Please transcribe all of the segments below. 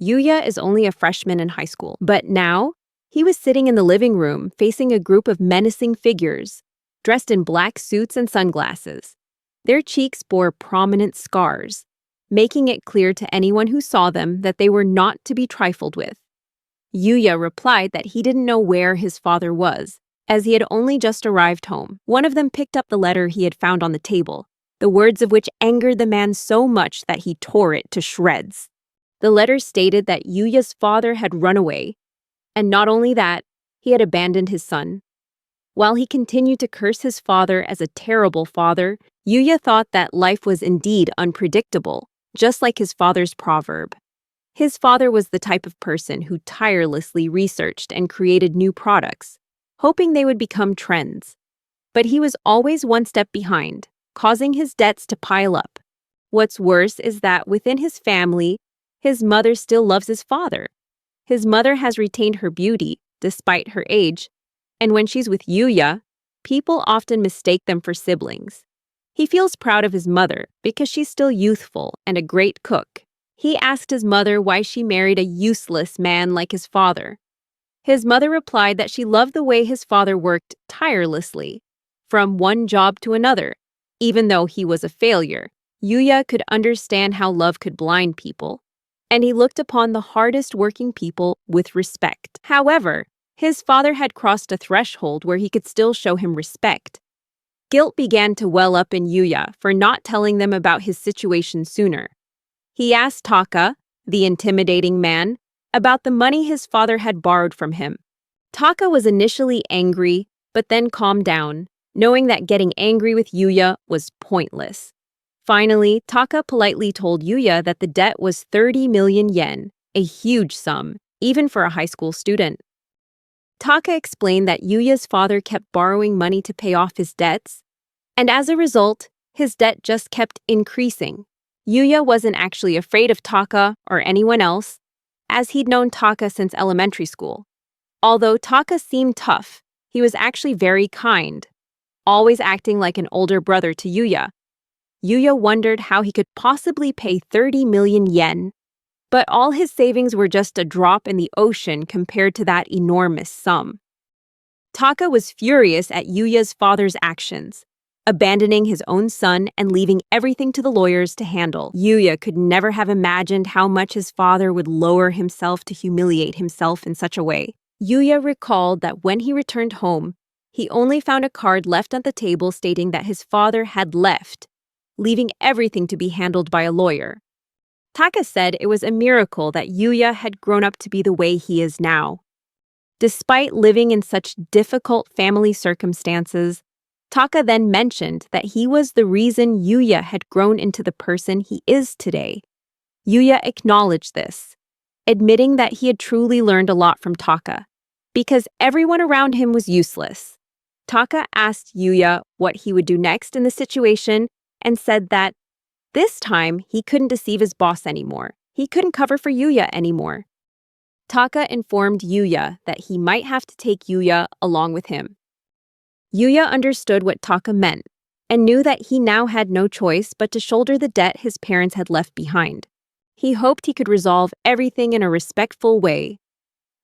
Yuya is only a freshman in high school, but now he was sitting in the living room facing a group of menacing figures, dressed in black suits and sunglasses. Their cheeks bore prominent scars, making it clear to anyone who saw them that they were not to be trifled with. Yuya replied that he didn't know where his father was, as he had only just arrived home. One of them picked up the letter he had found on the table, the words of which angered the man so much that he tore it to shreds. The letter stated that Yuya's father had run away, and not only that, he had abandoned his son. While he continued to curse his father as a terrible father, Yuya thought that life was indeed unpredictable, just like his father's proverb. His father was the type of person who tirelessly researched and created new products, hoping they would become trends. But he was always one step behind, causing his debts to pile up. What's worse is that within his family, his mother still loves his father. His mother has retained her beauty, despite her age, and when she's with Yuya, people often mistake them for siblings. He feels proud of his mother because she's still youthful and a great cook. He asked his mother why she married a useless man like his father. His mother replied that she loved the way his father worked tirelessly, from one job to another. Even though he was a failure, Yuya could understand how love could blind people, and he looked upon the hardest working people with respect. However, his father had crossed a threshold where he could still show him respect. Guilt began to well up in Yuya for not telling them about his situation sooner. He asked Taka, the intimidating man, about the money his father had borrowed from him. Taka was initially angry, but then calmed down, knowing that getting angry with Yuya was pointless. Finally, Taka politely told Yuya that the debt was 30 million yen, a huge sum, even for a high school student. Taka explained that Yuya's father kept borrowing money to pay off his debts, and as a result, his debt just kept increasing. Yuya wasn't actually afraid of Taka or anyone else, as he'd known Taka since elementary school. Although Taka seemed tough, he was actually very kind, always acting like an older brother to Yuya. Yuya wondered how he could possibly pay 30 million yen, but all his savings were just a drop in the ocean compared to that enormous sum. Taka was furious at Yuya's father's actions, abandoning his own son and leaving everything to the lawyers to handle. Yuya could never have imagined how much his father would lower himself to humiliate himself in such a way. Yuya recalled that when he returned home, he only found a card left on the table stating that his father had left, leaving everything to be handled by a lawyer. Taka said it was a miracle that Yuya had grown up to be the way he is now. Despite living in such difficult family circumstances, Taka then mentioned that he was the reason Yuya had grown into the person he is today. Yuya acknowledged this, admitting that he had truly learned a lot from Taka, because everyone around him was useless. Taka asked Yuya what he would do next in the situation and said that this time he couldn't deceive his boss anymore. He couldn't cover for Yuya anymore. Taka informed Yuya that he might have to take Yuya along with him. Yuya understood what Taka meant and knew that he now had no choice but to shoulder the debt his parents had left behind. He hoped he could resolve everything in a respectful way,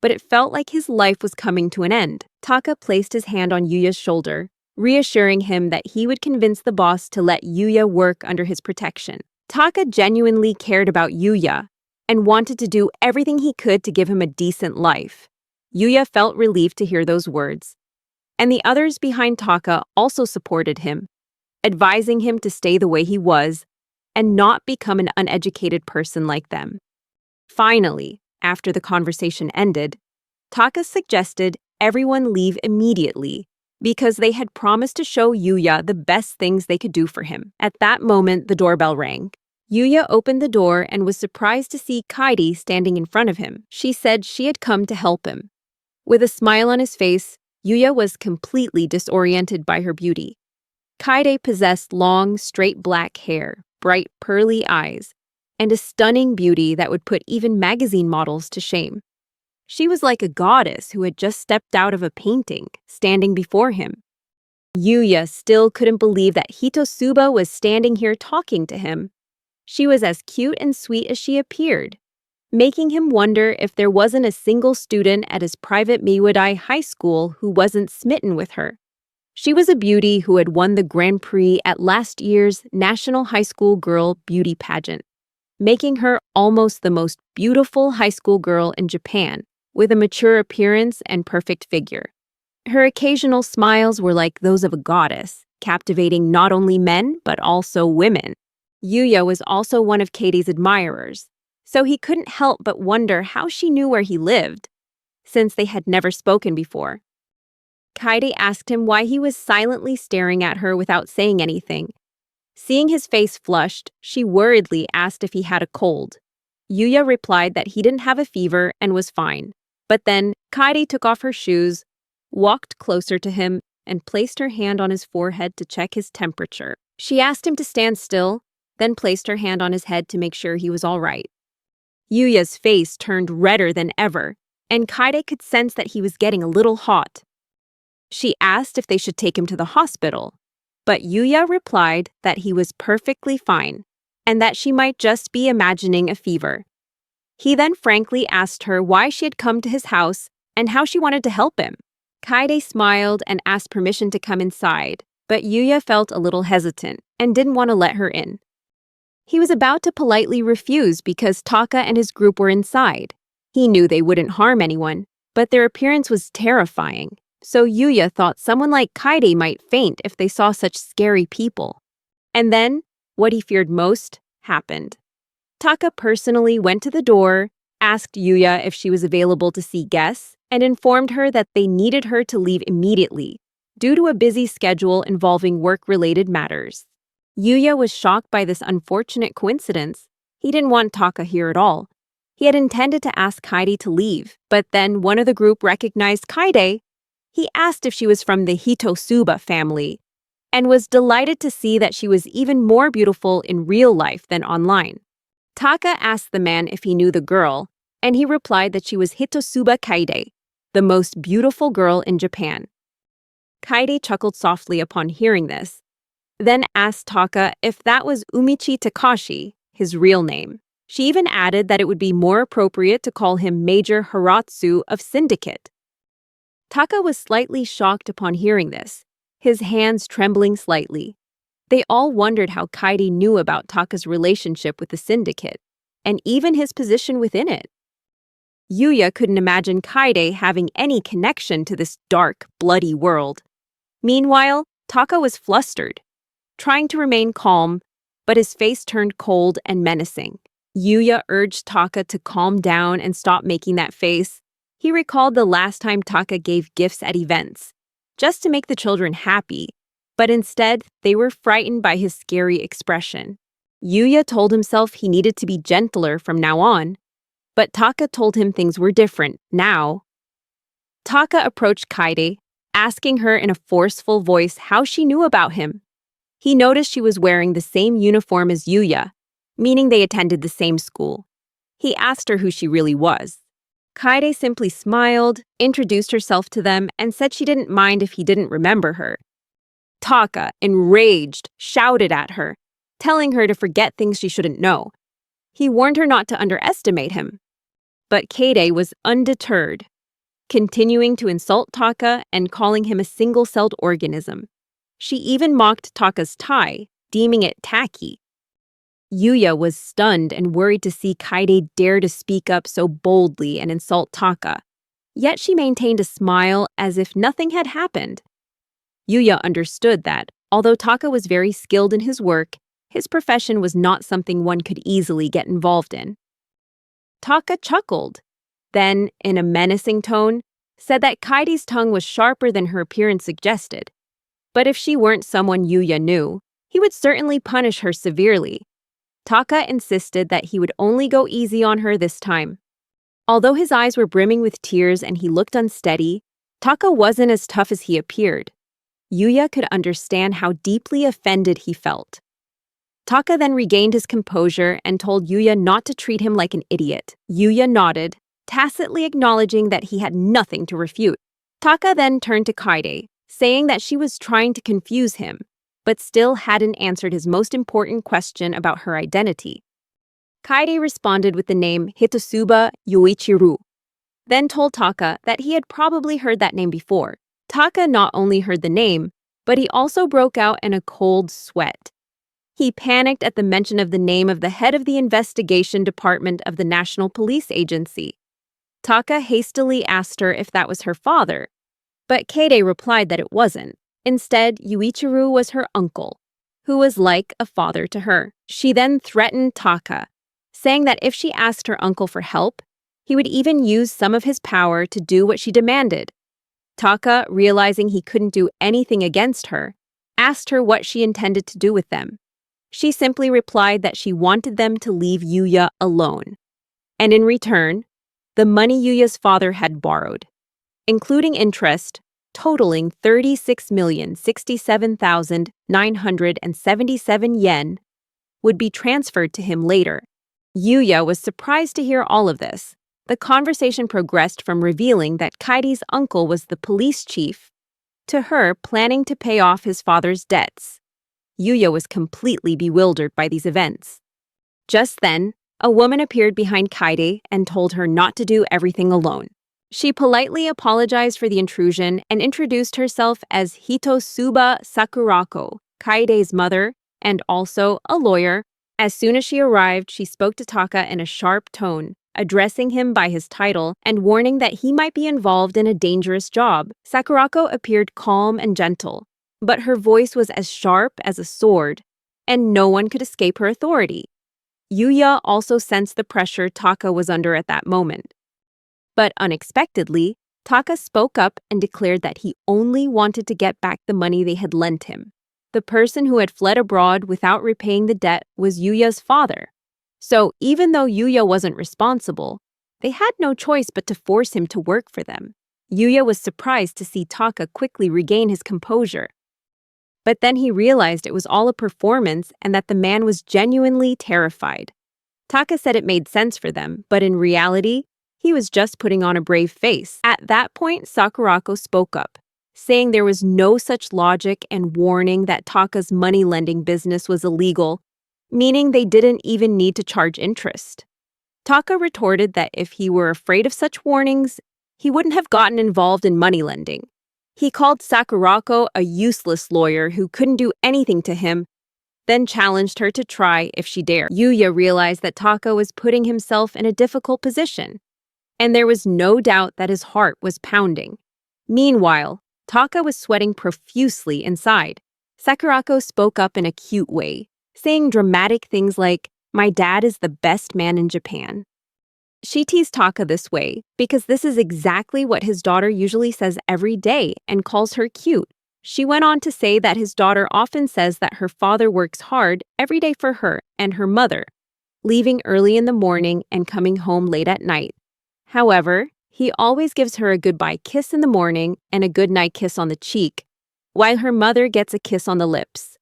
but it felt like his life was coming to an end. Taka placed his hand on Yuya's shoulder, reassuring him that he would convince the boss to let Yuya work under his protection. Taka genuinely cared about Yuya and wanted to do everything he could to give him a decent life. Yuya felt relieved to hear those words, and the others behind Taka also supported him, advising him to stay the way he was and not become an uneducated person like them. Finally, after the conversation ended, Taka suggested everyone leave immediately because they had promised to show Yuya the best things they could do for him. At that moment, the doorbell rang. Yuya opened the door and was surprised to see Kaidi standing in front of him. She said she had come to help him. With a smile on his face, Yuya was completely disoriented by her beauty. Kaidi possessed long, straight black hair, bright, pearly eyes, and a stunning beauty that would put even magazine models to shame. She was like a goddess who had just stepped out of a painting, standing before him. Yuya still couldn't believe that Hitotsuba was standing here talking to him. She was as cute and sweet as she appeared. making him wonder if there wasn't a single student at his private Miwadai high school who wasn't smitten with her. She was a beauty who had won the Grand Prix at last year's National High School Girl Beauty Pageant, making her almost the most beautiful high school girl in Japan, with a mature appearance and perfect figure. Her occasional smiles were like those of a goddess, captivating not only men but also women. Yuya was also one of Katie's admirers, so he couldn't help but wonder how she knew where he lived, since they had never spoken before. Kaidi asked him why he was silently staring at her without saying anything. Seeing his face flushed, she worriedly asked if he had a cold. Yuya replied that he didn't have a fever and was fine. But then Kaidi took off her shoes, walked closer to him, and placed her hand on his forehead to check his temperature. She asked him to stand still, then placed her hand on his head to make sure he was all right. Yuya's face turned redder than ever, and Kaide could sense that he was getting a little hot. She asked if they should take him to the hospital, but Yuya replied that he was perfectly fine and that she might just be imagining a fever. He then frankly asked her why she had come to his house and how she wanted to help him. Kaide smiled and asked permission to come inside, but Yuya felt a little hesitant and didn't want to let her in. He was about to politely refuse because Taka and his group were inside. He knew they wouldn't harm anyone, but their appearance was terrifying, so Yuya thought someone like Kaide might faint if they saw such scary people. And then, what he feared most happened. Taka personally went to the door, asked Yuya if she was available to see guests, and informed her that they needed her to leave immediately, due to a busy schedule involving work-related matters. Yuya was shocked by this unfortunate coincidence. He didn't want Taka here at all. He had intended to ask Kaide to leave, but then one of the group recognized Kaide. He asked if she was from the Hitosuba family, and was delighted to see that she was even more beautiful in real life than online. Taka asked the man if he knew the girl, and he replied that she was Hitosuba Kaide, the most beautiful girl in Japan. Kaide chuckled softly upon hearing this, then asked Taka if that was Umichi Takashi, his real name. She even added that it would be more appropriate to call him Major Haratsu of Syndicate. Taka was slightly shocked upon hearing this, his hands trembling slightly. They all wondered how Kaide knew about Taka's relationship with the Syndicate, and even his position within it. Yuya couldn't imagine Kaide having any connection to this dark, bloody world. Meanwhile, Taka was flustered, trying to remain calm, but his face turned cold and menacing. Yuya urged Taka to calm down and stop making that face. He recalled the last time Taka gave gifts at events, just to make the children happy, but instead they were frightened by his scary expression. Yuya told himself he needed to be gentler from now on, but Taka told him things were different now. Taka approached Kaide, asking her in a forceful voice how she knew about him. He noticed she was wearing the same uniform as Yuya, meaning they attended the same school. He asked her who she really was. Kaide simply smiled, introduced herself to them, and said she didn't mind if he didn't remember her. Taka, enraged, shouted at her, telling her to forget things she shouldn't know. He warned her not to underestimate him. But Kaide was undeterred, continuing to insult Taka and calling him a single-celled organism. She even mocked Taka's tie, deeming it tacky. Yuya was stunned and worried to see Kaide dare to speak up so boldly and insult Taka. Yet she maintained a smile as if nothing had happened. Yuya understood that, although Taka was very skilled in his work, his profession was not something one could easily get involved in. Taka chuckled, then, in a menacing tone, said that Kaidi's tongue was sharper than her appearance suggested. But if she weren't someone Yuya knew, he would certainly punish her severely. Taka insisted that he would only go easy on her this time. Although his eyes were brimming with tears and he looked unsteady, Taka wasn't as tough as he appeared. Yuya could understand how deeply offended he felt. Taka then regained his composure and told Yuya not to treat him like an idiot. Yuya nodded, tacitly acknowledging that he had nothing to refute. Taka then turned to Kaide, saying that she was trying to confuse him, but still hadn't answered his most important question about her identity. Kaidi responded with the name Hitotsuba Yoichiru, then told Taka that he had probably heard that name before. Taka not only heard the name, but he also broke out in a cold sweat. He panicked at the mention of the name of the head of the investigation department of the National Police Agency. Taka hastily asked her if that was her father, but Kaidi replied that it wasn't. Instead, Yuichiru was her uncle, who was like a father to her. She then threatened Taka, saying that if she asked her uncle for help, he would even use some of his power to do what she demanded. Taka, realizing he couldn't do anything against her, asked her what she intended to do with them. She simply replied that she wanted them to leave Yuya alone. And in return, the money Yuya's father had borrowed, including interest, totaling 36,067,977 yen, would be transferred to him later. Yuya was surprised to hear all of this. The conversation progressed from revealing that Kaidi's uncle was the police chief to her planning to pay off his father's debts. Yuya was completely bewildered by these events. Just then, a woman appeared behind Kaidi and told her not to do everything alone. She politely apologized for the intrusion and introduced herself as Hitotsuba Sakurako, Kaidi's mother, and also a lawyer. As soon as she arrived, she spoke to Taka in a sharp tone, addressing him by his title and warning that he might be involved in a dangerous job. Sakurako appeared calm and gentle, but her voice was as sharp as a sword, and no one could escape her authority. Yuya also sensed the pressure Taka was under at that moment. But unexpectedly, Taka spoke up and declared that he only wanted to get back the money they had lent him. The person who had fled abroad without repaying the debt was Yuya's father. So even though Yuya wasn't responsible, they had no choice but to force him to work for them. Yuya was surprised to see Taka quickly regain his composure. But then he realized it was all a performance and that the man was genuinely terrified. Taka said it made sense for them, but in reality, he was just putting on a brave face. At that point, Sakurako spoke up, saying there was no such logic and warning that Taka's money-lending business was illegal, meaning they didn't even need to charge interest. Taka retorted that if he were afraid of such warnings, he wouldn't have gotten involved in money lending. He called Sakurako a useless lawyer who couldn't do anything to him, then challenged her to try if she dared. Yuya realized that Taka was putting himself in a difficult position, and there was no doubt that his heart was pounding. Meanwhile, Taka was sweating profusely inside. Sakurako spoke up in a cute way, saying dramatic things like, "My dad is the best man in Japan." She teased Taka this way because this is exactly what his daughter usually says every day and calls her cute. She went on to say that his daughter often says that her father works hard every day for her and her mother, leaving early in the morning and coming home late at night. However, he always gives her a goodbye kiss in the morning and a goodnight kiss on the cheek, while her mother gets a kiss on the lips.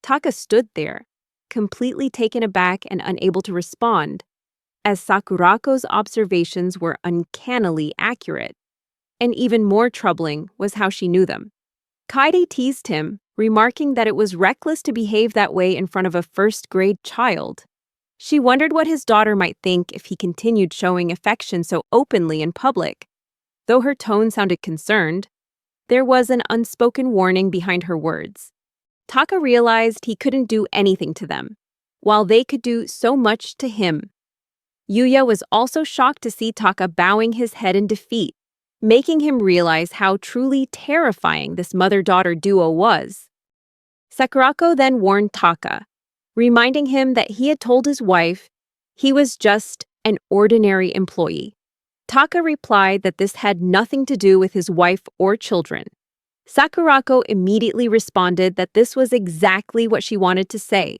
Taka stood there, completely taken aback and unable to respond, as Sakurako's observations were uncannily accurate. And even more troubling was how she knew them. Kaidi teased him, remarking that it was reckless to behave that way in front of a first-grade child. She wondered what his daughter might think if he continued showing affection so openly in public. Though her tone sounded concerned, there was an unspoken warning behind her words. Taka realized he couldn't do anything to them, while they could do so much to him. Yuya was also shocked to see Taka bowing his head in defeat, making him realize how truly terrifying this mother-daughter duo was. Sakurako then warned Taka, reminding him that he had told his wife he was just an ordinary employee. Taka replied that this had nothing to do with his wife or children. Sakurako immediately responded that this was exactly what she wanted to say.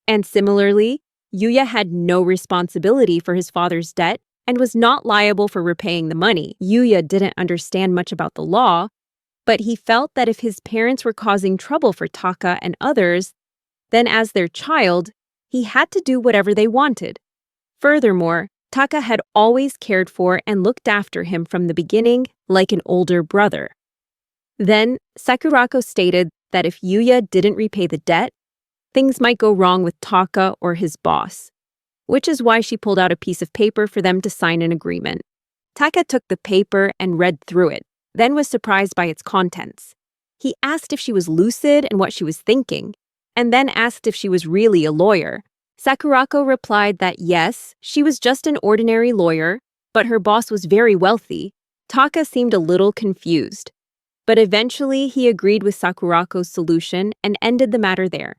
And similarly, Yuya had no responsibility for his father's debt and was not liable for repaying the money. Yuya didn't understand much about the law, but he felt that if his parents were causing trouble for Taka and others, then as their child, he had to do whatever they wanted. Furthermore, Taka had always cared for and looked after him from the beginning like an older brother. Then, Sakurako stated that if Yuya didn't repay the debt, things might go wrong with Taka or his boss. which is why she pulled out a piece of paper for them to sign an agreement. Taka took the paper and read through it, then was surprised by its contents. He asked if she was lucid and what she was thinking, and then asked if she was really a lawyer. Sakurako replied that yes, she was just an ordinary lawyer, but her boss was very wealthy. Taka seemed a little confused, but eventually he agreed with Sakurako's solution and ended the matter there.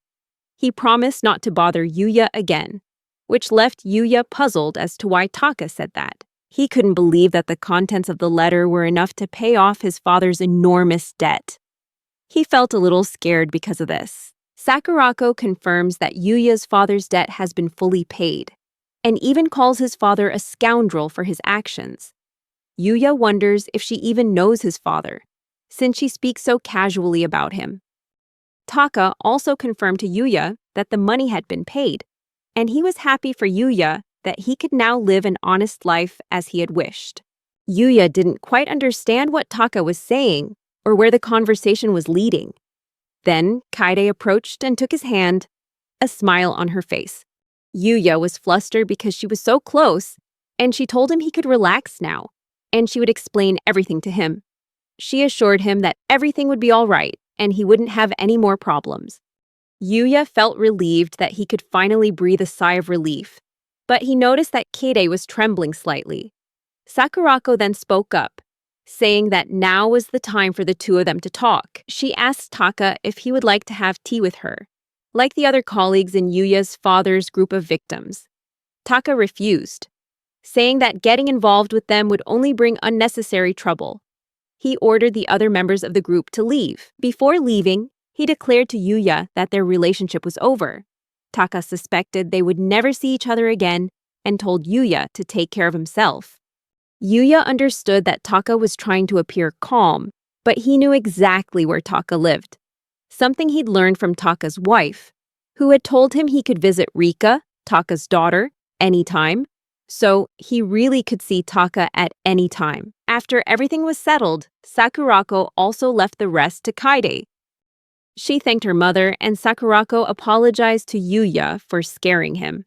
He promised not to bother Yuya again, which left Yuya puzzled as to why Taka said that. He couldn't believe that the contents of the letter were enough to pay off his father's enormous debt. He felt a little scared because of this. Sakurako confirms that Yuya's father's debt has been fully paid, and even calls his father a scoundrel for his actions. Yuya wonders if she even knows his father, since she speaks so casually about him. Taka also confirmed to Yuya that the money had been paid, and he was happy for Yuya that he could now live an honest life as he had wished. Yuya didn't quite understand what Taka was saying or where the conversation was leading. Then Kaide approached and took his hand, a smile on her face. Yuya was flustered because she was so close, and she told him he could relax now, and she would explain everything to him. She assured him that everything would be all right, and he wouldn't have any more problems. Yuya felt relieved that he could finally breathe a sigh of relief, but he noticed that Kaide was trembling slightly. Sakurako then spoke up, saying that now was the time for the two of them to talk. She asked Taka if he would like to have tea with her, like the other colleagues in Yuya's father's group of victims. Taka refused, saying that getting involved with them would only bring unnecessary trouble. He ordered the other members of the group to leave. Before leaving, he declared to Yuya that their relationship was over. Taka suspected they would never see each other again and told Yuya to take care of himself. Yuya understood that Taka was trying to appear calm, but he knew exactly where Taka lived, something he'd learned from Taka's wife, who had told him he could visit Rika, Taka's daughter, anytime, so he really could see Taka at any time. After everything was settled, Sakurako also left the rest to Kaide. She thanked her mother, and Sakurako apologized to Yuya for scaring him.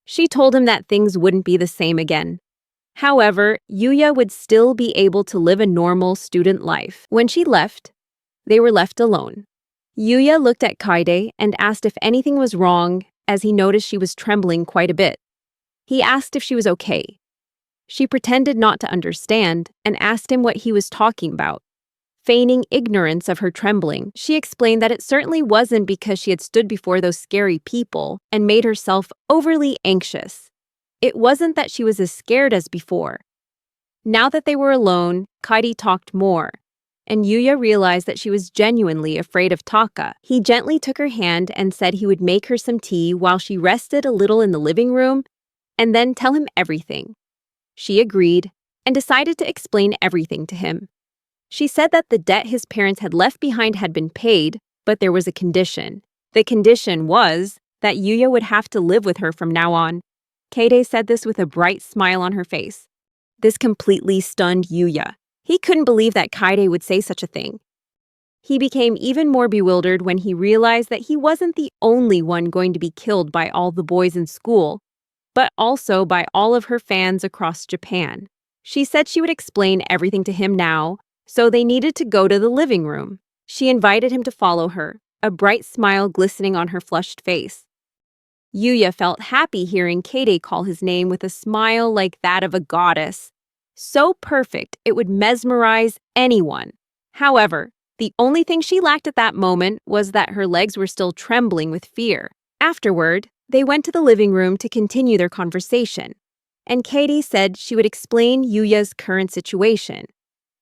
She told him that things wouldn't be the same again. However, Yuya would still be able to live a normal student life. When she left, they were left alone. Yuya looked at Kaide and asked if anything was wrong, as he noticed she was trembling quite a bit. He asked if she was okay. She pretended not to understand and asked him what he was talking about. Feigning ignorance of her trembling, she explained that it certainly wasn't because she had stood before those scary people and made herself overly anxious. It wasn't that she was as scared as before. Now that they were alone, Kaidi talked more, and Yuya realized that she was genuinely afraid of Taka. He gently took her hand and said he would make her some tea while she rested a little in the living room and then tell him everything. She agreed and decided to explain everything to him. She said that the debt his parents had left behind had been paid, but there was a condition. The condition was that Yuya would have to live with her from now on. Kaide said this with a bright smile on her face. This completely stunned Yuya. He couldn't believe that Kaide would say such a thing. He became even more bewildered when he realized that he wasn't the only one going to be killed by all the boys in school, but also by all of her fans across Japan. She said she would explain everything to him now, so they needed to go to the living room. She invited him to follow her, a bright smile glistening on her flushed face. Yuya felt happy hearing Kaide call his name with a smile like that of a goddess. So perfect, it would mesmerize anyone. However, the only thing she lacked at that moment was that her legs were still trembling with fear. Afterward, they went to the living room to continue their conversation, and Kaide said she would explain Yuya's current situation.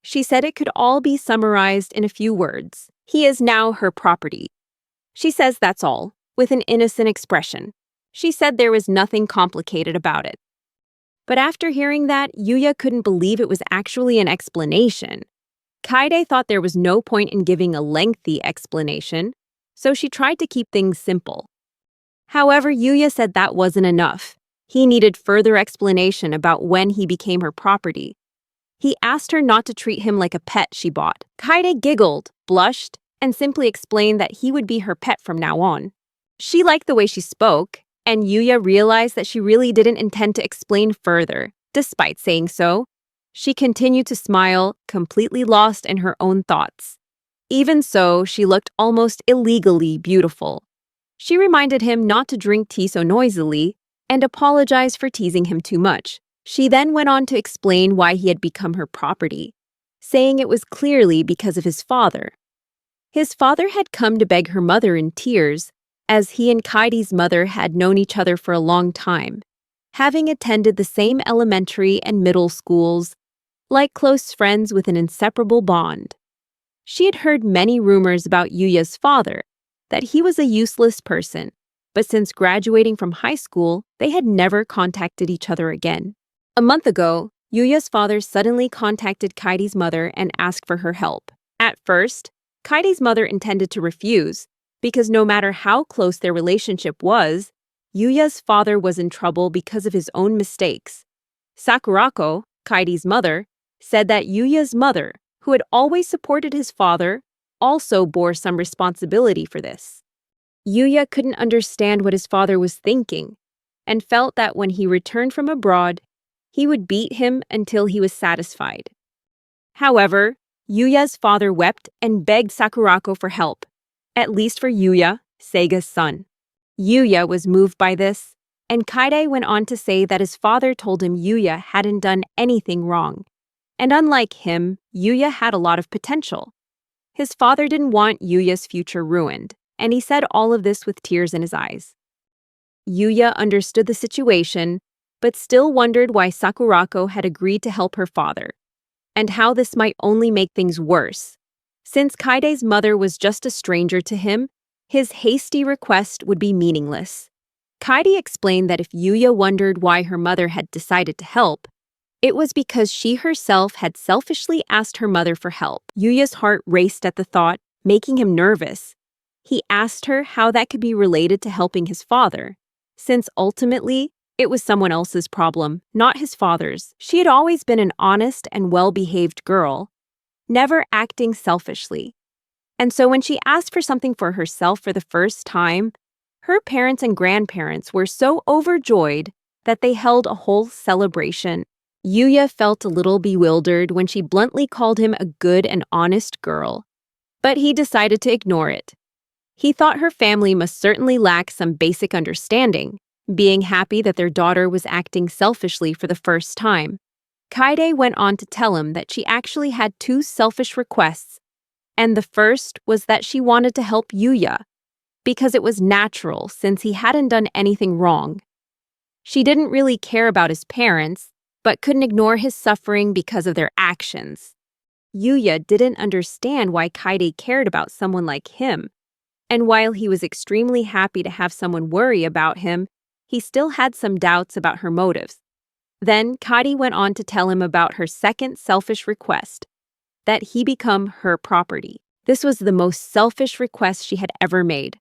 She said it could all be summarized in a few words. He is now her property. She says that's all, with an innocent expression. She said there was nothing complicated about it. But after hearing that, Yuya couldn't believe it was actually an explanation. Kaide thought there was no point in giving a lengthy explanation, so she tried to keep things simple. However, Yuya said that wasn't enough. He needed further explanation about when he became her property. He asked her not to treat him like a pet she bought. Kaide giggled, blushed, and simply explained that he would be her pet from now on. She liked the way she spoke, And Yuya realized that she really didn't intend to explain further. Despite saying so, she continued to smile, completely lost in her own thoughts. Even so, she looked almost illegally beautiful. She reminded him not to drink tea so noisily and apologized for teasing him too much. She then went on to explain why he had become her property, saying it was clearly because of his father. His father had come to beg her mother in tears, as he and Kaidi's mother had known each other for a long time, having attended the same elementary and middle schools, like close friends with an inseparable bond. She had heard many rumors about Yuya's father, that he was a useless person, but since graduating from high school, they had never contacted each other again. A month ago, Yuya's father suddenly contacted Kaidi's mother and asked for her help. At first, Kaidi's mother intended to refuse, because no matter how close their relationship was, Yuya's father was in trouble because of his own mistakes. Sakurako, Kaidi's mother, said that Yuya's mother, who had always supported his father, also bore some responsibility for this. Yuya couldn't understand what his father was thinking, and felt that when he returned from abroad, he would beat him until he was satisfied. However, Yuya's father wept and begged Sakurako for help, at least for Yuya, Seiga's son. Yuya was moved by this, and Kaide went on to say that his father told him Yuya hadn't done anything wrong, and unlike him, Yuya had a lot of potential. His father didn't want Yuya's future ruined, and he said all of this with tears in his eyes. Yuya understood the situation, but still wondered why Sakurako had agreed to help her father, and how this might only make things worse. Since Kaide's mother was just a stranger to him, his hasty request would be meaningless. Kaidi explained that if Yuya wondered why her mother had decided to help, it was because she herself had selfishly asked her mother for help. Yuya's heart raced at the thought, making him nervous. He asked her how that could be related to helping his father, since ultimately, it was someone else's problem, not his father's. She had always been an honest and well-behaved girl, never acting selfishly. And so when she asked for something for herself for the first time, her parents and grandparents were so overjoyed that they held a whole celebration. Yuya felt a little bewildered when she bluntly called him a good and honest girl, but he decided to ignore it. He thought her family must certainly lack some basic understanding, being happy that their daughter was acting selfishly for the first time. Kaide went on to tell him that she actually had two selfish requests, and the first was that she wanted to help Yuya, because it was natural since he hadn't done anything wrong. She didn't really care about his parents, but couldn't ignore his suffering because of their actions. Yuya didn't understand why Kaide cared about someone like him, and while he was extremely happy to have someone worry about him, he still had some doubts about her motives. Then Kaidi went on to tell him about her second selfish request, that he become her property. This was the most selfish request she had ever made.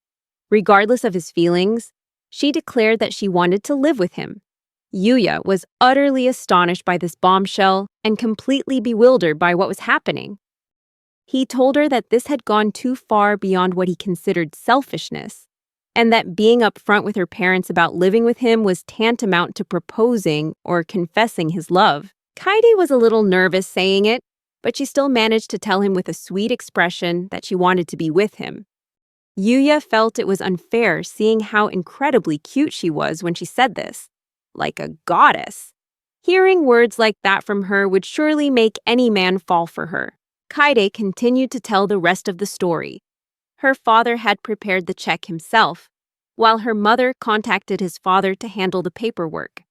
Regardless of his feelings, she declared that she wanted to live with him. Yuya was utterly astonished by this bombshell and completely bewildered by what was happening. He told her that this had gone too far beyond what he considered selfishness, and that being upfront with her parents about living with him was tantamount to proposing or confessing his love. Kaidi was a little nervous saying it, but she still managed to tell him with a sweet expression that she wanted to be with him. Yuya felt it was unfair seeing how incredibly cute she was when she said this, like a goddess. Hearing words like that from her would surely make any man fall for her. Kaide continued to tell the rest of the story. Her father had prepared the check himself, while her mother contacted his father to handle the paperwork.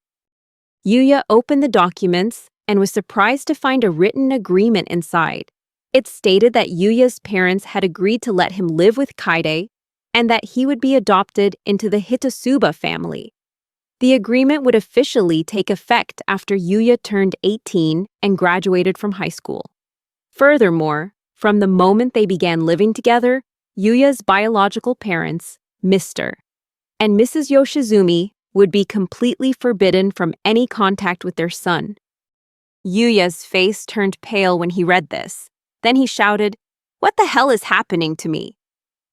Yuya opened the documents and was surprised to find a written agreement inside. It stated that Yuya's parents had agreed to let him live with Kaide and that he would be adopted into the Hitotsuba family. The agreement would officially take effect after Yuya turned 18 and graduated from high school. Furthermore, from the moment they began living together, Yuya's biological parents, Mr. and Mrs. Yoshizumi, would be completely forbidden from any contact with their son. Yuya's face turned pale when he read this. Then he shouted, "What the hell is happening to me?"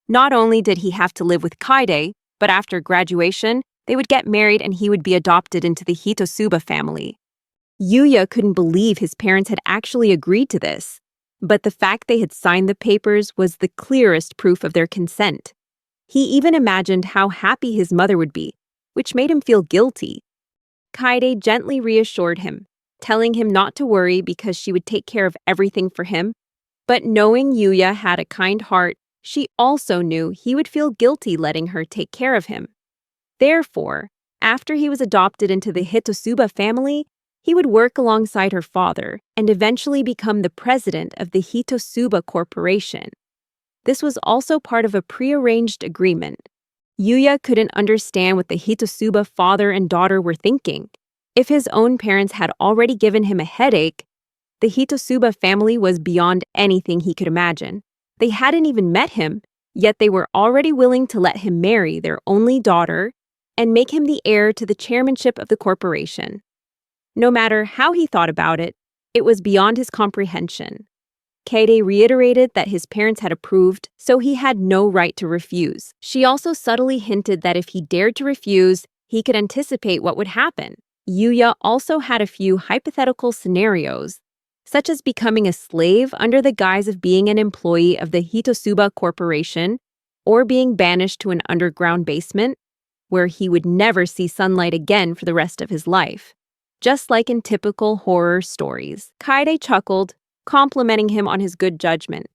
Not only did he have to live with Kaide, but after graduation, They would get married and he would be adopted into the Hitotsuba family. Yuya couldn't believe his parents had actually agreed to this, but the fact they had signed the papers was the clearest proof of their consent. He even imagined how happy his mother would be, which made him feel guilty. Kaide gently reassured him, telling him not to worry because she would take care of everything for him. But knowing Yuya had a kind heart, she also knew he would feel guilty letting her take care of him. Therefore, after he was adopted into the Hitotsuba family, he would work alongside her father and eventually become the president of the Hitotsuba Corporation. This was also part of a prearranged agreement. Yuya couldn't understand what the Hitotsuba father and daughter were thinking. If his own parents had already given him a headache, the Hitotsuba family was beyond anything he could imagine. They hadn't even met him, yet they were already willing to let him marry their only daughter and make him the heir to the chairmanship of the corporation. No matter how he thought about it, it was beyond his comprehension. Kaide reiterated that his parents had approved, so he had no right to refuse. She also subtly hinted that if he dared to refuse, he could anticipate what would happen. Yuya also had a few hypothetical scenarios, such as becoming a slave under the guise of being an employee of the Hitotsuba Corporation, or being banished to an underground basement, where he would never see sunlight again for the rest of his life. Just like in typical horror stories. Kaide chuckled, complimenting him on his good judgment.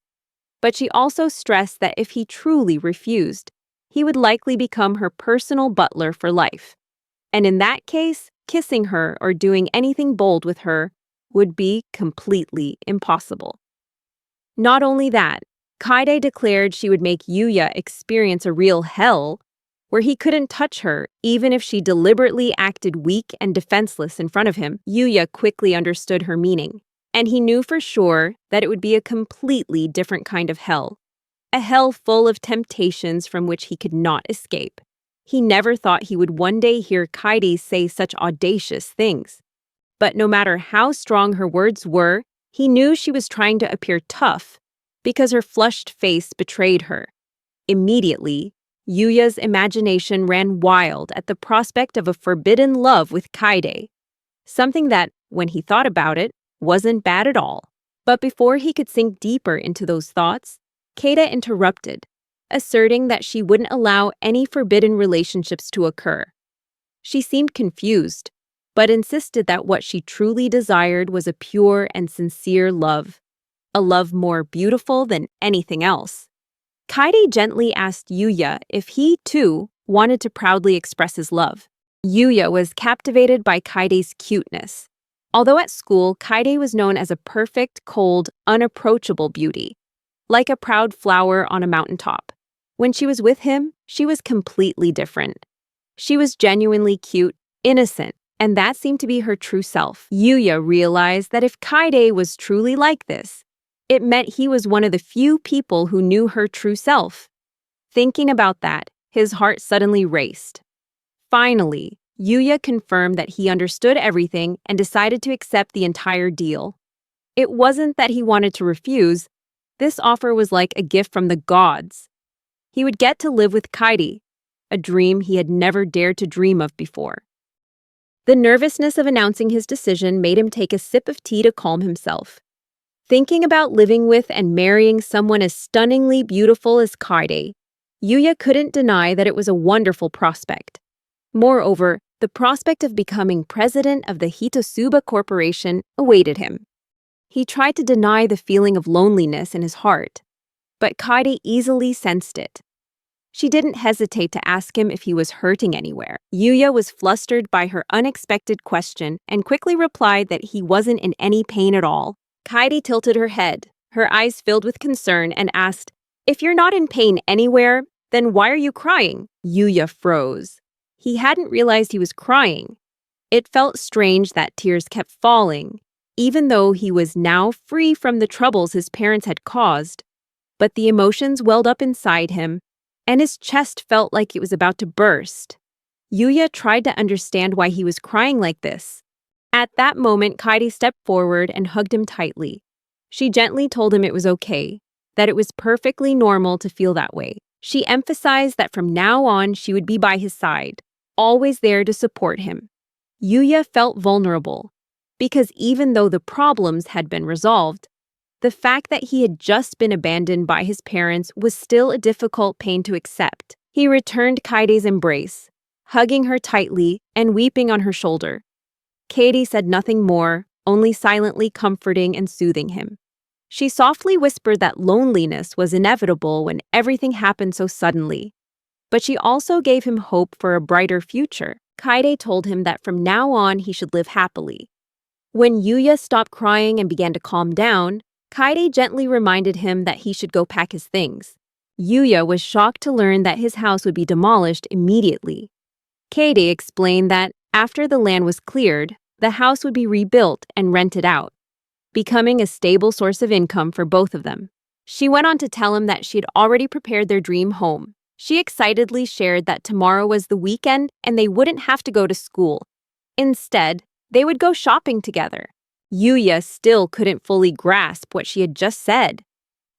But she also stressed that if he truly refused, he would likely become her personal butler for life. And in that case, kissing her or doing anything bold with her would be completely impossible. Not only that, Kaide declared she would make Yuya experience a real hell where he couldn't touch her even if she deliberately acted weak and defenseless in front of him. Yuya quickly understood her meaning. And he knew for sure that it would be a completely different kind of hell. A hell full of temptations from which he could not escape. He never thought he would one day hear Kaidi say such audacious things. But no matter how strong her words were, he knew she was trying to appear tough because her flushed face betrayed her. Immediately, Yuya's imagination ran wild at the prospect of a forbidden love with Kaide. Something that, when he thought about it, wasn't bad at all. But before he could sink deeper into those thoughts, Kaide interrupted, asserting that she wouldn't allow any forbidden relationships to occur. She seemed confused, but insisted that what she truly desired was a pure and sincere love, a love more beautiful than anything else. Kaide gently asked Yuya if he, too, wanted to proudly express his love. Yuya was captivated by Kaide's cuteness. Although at school, Kaide was known as a perfect, cold, unapproachable beauty, like a proud flower on a mountaintop. When she was with him, she was completely different. She was genuinely cute, innocent, and that seemed to be her true self. Yuya realized that if Kaide was truly like this, it meant he was one of the few people who knew her true self. Thinking about that, his heart suddenly raced. Finally, Yuya confirmed that he understood everything and decided to accept the entire deal. It wasn't that he wanted to refuse. This offer was like a gift from the gods. He would get to live with Kaidi, a dream he had never dared to dream of before. The nervousness of announcing his decision made him take a sip of tea to calm himself. Thinking about living with and marrying someone as stunningly beautiful as Kaidi, Yuya couldn't deny that it was a wonderful prospect. Moreover, the prospect of becoming president of the Hitotsuba Corporation awaited him. He tried to deny the feeling of loneliness in his heart, but Kaide easily sensed it. She didn't hesitate to ask him if he was hurting anywhere. Yuya was flustered by her unexpected question and quickly replied that he wasn't in any pain at all. Kaide tilted her head, her eyes filled with concern, and asked, "If you're not in pain anywhere, then why are you crying?" Yuya froze. He hadn't realized he was crying. It felt strange that tears kept falling, even though he was now free from the troubles his parents had caused. But the emotions welled up inside him, and his chest felt like it was about to burst. Yuya tried to understand why he was crying like this. At that moment, Kaidi stepped forward and hugged him tightly. She gently told him it was okay, that it was perfectly normal to feel that way. She emphasized that from now on she would be by his side, always there to support him. Yuya felt vulnerable because even though the problems had been resolved, the fact that he had just been abandoned by his parents was still a difficult pain to accept. He returned Kaide's embrace, hugging her tightly and weeping on her shoulder. Kaidi said nothing more, only silently comforting and soothing him. She softly whispered that loneliness was inevitable when everything happened so suddenly. But she also gave him hope for a brighter future. Kaide told him that from now on he should live happily. When Yuya stopped crying and began to calm down, Kaide gently reminded him that he should go pack his things. Yuya was shocked to learn that his house would be demolished immediately. Kaide explained that after the land was cleared, the house would be rebuilt and rented out, becoming a stable source of income for both of them. She went on to tell him that she had already prepared their dream home. She excitedly shared that tomorrow was the weekend and they wouldn't have to go to school. Instead, they would go shopping together. Yuya still couldn't fully grasp what she had just said.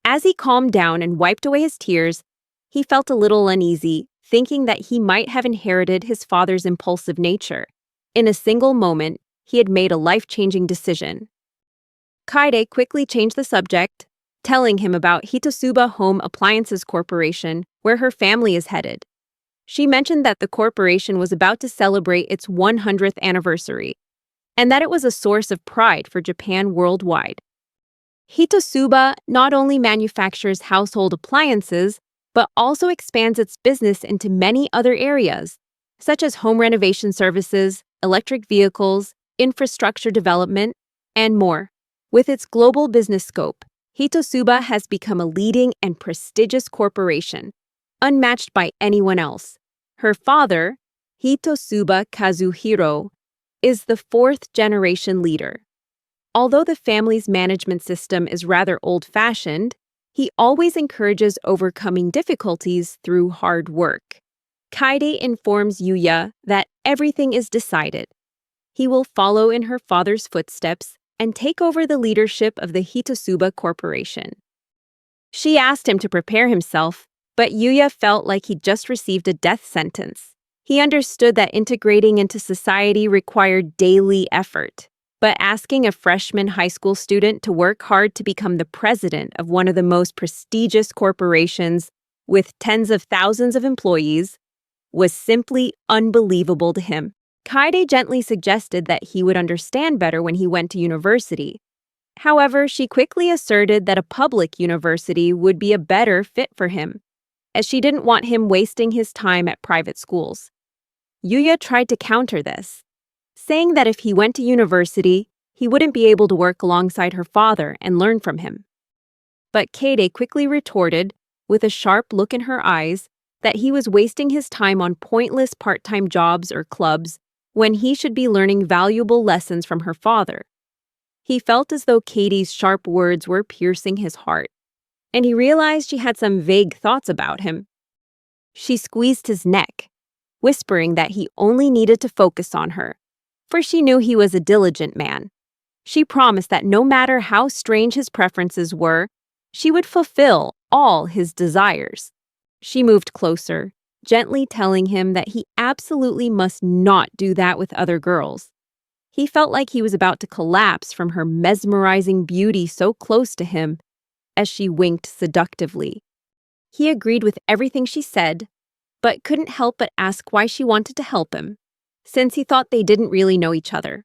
As he calmed down and wiped away his tears, he felt a little uneasy, thinking that he might have inherited his father's impulsive nature. In a single moment, he had made a life-changing decision. Kaide quickly changed the subject, telling him about Hitotsuba Home Appliances Corporation, where her family is headed. She mentioned that the corporation was about to celebrate its 100th anniversary, and that it was a source of pride for Japan worldwide. Hitotsuba not only manufactures household appliances, but also expands its business into many other areas, such as home renovation services, electric vehicles, infrastructure development, and more. With its global business scope, Hitotsuba has become a leading and prestigious corporation, unmatched by anyone else. Her father, Hitotsuba Kazuhiro, is the fourth-generation leader. Although the family's management system is rather old-fashioned, he always encourages overcoming difficulties through hard work. Kaide informs Yuya that everything is decided. He will follow in her father's footsteps and take over the leadership of the Hitotsuba Corporation. She asked him to prepare himself, but Yuya felt like he'd just received a death sentence. He understood that integrating into society required daily effort, but asking a freshman high school student to work hard to become the president of one of the most prestigious corporations with tens of thousands of employees was simply unbelievable to him. Kaide gently suggested that he would understand better when he went to university. However, she quickly asserted that a public university would be a better fit for him, as she didn't want him wasting his time at private schools. Yuya tried to counter this, saying that if he went to university, he wouldn't be able to work alongside her father and learn from him. But Kaide quickly retorted, with a sharp look in her eyes, that he was wasting his time on pointless part-time jobs or clubs when he should be learning valuable lessons from her father. He felt as though Kaidi's sharp words were piercing his heart, and he realized she had some vague thoughts about him. She squeezed his neck, whispering that he only needed to focus on her, for she knew he was a diligent man. She promised that no matter how strange his preferences were, she would fulfill all his desires. She moved closer, gently telling him that he absolutely must not do that with other girls. He felt like he was about to collapse from her mesmerizing beauty so close to him, as she winked seductively. He agreed with everything she said, but couldn't help but ask why she wanted to help him, since he thought they didn't really know each other.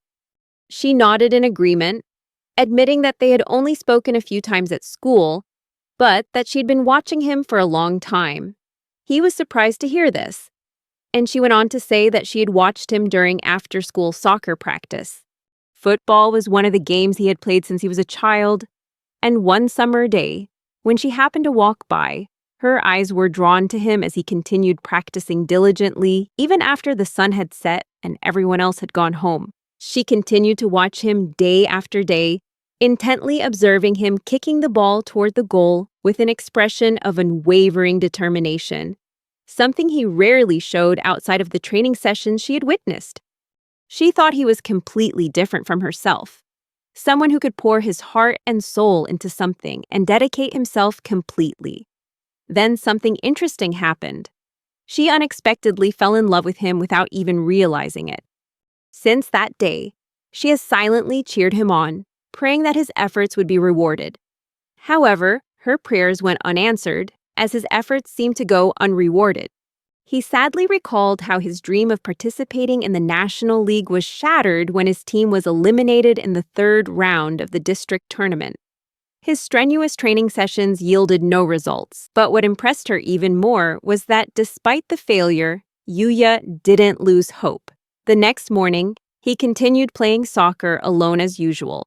She nodded in agreement, admitting that they had only spoken a few times at school, but that she'd been watching him for a long time. He was surprised to hear this, and she went on to say that she had watched him during after-school soccer practice. Football was one of the games he had played since he was a child, and one summer day, when she happened to walk by, her eyes were drawn to him as he continued practicing diligently, even after the sun had set and everyone else had gone home. She continued to watch him day after day, intently observing him kicking the ball toward the goal with an expression of unwavering determination, something he rarely showed outside of the training sessions she had witnessed. She thought he was completely different from herself, someone who could pour his heart and soul into something and dedicate himself completely. Then something interesting happened. She unexpectedly fell in love with him without even realizing it. Since that day, she has silently cheered him on, praying that his efforts would be rewarded. However, her prayers went unanswered, as his efforts seemed to go unrewarded. He sadly recalled how his dream of participating in the National League was shattered when his team was eliminated in the third round of the district tournament. His strenuous training sessions yielded no results, but what impressed her even more was that despite the failure, Yuya didn't lose hope. The next morning, he continued playing soccer alone as usual,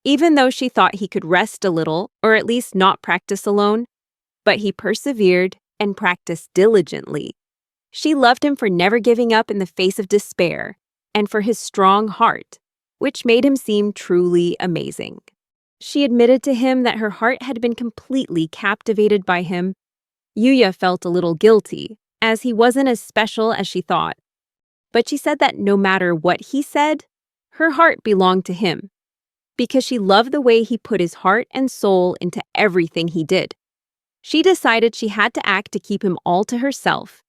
even though she thought he could rest a little or at least not practice alone. But he persevered and practiced diligently. She loved him for never giving up in the face of despair and for his strong heart, which made him seem truly amazing. She admitted to him that her heart had been completely captivated by him. Yuya felt a little guilty, as he wasn't as special as she thought. But she said that no matter what he said, her heart belonged to him, because she loved the way he put his heart and soul into everything he did. She decided she had to act to keep him all to herself,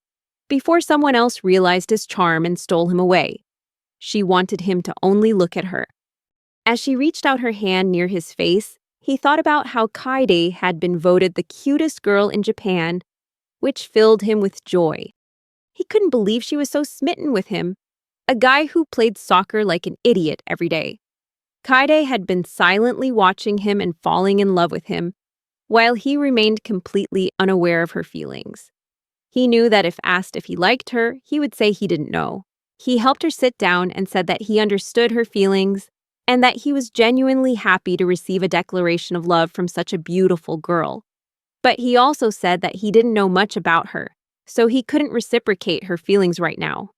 before someone else realized his charm and stole him away. She wanted him to only look at her. As she reached out her hand near his face, he thought about how Kaidi had been voted the cutest girl in Japan, which filled him with joy. He couldn't believe she was so smitten with him, a guy who played soccer like an idiot every day. Kaidi had been silently watching him and falling in love with him, while he remained completely unaware of her feelings. He knew that if asked if he liked her, he would say he didn't know. He helped her sit down and said that he understood her feelings and that he was genuinely happy to receive a declaration of love from such a beautiful girl. But he also said that he didn't know much about her, so he couldn't reciprocate her feelings right now.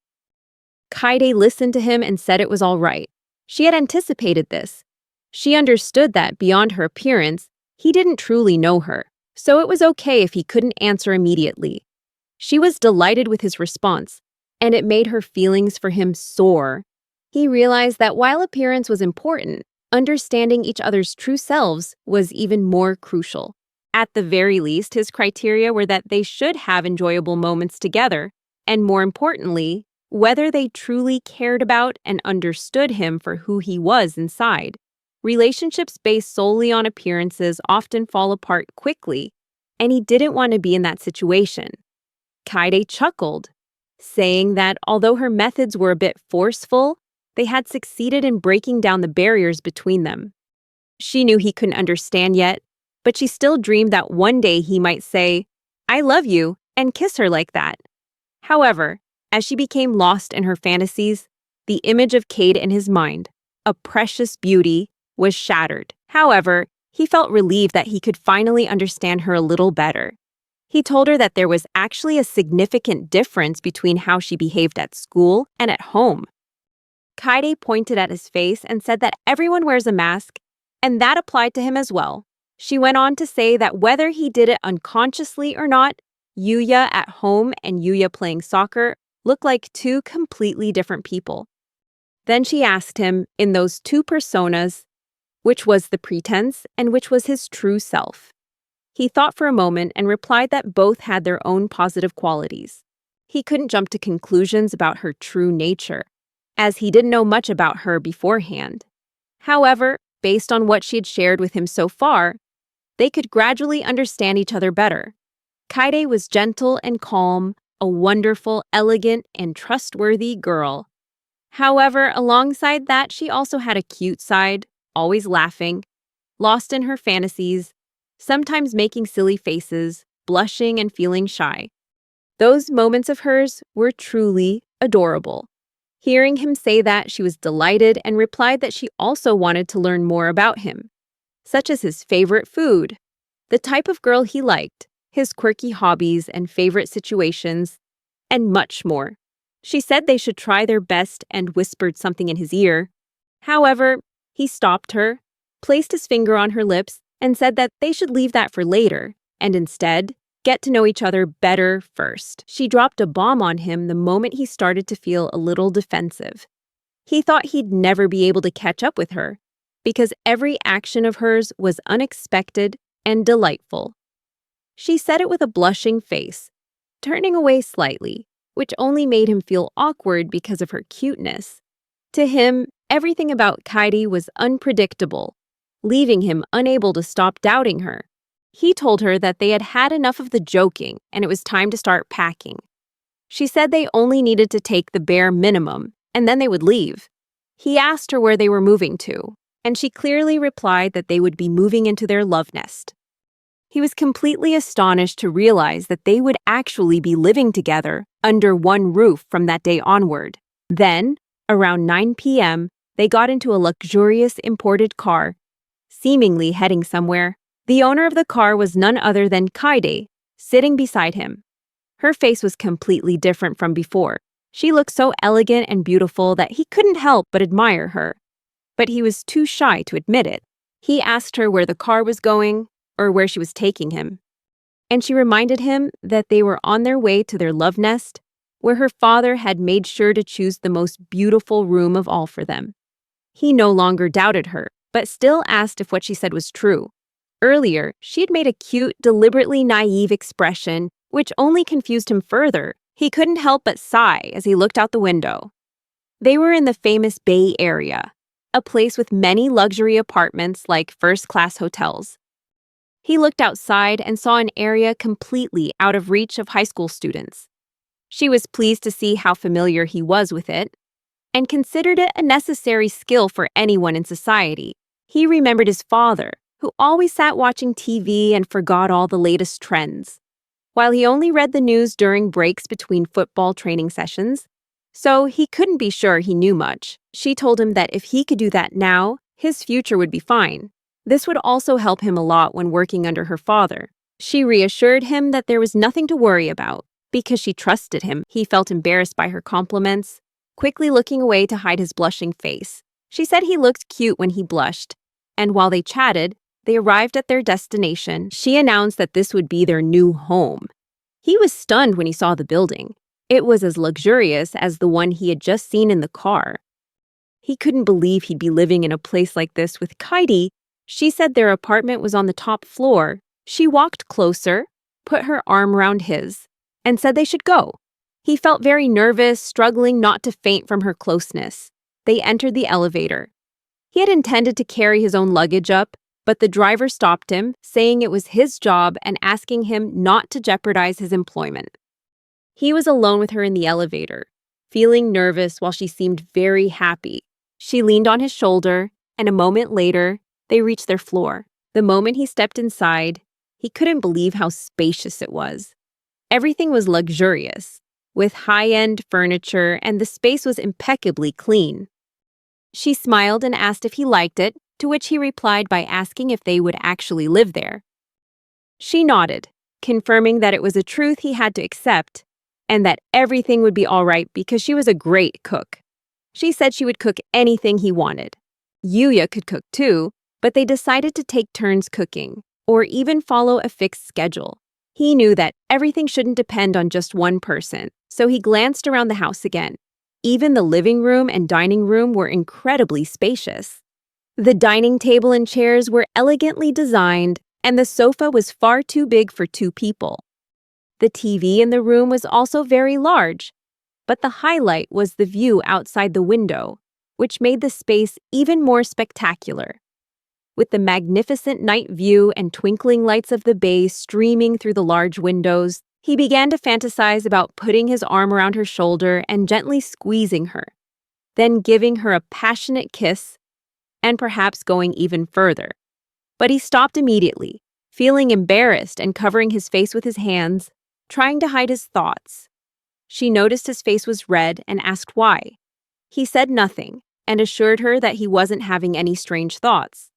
Kaidi listened to him and said it was all right. She had anticipated this. She understood that beyond her appearance, he didn't truly know her, so it was okay if he couldn't answer immediately. She was delighted with his response, and it made her feelings for him soar. He realized that while appearance was important, understanding each other's true selves was even more crucial. At the very least, his criteria were that they should have enjoyable moments together, and more importantly, whether they truly cared about and understood him for who he was inside. Relationships based solely on appearances often fall apart quickly, and he didn't want to be in that situation. Kaidi chuckled, saying that although her methods were a bit forceful, they had succeeded in breaking down the barriers between them. She knew he couldn't understand yet, but she still dreamed that one day he might say, "I love you," and kiss her like that. However, as she became lost in her fantasies, the image of Cade in his mind, a precious beauty, was shattered. However, he felt relieved that he could finally understand her a little better. He told her that there was actually a significant difference between how she behaved at school and at home. Kaidi pointed at his face and said that everyone wears a mask, and that applied to him as well. She went on to say that whether he did it unconsciously or not, Yuya at home and Yuya playing soccer looked like two completely different people. Then she asked him, in those two personas, which was the pretense and which was his true self. He thought for a moment and replied that both had their own positive qualities. He couldn't jump to conclusions about her true nature, as he didn't know much about her beforehand. However, based on what she had shared with him so far, they could gradually understand each other better. Kaidi was gentle and calm, a wonderful, elegant, and trustworthy girl. However, alongside that, she also had a cute side, always laughing, lost in her fantasies, sometimes making silly faces, blushing and feeling shy. Those moments of hers were truly adorable. Hearing him say that, she was delighted and replied that she also wanted to learn more about him, such as his favorite food, the type of girl he liked, his quirky hobbies and favorite situations, and much more. She said they should try their best and whispered something in his ear. However, he stopped her, placed his finger on her lips, and said that they should leave that for later, and instead, get to know each other better first. She dropped a bomb on him the moment he started to feel a little defensive. He thought he'd never be able to catch up with her, because every action of hers was unexpected and delightful. She said it with a blushing face, turning away slightly, which only made him feel awkward because of her cuteness. To him, everything about Kaidi was unpredictable, leaving him unable to stop doubting her. He told her that they had had enough of the joking and it was time to start packing. She said they only needed to take the bare minimum, and then they would leave. He asked her where they were moving to, and she clearly replied that they would be moving into their love nest. He was completely astonished to realize that they would actually be living together under one roof from that day onward. Then, around 9 p.m., they got into a luxurious imported car, seemingly heading somewhere. The owner of the car was none other than Kaidi, sitting beside him. Her face was completely different from before. She looked so elegant and beautiful that he couldn't help but admire her. But he was too shy to admit it. He asked her where the car was going, or where she was taking him. And she reminded him that they were on their way to their love nest, where her father had made sure to choose the most beautiful room of all for them. He no longer doubted her, but still asked if what she said was true. Earlier, she had made a cute, deliberately naive expression, which only confused him further. He couldn't help but sigh as he looked out the window. They were in the famous Bay Area, a place with many luxury apartments like first-class hotels. He looked outside and saw an area completely out of reach of high school students. She was pleased to see how familiar he was with it, and considered it a necessary skill for anyone in society. He remembered his father, who always sat watching TV and forgot all the latest trends, while he only read the news during breaks between football training sessions, so he couldn't be sure he knew much. She told him that if he could do that now, his future would be fine. This would also help him a lot when working under her father. She reassured him that there was nothing to worry about. Because she trusted him, he felt embarrassed by her compliments, quickly looking away to hide his blushing face. She said he looked cute when he blushed, and while they chatted, they arrived at their destination. She announced that this would be their new home. He was stunned when he saw the building. It was as luxurious as the one he had just seen in the car. He couldn't believe he'd be living in a place like this with Kaidi. She said their apartment was on the top floor. She walked closer, put her arm around his, and said they should go. He felt very nervous, struggling not to faint from her closeness. They entered the elevator. He had intended to carry his own luggage up, but the driver stopped him, saying it was his job and asking him not to jeopardize his employment. He was alone with her in the elevator, feeling nervous while she seemed very happy. She leaned on his shoulder, and a moment later, they reached their floor. The moment he stepped inside, he couldn't believe how spacious it was. Everything was luxurious, with high-end furniture, and the space was impeccably clean. She smiled and asked if he liked it, to which he replied by asking if they would actually live there. She nodded, confirming that it was a truth he had to accept, and that everything would be all right because she was a great cook. She said she would cook anything he wanted. Yuya could cook too, but they decided to take turns cooking, or even follow a fixed schedule. He knew that everything shouldn't depend on just one person, so he glanced around the house again. Even the living room and dining room were incredibly spacious. The dining table and chairs were elegantly designed, and the sofa was far too big for 2 people. The TV in the room was also very large, but the highlight was the view outside the window, which made the space even more spectacular. With the magnificent night view and twinkling lights of the bay streaming through the large windows, he began to fantasize about putting his arm around her shoulder and gently squeezing her, then giving her a passionate kiss, and perhaps going even further. But he stopped immediately, feeling embarrassed and covering his face with his hands, trying to hide his thoughts. She noticed his face was red and asked why. He said nothing and assured her that he wasn't having any strange thoughts.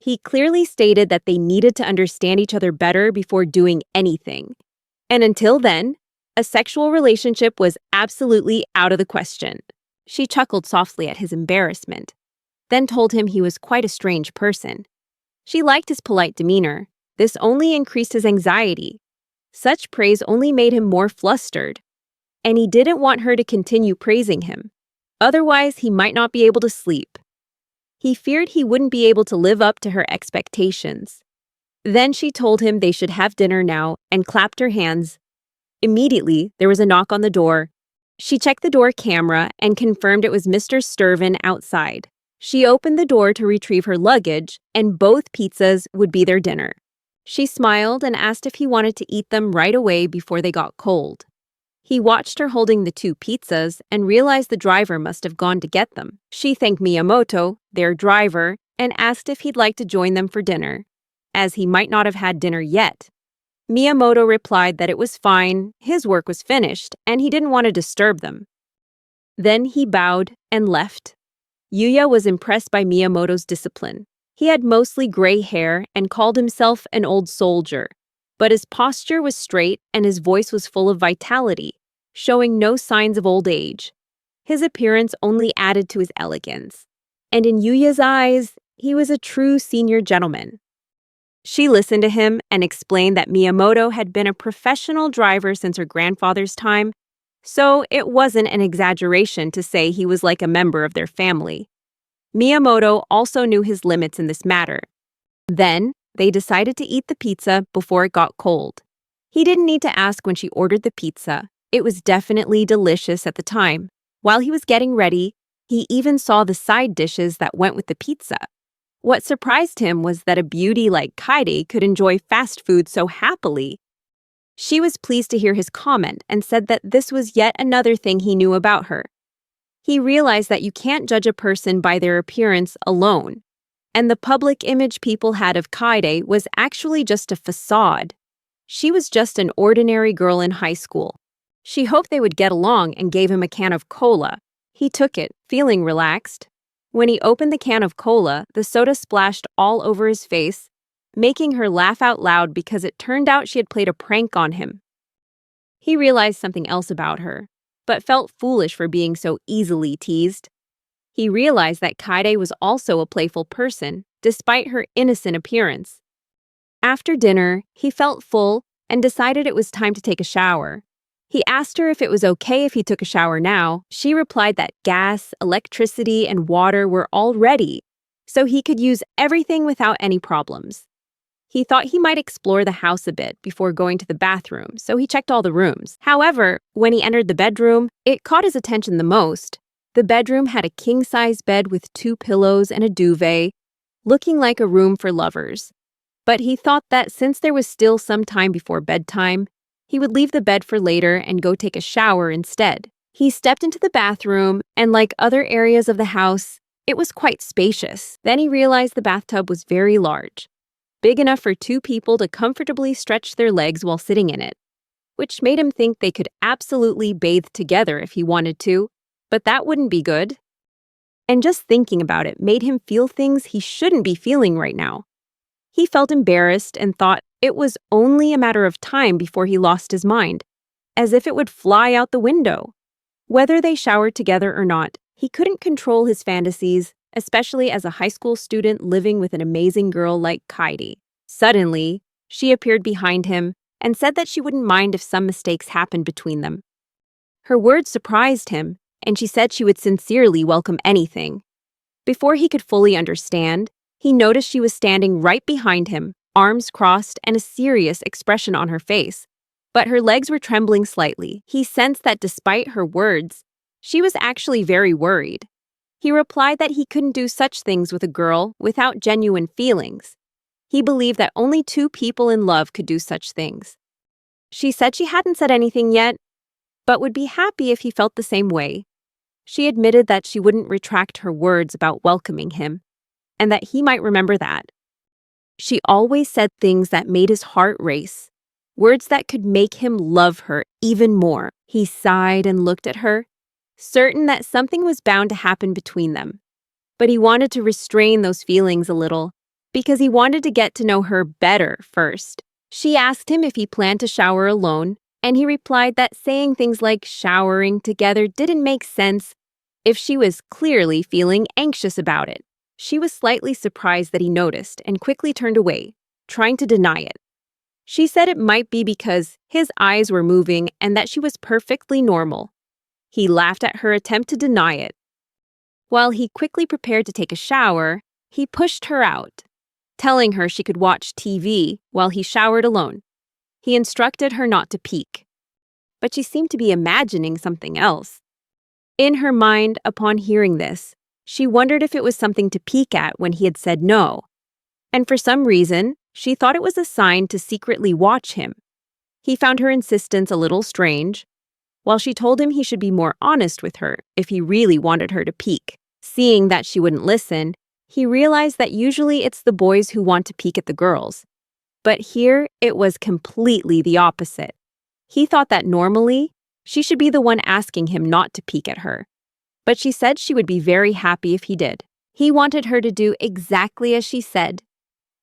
He clearly stated that they needed to understand each other better before doing anything. And until then, a sexual relationship was absolutely out of the question. She chuckled softly at his embarrassment, then told him he was quite a strange person. She liked his polite demeanor. This only increased his anxiety. Such praise only made him more flustered, and he didn't want her to continue praising him. Otherwise, he might not be able to sleep. He feared he wouldn't be able to live up to her expectations. Then she told him they should have dinner now and clapped her hands. Immediately, there was a knock on the door. She checked the door camera and confirmed it was Mr. Sturvin outside. She opened the door to retrieve her luggage, and both pizzas would be their dinner. She smiled and asked if he wanted to eat them right away before they got cold. He watched her holding the 2 pizzas and realized the driver must have gone to get them. She thanked Miyamoto, their driver, and asked if he'd like to join them for dinner, as he might not have had dinner yet. Miyamoto replied that it was fine, his work was finished, and he didn't want to disturb them. Then he bowed and left. Yuya was impressed by Miyamoto's discipline. He had mostly gray hair and called himself an old soldier, but his posture was straight and his voice was full of vitality, showing no signs of old age. His appearance only added to his elegance, and in Yuya's eyes, he was a true senior gentleman. She listened to him and explained that Miyamoto had been a professional driver since her grandfather's time, so it wasn't an exaggeration to say he was like a member of their family. Miyamoto also knew his limits in this matter. Then, they decided to eat the pizza before it got cold. He didn't need to ask when she ordered the pizza. It was definitely delicious at the time. While he was getting ready, he even saw the side dishes that went with the pizza. What surprised him was that a beauty like Kaidi could enjoy fast food so happily. She was pleased to hear his comment and said that this was yet another thing he knew about her. He realized that you can't judge a person by their appearance alone, and the public image people had of Kaide was actually just a facade. She was just an ordinary girl in high school. She hoped they would get along and gave him a can of cola. He took it, feeling relaxed. When he opened the can of cola, the soda splashed all over his face, making her laugh out loud because it turned out she had played a prank on him. He realized something else about her, but felt foolish for being so easily teased. He realized that Kaide was also a playful person, despite her innocent appearance. After dinner, he felt full and decided it was time to take a shower. He asked her if it was okay if he took a shower now. She replied that gas, electricity, and water were all ready, so he could use everything without any problems. He thought he might explore the house a bit before going to the bathroom, so he checked all the rooms. However, when he entered the bedroom, it caught his attention the most. The bedroom had a king-size bed with 2 pillows and a duvet, looking like a room for lovers. But he thought that since there was still some time before bedtime, he would leave the bed for later and go take a shower instead. He stepped into the bathroom, and like other areas of the house, it was quite spacious. Then he realized the bathtub was very large, big enough for 2 people to comfortably stretch their legs while sitting in it, which made him think they could absolutely bathe together if he wanted to, but that wouldn't be good. And just thinking about it made him feel things he shouldn't be feeling right now. He felt embarrassed and thought it was only a matter of time before he lost his mind, as if it would fly out the window. Whether they showered together or not, he couldn't control his fantasies, especially as a high school student living with an amazing girl like Kaidi. Suddenly, she appeared behind him and said that she wouldn't mind if some mistakes happened between them. Her words surprised him, and she said she would sincerely welcome anything. Before he could fully understand, he noticed she was standing right behind him, arms crossed and a serious expression on her face, but her legs were trembling slightly. He sensed that despite her words, she was actually very worried. He replied that he couldn't do such things with a girl without genuine feelings. He believed that only 2 people in love could do such things. She said she hadn't said anything yet, but would be happy if he felt the same way. She admitted that she wouldn't retract her words about welcoming him, and that he might remember that. She always said things that made his heart race, words that could make him love her even more. He sighed and looked at her, certain that something was bound to happen between them. But he wanted to restrain those feelings a little, because he wanted to get to know her better first. She asked him if he planned to shower alone, and he replied that saying things like showering together didn't make sense if she was clearly feeling anxious about it. She was slightly surprised that he noticed and quickly turned away, trying to deny it. She said it might be because his eyes were moving and that she was perfectly normal. He laughed at her attempt to deny it. While he quickly prepared to take a shower, he pushed her out, telling her she could watch TV while he showered alone. He instructed her not to peek. but she seemed to be imagining something else. In her mind, upon hearing this, she wondered if it was something to peek at when he had said no. And for some reason, she thought it was a sign to secretly watch him. He found her insistence a little strange, while she told him he should be more honest with her if he really wanted her to peek. Seeing that she wouldn't listen, he realized that usually it's the boys who want to peek at the girls. But here, it was completely the opposite. He thought that normally, she should be the one asking him not to peek at her. But she said she would be very happy if he did. He wanted her to do exactly as she said,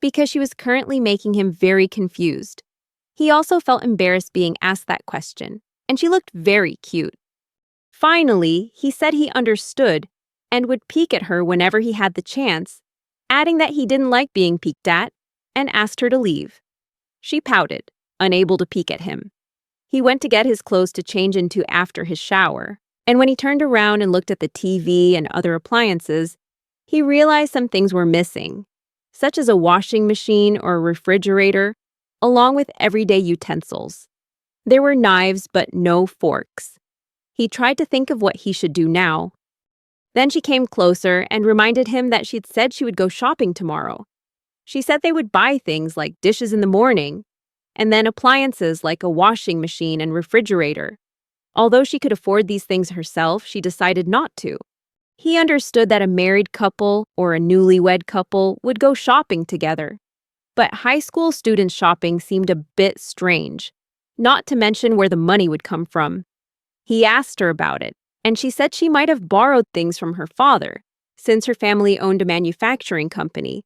because she was currently making him very confused. He also felt embarrassed being asked that question, and she looked very cute. Finally, he said he understood and would peek at her whenever he had the chance, adding that he didn't like being peeked at, and asked her to leave. She pouted, unable to peek at him. He went to get his clothes to change into after his shower, and when he turned around and looked at the TV and other appliances, he realized some things were missing, such as a washing machine or a refrigerator, along with everyday utensils. There were knives but no forks. He tried to think of what he should do now. Then she came closer and reminded him that she'd said she would go shopping tomorrow. She said they would buy things like dishes in the morning, and then appliances like a washing machine and refrigerator. Although she could afford these things herself, she decided not to. He understood that a married couple or a newlywed couple would go shopping together. But high school student shopping seemed a bit strange, not to mention where the money would come from. He asked her about it, and she said she might have borrowed things from her father, since her family owned a manufacturing company.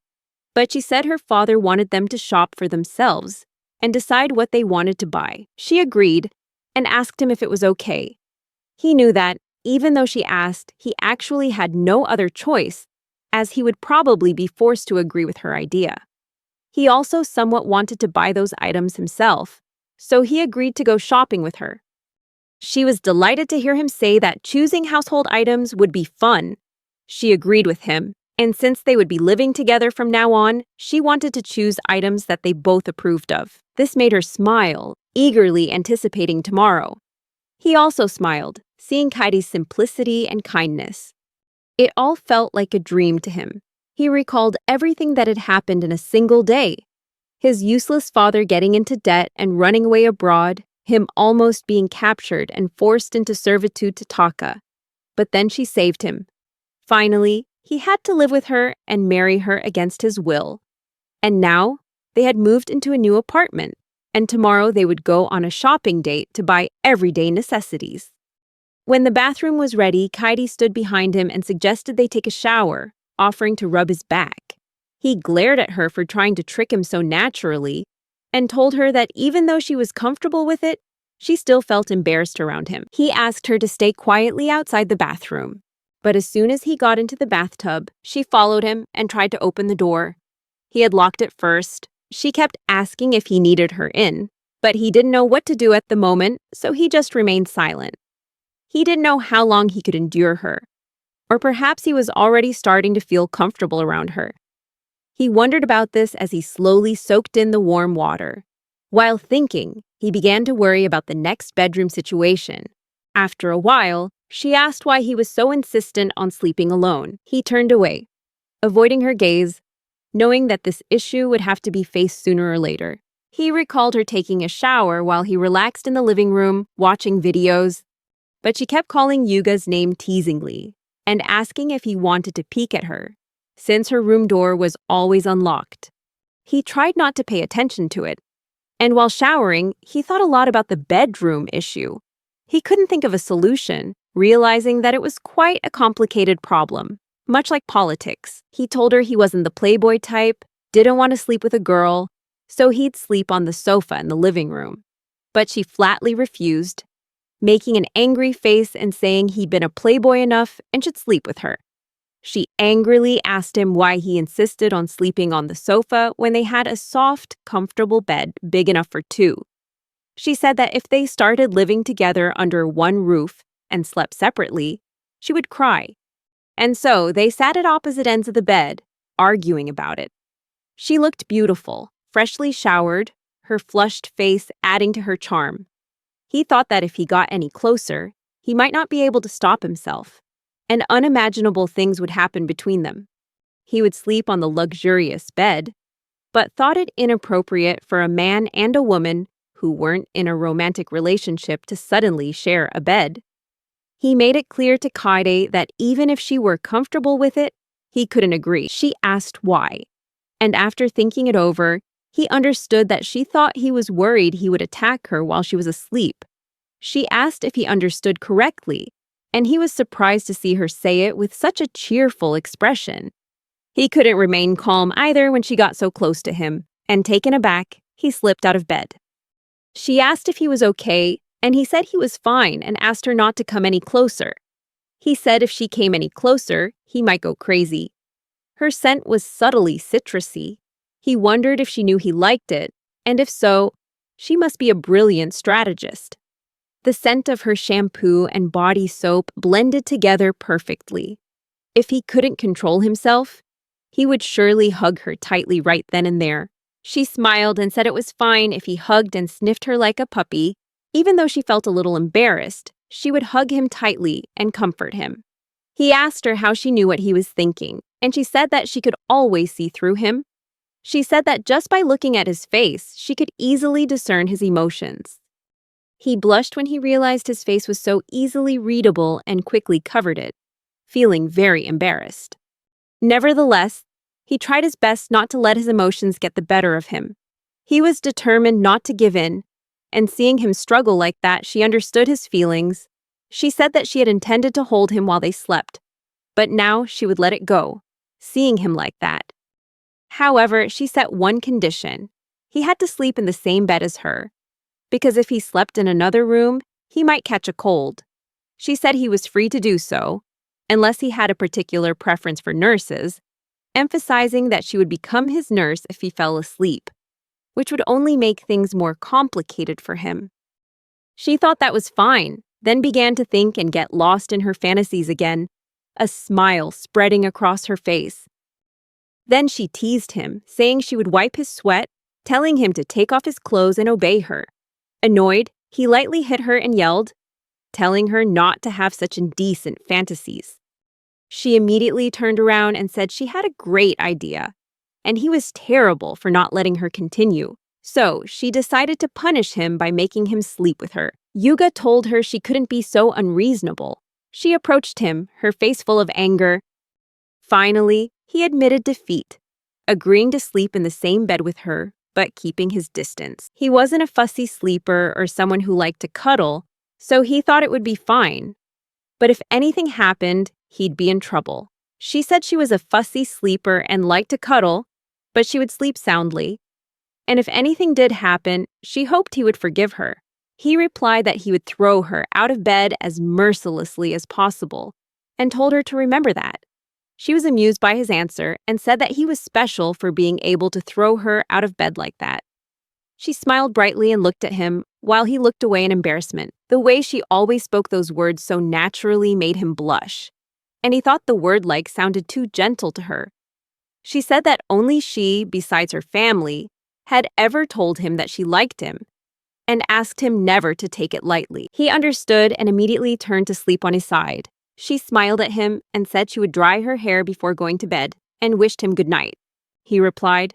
But she said her father wanted them to shop for themselves and decide what they wanted to buy. She agreed and asked him if it was okay. He knew that, even though she asked, he actually had no other choice, as he would probably be forced to agree with her idea. He also somewhat wanted to buy those items himself, so he agreed to go shopping with her. She was delighted to hear him say that choosing household items would be fun. She agreed with him, and since they would be living together from now on, she wanted to choose items that they both approved of. This made her smile, eagerly anticipating tomorrow. He also smiled, seeing Kaidi's simplicity and kindness. It all felt like a dream to him. He recalled everything that had happened in a single day. His useless father getting into debt and running away abroad, him almost being captured and forced into servitude to Taka. But then she saved him. Finally, he had to live with her and marry her against his will. And now, they had moved into a new apartment, and tomorrow they would go on a shopping date to buy everyday necessities. When the bathroom was ready, Kaidi stood behind him and suggested they take a shower, offering to rub his back. He glared at her for trying to trick him so naturally, and told her that even though she was comfortable with it, she still felt embarrassed around him. He asked her to stay quietly outside the bathroom. But as soon as he got into the bathtub, she followed him and tried to open the door. He had locked it first. She kept asking if he needed her in, but he didn't know what to do at the moment, so he just remained silent. He didn't know how long he could endure her, or perhaps he was already starting to feel comfortable around her. He wondered about this as he slowly soaked in the warm water. While thinking, he began to worry about the next bedroom situation. After a while, she asked why he was so insistent on sleeping alone. He turned away, avoiding her gaze, knowing that this issue would have to be faced sooner or later. He recalled her taking a shower while he relaxed in the living room, watching videos. But she kept calling Yuga's name teasingly and asking if he wanted to peek at her, since her room door was always unlocked. He tried not to pay attention to it, and while showering, he thought a lot about the bedroom issue. He couldn't think of a solution, realizing that it was quite a complicated problem, much like politics. He told her he wasn't the playboy type, didn't want to sleep with a girl, so he'd sleep on the sofa in the living room. But she flatly refused, making an angry face and saying he'd been a playboy enough and should sleep with her. She angrily asked him why he insisted on sleeping on the sofa when they had a soft, comfortable bed big enough for two. She said that if they started living together under one roof and slept separately, she would cry. And so they sat at opposite ends of the bed, arguing about it. She looked beautiful, freshly showered, her flushed face adding to her charm. He thought that if he got any closer, he might not be able to stop himself, and unimaginable things would happen between them. He would sleep on the luxurious bed, but thought it inappropriate for a man and a woman who weren't in a romantic relationship to suddenly share a bed. He made it clear to Kaidi that even if she were comfortable with it, he couldn't agree. She asked why, and after thinking it over, he understood that she thought he was worried he would attack her while she was asleep. She asked if he understood correctly, and he was surprised to see her say it with such a cheerful expression. He couldn't remain calm either when she got so close to him, and taken aback, he slipped out of bed. She asked if he was okay, and he said he was fine and asked her not to come any closer. He said if she came any closer, he might go crazy. Her scent was subtly citrusy. He wondered if she knew he liked it, and if so, she must be a brilliant strategist. The scent of her shampoo and body soap blended together perfectly. If he couldn't control himself, he would surely hug her tightly right then and there. She smiled and said it was fine if he hugged and sniffed her like a puppy. Even though she felt a little embarrassed, she would hug him tightly and comfort him. He asked her how she knew what he was thinking, and she said that she could always see through him. She said that just by looking at his face, she could easily discern his emotions. He blushed when he realized his face was so easily readable and quickly covered it, feeling very embarrassed. Nevertheless, he tried his best not to let his emotions get the better of him. He was determined not to give in, and seeing him struggle like that, she understood his feelings. She said that she had intended to hold him while they slept, but now she would let it go, seeing him like that. However, she set one condition. He had to sleep in the same bed as her, because if he slept in another room, he might catch a cold. She said he was free to do so, unless he had a particular preference for nurses, emphasizing that she would become his nurse if he fell asleep, which would only make things more complicated for him. She thought that was fine, then began to think and get lost in her fantasies again, a smile spreading across her face. Then she teased him, saying she would wipe his sweat, telling him to take off his clothes and obey her. Annoyed, he lightly hit her and yelled, telling her not to have such indecent fantasies. She immediately turned around and said she had a great idea, and he was terrible for not letting her continue. So she decided to punish him by making him sleep with her. Yuga told her she couldn't be so unreasonable. She approached him, her face full of anger. Finally, he admitted defeat, agreeing to sleep in the same bed with her, but keeping his distance. He wasn't a fussy sleeper or someone who liked to cuddle, so he thought it would be fine. But if anything happened, he'd be in trouble. She said she was a fussy sleeper and liked to cuddle, but she would sleep soundly. And if anything did happen, she hoped he would forgive her. He replied that he would throw her out of bed as mercilessly as possible, and told her to remember that. She was amused by his answer and said that he was special for being able to throw her out of bed like that. She smiled brightly and looked at him, while he looked away in embarrassment. The way she always spoke those words so naturally made him blush, and he thought the word "like" sounded too gentle to her. She said that only she, besides her family, had ever told him that she liked him, and asked him never to take it lightly. He understood and immediately turned to sleep on his side. She smiled at him and said she would dry her hair before going to bed, and wished him good night. He replied,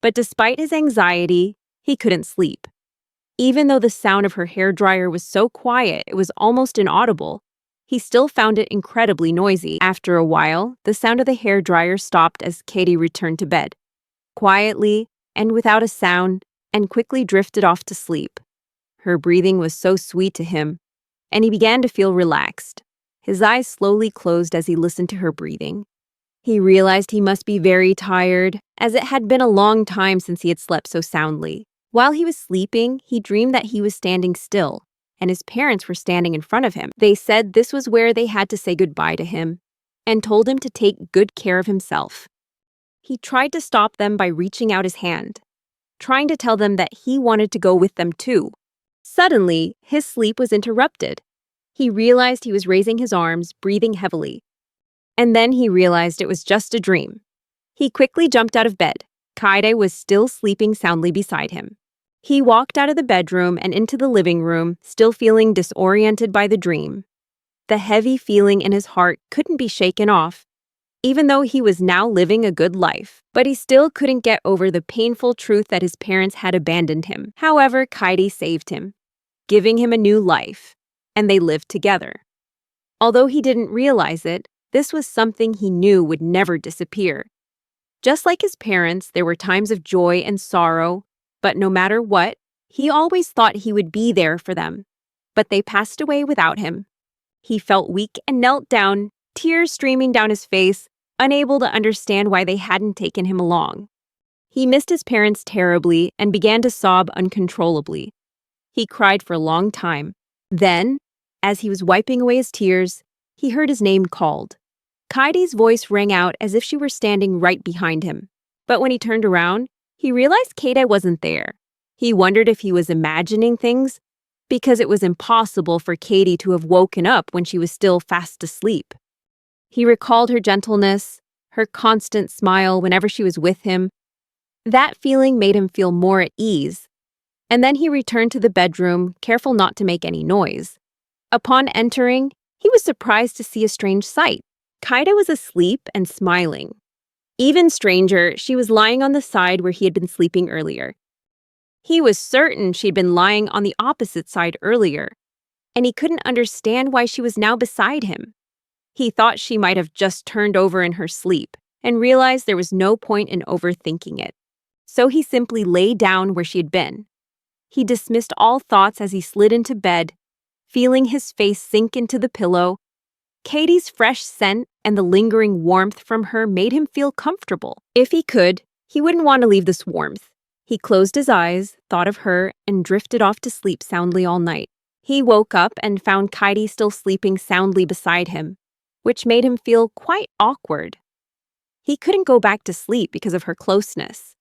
but despite his anxiety, he couldn't sleep. Even though the sound of her hairdryer was so quiet it was almost inaudible, he still found it incredibly noisy. After a while, the sound of the hairdryer stopped as Kaidi returned to bed, quietly and without a sound, and quickly drifted off to sleep. Her breathing was so sweet to him, and he began to feel relaxed. His eyes slowly closed as he listened to her breathing. He realized he must be very tired, as it had been a long time since he had slept so soundly. While he was sleeping, he dreamed that he was standing still, and his parents were standing in front of him. They said this was where they had to say goodbye to him, and told him to take good care of himself. He tried to stop them by reaching out his hand, trying to tell them that he wanted to go with them too. Suddenly, his sleep was interrupted. He realized he was raising his arms, breathing heavily. And then he realized it was just a dream. He quickly jumped out of bed. Kaidi was still sleeping soundly beside him. He walked out of the bedroom and into the living room, still feeling disoriented by the dream. The heavy feeling in his heart couldn't be shaken off, even though he was now living a good life. But he still couldn't get over the painful truth that his parents had abandoned him. However, Kaidi saved him, giving him a new life, and they lived together. Although he didn't realize it, this was something he knew would never disappear. Just like his parents, there were times of joy and sorrow, but no matter what, he always thought he would be there for them. But they passed away without him. He felt weak and knelt down, tears streaming down his face, unable to understand why they hadn't taken him along. He missed his parents terribly and began to sob uncontrollably. He cried for a long time. Then, as he was wiping away his tears, he heard his name called. Kaidi's voice rang out as if she were standing right behind him. But when he turned around, he realized Kaidi wasn't there. He wondered if he was imagining things, because it was impossible for Kaidi to have woken up when she was still fast asleep. He recalled her gentleness, her constant smile whenever she was with him. That feeling made him feel more at ease. And then he returned to the bedroom, careful not to make any noise. Upon entering, he was surprised to see a strange sight. Kaidi was asleep and smiling. Even stranger, she was lying on the side where he had been sleeping earlier. He was certain she'd been lying on the opposite side earlier, and he couldn't understand why she was now beside him. He thought she might have just turned over in her sleep and realized there was no point in overthinking it. So he simply lay down where she had been. He dismissed all thoughts as he slid into bed, feeling his face sink into the pillow. Kaidi's fresh scent and the lingering warmth from her made him feel comfortable. If he could, he wouldn't want to leave this warmth. He closed his eyes, thought of her, and drifted off to sleep soundly all night. He woke up and found Kaidi still sleeping soundly beside him, which made him feel quite awkward. He couldn't go back to sleep because of her closeness.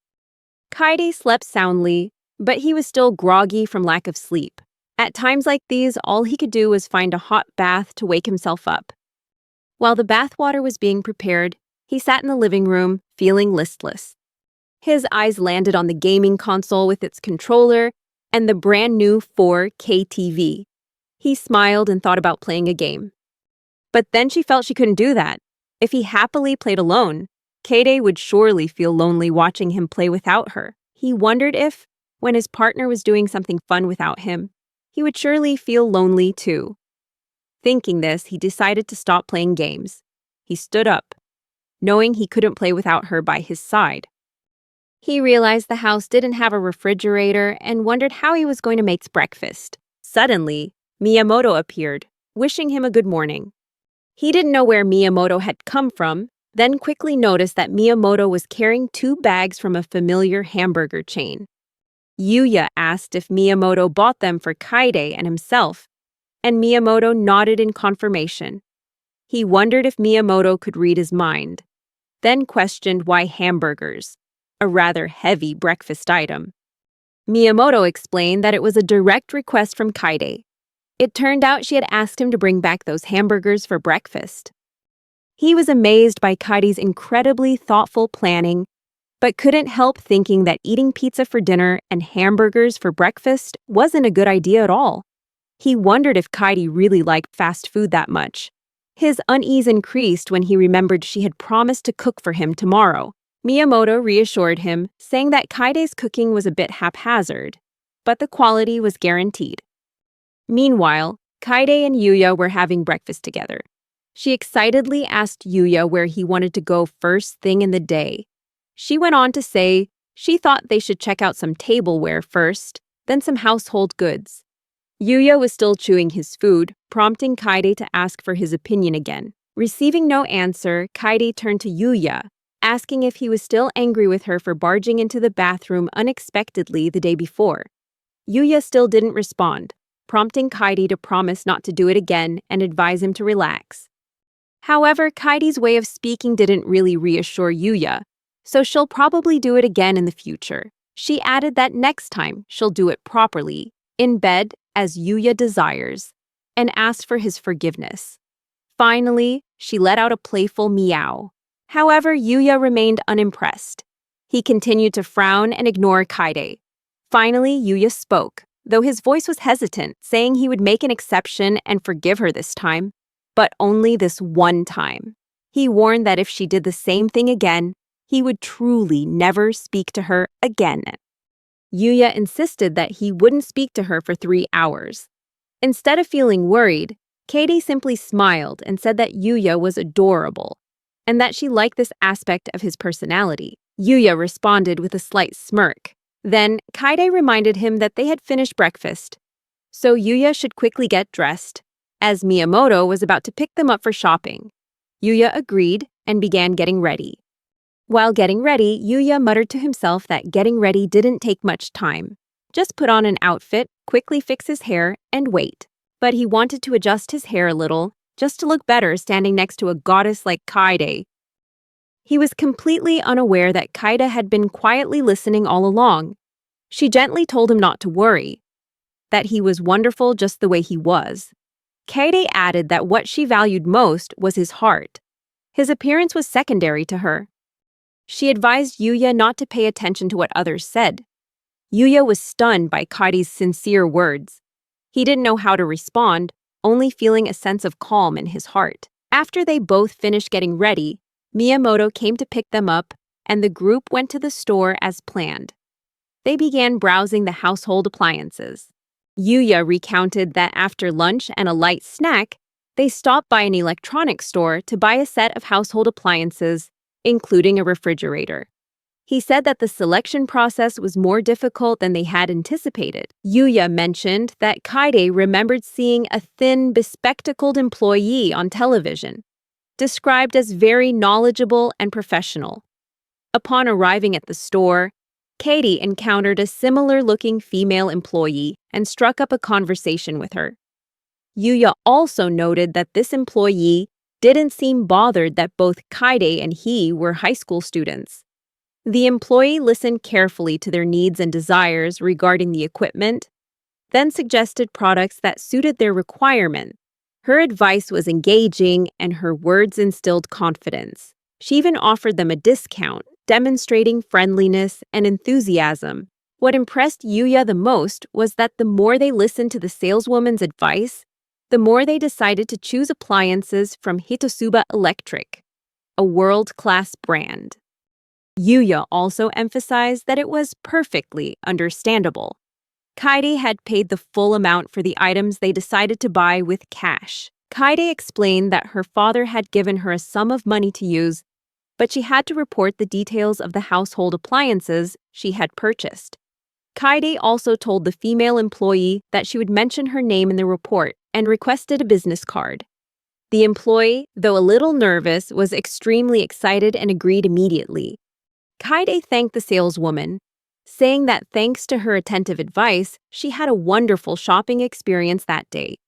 Kaidi slept soundly, but he was still groggy from lack of sleep. At times like these, all he could do was find a hot bath to wake himself up. While the bath water was being prepared, he sat in the living room, feeling listless. His eyes landed on the gaming console with its controller and the brand new 4K TV. He smiled and thought about playing a game. But then she felt she couldn't do that. If he happily played alone, Kaidi would surely feel lonely watching him play without her. He wondered if, when his partner was doing something fun without him, he would surely feel lonely too. Thinking this, he decided to stop playing games. He stood up, knowing he couldn't play without her by his side. He realized the house didn't have a refrigerator and wondered how he was going to make breakfast. Suddenly, Miyamoto appeared, wishing him a good morning. He didn't know where Miyamoto had come from, then quickly noticed that Miyamoto was carrying 2 bags from a familiar hamburger chain. Yuya asked if Miyamoto bought them for Kaidi and himself, and Miyamoto nodded in confirmation. He wondered if Miyamoto could read his mind, then questioned why hamburgers, a rather heavy breakfast item. Miyamoto explained that it was a direct request from Kaidi. It turned out she had asked him to bring back those hamburgers for breakfast. He was amazed by Kaidi's incredibly thoughtful planning, but couldn't help thinking that eating pizza for dinner and hamburgers for breakfast wasn't a good idea at all. He wondered if Kaidi really liked fast food that much. His unease increased when he remembered she had promised to cook for him tomorrow. Miyamoto reassured him, saying that Kaidi's cooking was a bit haphazard, but the quality was guaranteed. Meanwhile, Kaidi and Yuya were having breakfast together. She excitedly asked Yuya where he wanted to go first thing in the day. She went on to say she thought they should check out some tableware first, then some household goods. Yuya was still chewing his food, prompting Kaidi to ask for his opinion again. Receiving no answer, Kaidi turned to Yuya, asking if he was still angry with her for barging into the bathroom unexpectedly the day before. Yuya still didn't respond, prompting Kaidi to promise not to do it again and advise him to relax. However, Kaidi's way of speaking didn't really reassure Yuya, so she'll probably do it again in the future. She added that next time she'll do it properly, in bed as Yuya desires, and asked for his forgiveness. Finally, she let out a playful meow. However, Yuya remained unimpressed. He continued to frown and ignore Kaidi. Finally, Yuya spoke, though his voice was hesitant, saying he would make an exception and forgive her this time, but only this one time. He warned that if she did the same thing again, he would truly never speak to her again. Yuya insisted that he wouldn't speak to her for 3 hours. Instead of feeling worried, Kaidi simply smiled and said that Yuya was adorable, and that she liked this aspect of his personality. Yuya responded with a slight smirk. Then, Kaide reminded him that they had finished breakfast, so Yuya should quickly get dressed, as Miyamoto was about to pick them up for shopping. Yuya agreed and began getting ready. While getting ready, Yuya muttered to himself that getting ready didn't take much time. Just put on an outfit, quickly fix his hair, and wait. But he wanted to adjust his hair a little, just to look better standing next to a goddess like Kaide. He was completely unaware that Kaida had been quietly listening all along. She gently told him not to worry, that he was wonderful just the way he was. Kaide added that what she valued most was his heart. His appearance was secondary to her. She advised Yuya not to pay attention to what others said. Yuya was stunned by Kaidi's sincere words. He didn't know how to respond, only feeling a sense of calm in his heart. After they both finished getting ready, Miyamoto came to pick them up, and the group went to the store as planned. They began browsing the household appliances. Yuya recounted that after lunch and a light snack, they stopped by an electronics store to buy a set of household appliances, including a refrigerator. He said that the selection process was more difficult than they had anticipated. Yuya mentioned that Kaide remembered seeing a thin, bespectacled employee on television, described as very knowledgeable and professional. Upon arriving at the store, Kaidi encountered a similar-looking female employee and struck up a conversation with her. Yuya also noted that this employee didn't seem bothered that both Kaide and he were high school students. The employee listened carefully to their needs and desires regarding the equipment, then suggested products that suited their requirement. Her advice was engaging, and her words instilled confidence. She even offered them a discount, demonstrating friendliness and enthusiasm. What impressed Yuya the most was that the more they listened to the saleswoman's advice, the more they decided to choose appliances from Hitotsuba Electric, a world-class brand. Yuya also emphasized that it was perfectly understandable. Kaide had paid the full amount for the items they decided to buy with cash. Kaide explained that her father had given her a sum of money to use, but she had to report the details of the household appliances she had purchased. Kaide also told the female employee that she would mention her name in the report and requested a business card. The employee, though a little nervous, was extremely excited and agreed immediately. Kaide thanked the saleswoman, saying that thanks to her attentive advice, she had a wonderful shopping experience that day.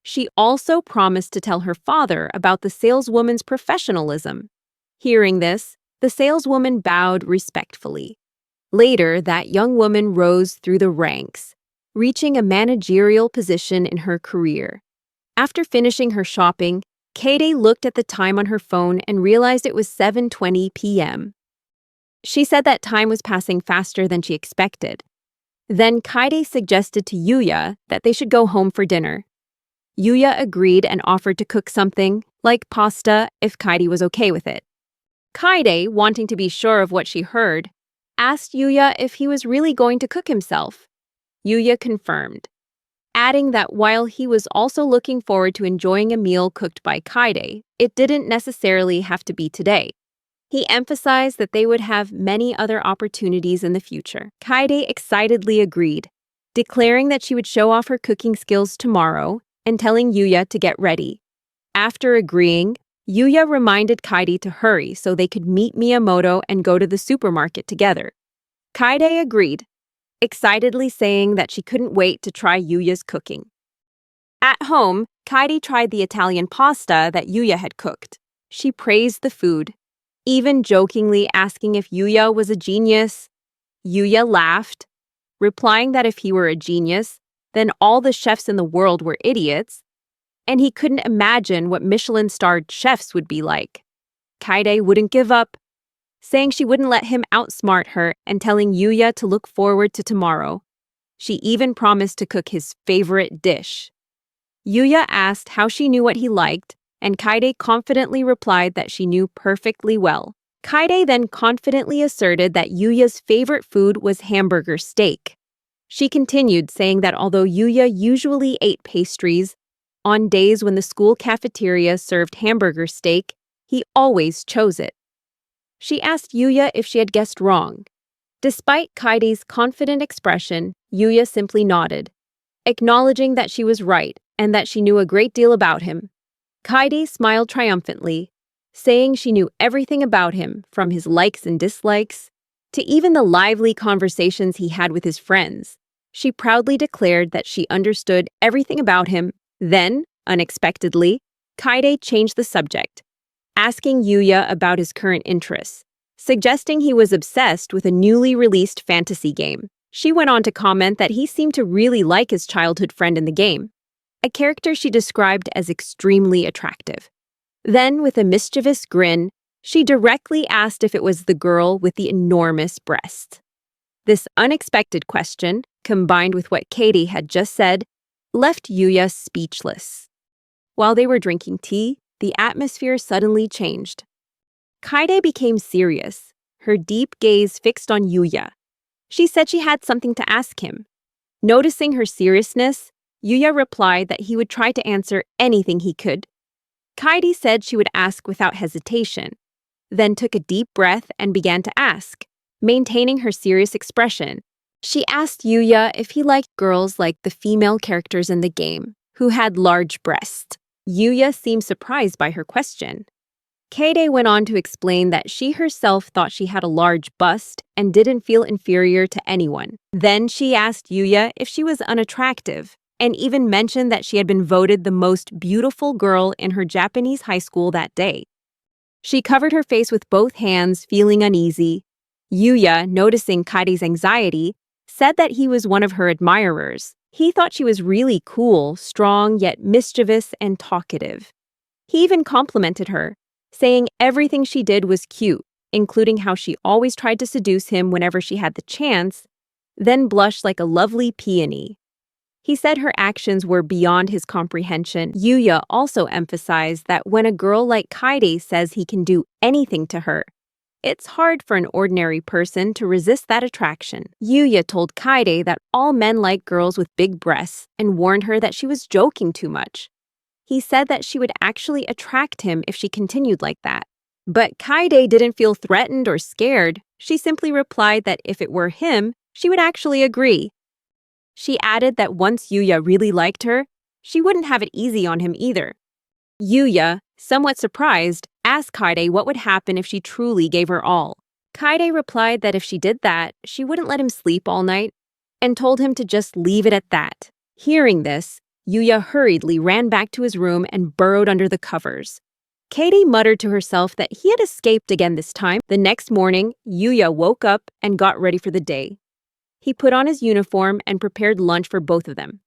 She also promised to tell her father about the saleswoman's professionalism. Hearing this, the saleswoman bowed respectfully. Later, that young woman rose through the ranks, reaching a managerial position in her career. After finishing her shopping, Kaide looked at the time on her phone and realized it was 7:20 p.m. She said that time was passing faster than she expected. Then Kaide suggested to Yuya that they should go home for dinner. Yuya agreed and offered to cook something, like pasta, if Kaide was okay with it. Kaide, wanting to be sure of what she heard, asked Yuya if he was really going to cook himself. Yuya confirmed, adding that while he was also looking forward to enjoying a meal cooked by Kaide, it didn't necessarily have to be today. He emphasized that they would have many other opportunities in the future. Kaide excitedly agreed, declaring that she would show off her cooking skills tomorrow and telling Yuya to get ready. After agreeing, Yuya reminded Kaide to hurry so they could meet Miyamoto and go to the supermarket together. Kaide agreed, excitedly saying that she couldn't wait to try Yuya's cooking. At home, Kaide tried the Italian pasta that Yuya had cooked. She praised the food, even jokingly asking if Yuya was a genius. Yuya laughed, replying that if he were a genius, then all the chefs in the world were idiots, and he couldn't imagine what Michelin-starred chefs would be like. Kaide wouldn't give up, saying she wouldn't let him outsmart her and telling Yuya to look forward to tomorrow. She even promised to cook his favorite dish. Yuya asked how she knew what he liked, and Kaide confidently replied that she knew perfectly well. Kaide then confidently asserted that Yuya's favorite food was hamburger steak. She continued, saying that although Yuya usually ate pastries, on days when the school cafeteria served hamburger steak, he always chose it. She asked Yuya if she had guessed wrong. Despite Kaide's confident expression, Yuya simply nodded, acknowledging that she was right and that she knew a great deal about him. Kaidi smiled triumphantly, saying she knew everything about him, from his likes and dislikes to even the lively conversations he had with his friends. She proudly declared that she understood everything about him. Then, unexpectedly, Kaide changed the subject, asking Yuya about his current interests, suggesting he was obsessed with a newly released fantasy game. She went on to comment that he seemed to really like his childhood friend in the game, a character she described as extremely attractive. Then, with a mischievous grin, she directly asked if it was the girl with the enormous breast. This unexpected question, combined with what Kaidi had just said, left Yuya speechless. While they were drinking tea, the atmosphere suddenly changed. Kaide became serious, her deep gaze fixed on Yuya. She said she had something to ask him. Noticing her seriousness, Yuya replied that he would try to answer anything he could. Kaidi said she would ask without hesitation, then took a deep breath and began to ask, maintaining her serious expression. She asked Yuya if he liked girls like the female characters in the game, who had large breasts. Yuya seemed surprised by her question. Kaide went on to explain that she herself thought she had a large bust and didn't feel inferior to anyone. Then she asked Yuya if she was unattractive, and even mentioned that she had been voted the most beautiful girl in her Japanese high school that day. She covered her face with both hands, feeling uneasy. Yuya, noticing Kaidi's anxiety, said that he was one of her admirers. He thought she was really cool, strong, yet mischievous and talkative. He even complimented her, saying everything she did was cute, including how she always tried to seduce him whenever she had the chance, then blushed like a lovely peony. He said her actions were beyond his comprehension. Yuya also emphasized that when a girl like Kaide says he can do anything to her, it's hard for an ordinary person to resist that attraction. Yuya told Kaide that all men like girls with big breasts and warned her that she was joking too much. He said that she would actually attract him if she continued like that. But Kaide didn't feel threatened or scared. She simply replied that if it were him, she would actually agree. She added that once Yuya really liked her, she wouldn't have it easy on him either. Yuya, somewhat surprised, asked Kaide what would happen if she truly gave her all. Kaide replied that if she did that, she wouldn't let him sleep all night, and told him to just leave it at that. Hearing this, Yuya hurriedly ran back to his room and burrowed under the covers. Kaide muttered to herself that he had escaped again this time. The next morning, Yuya woke up and got ready for the day. He put on his uniform and prepared lunch for both of them.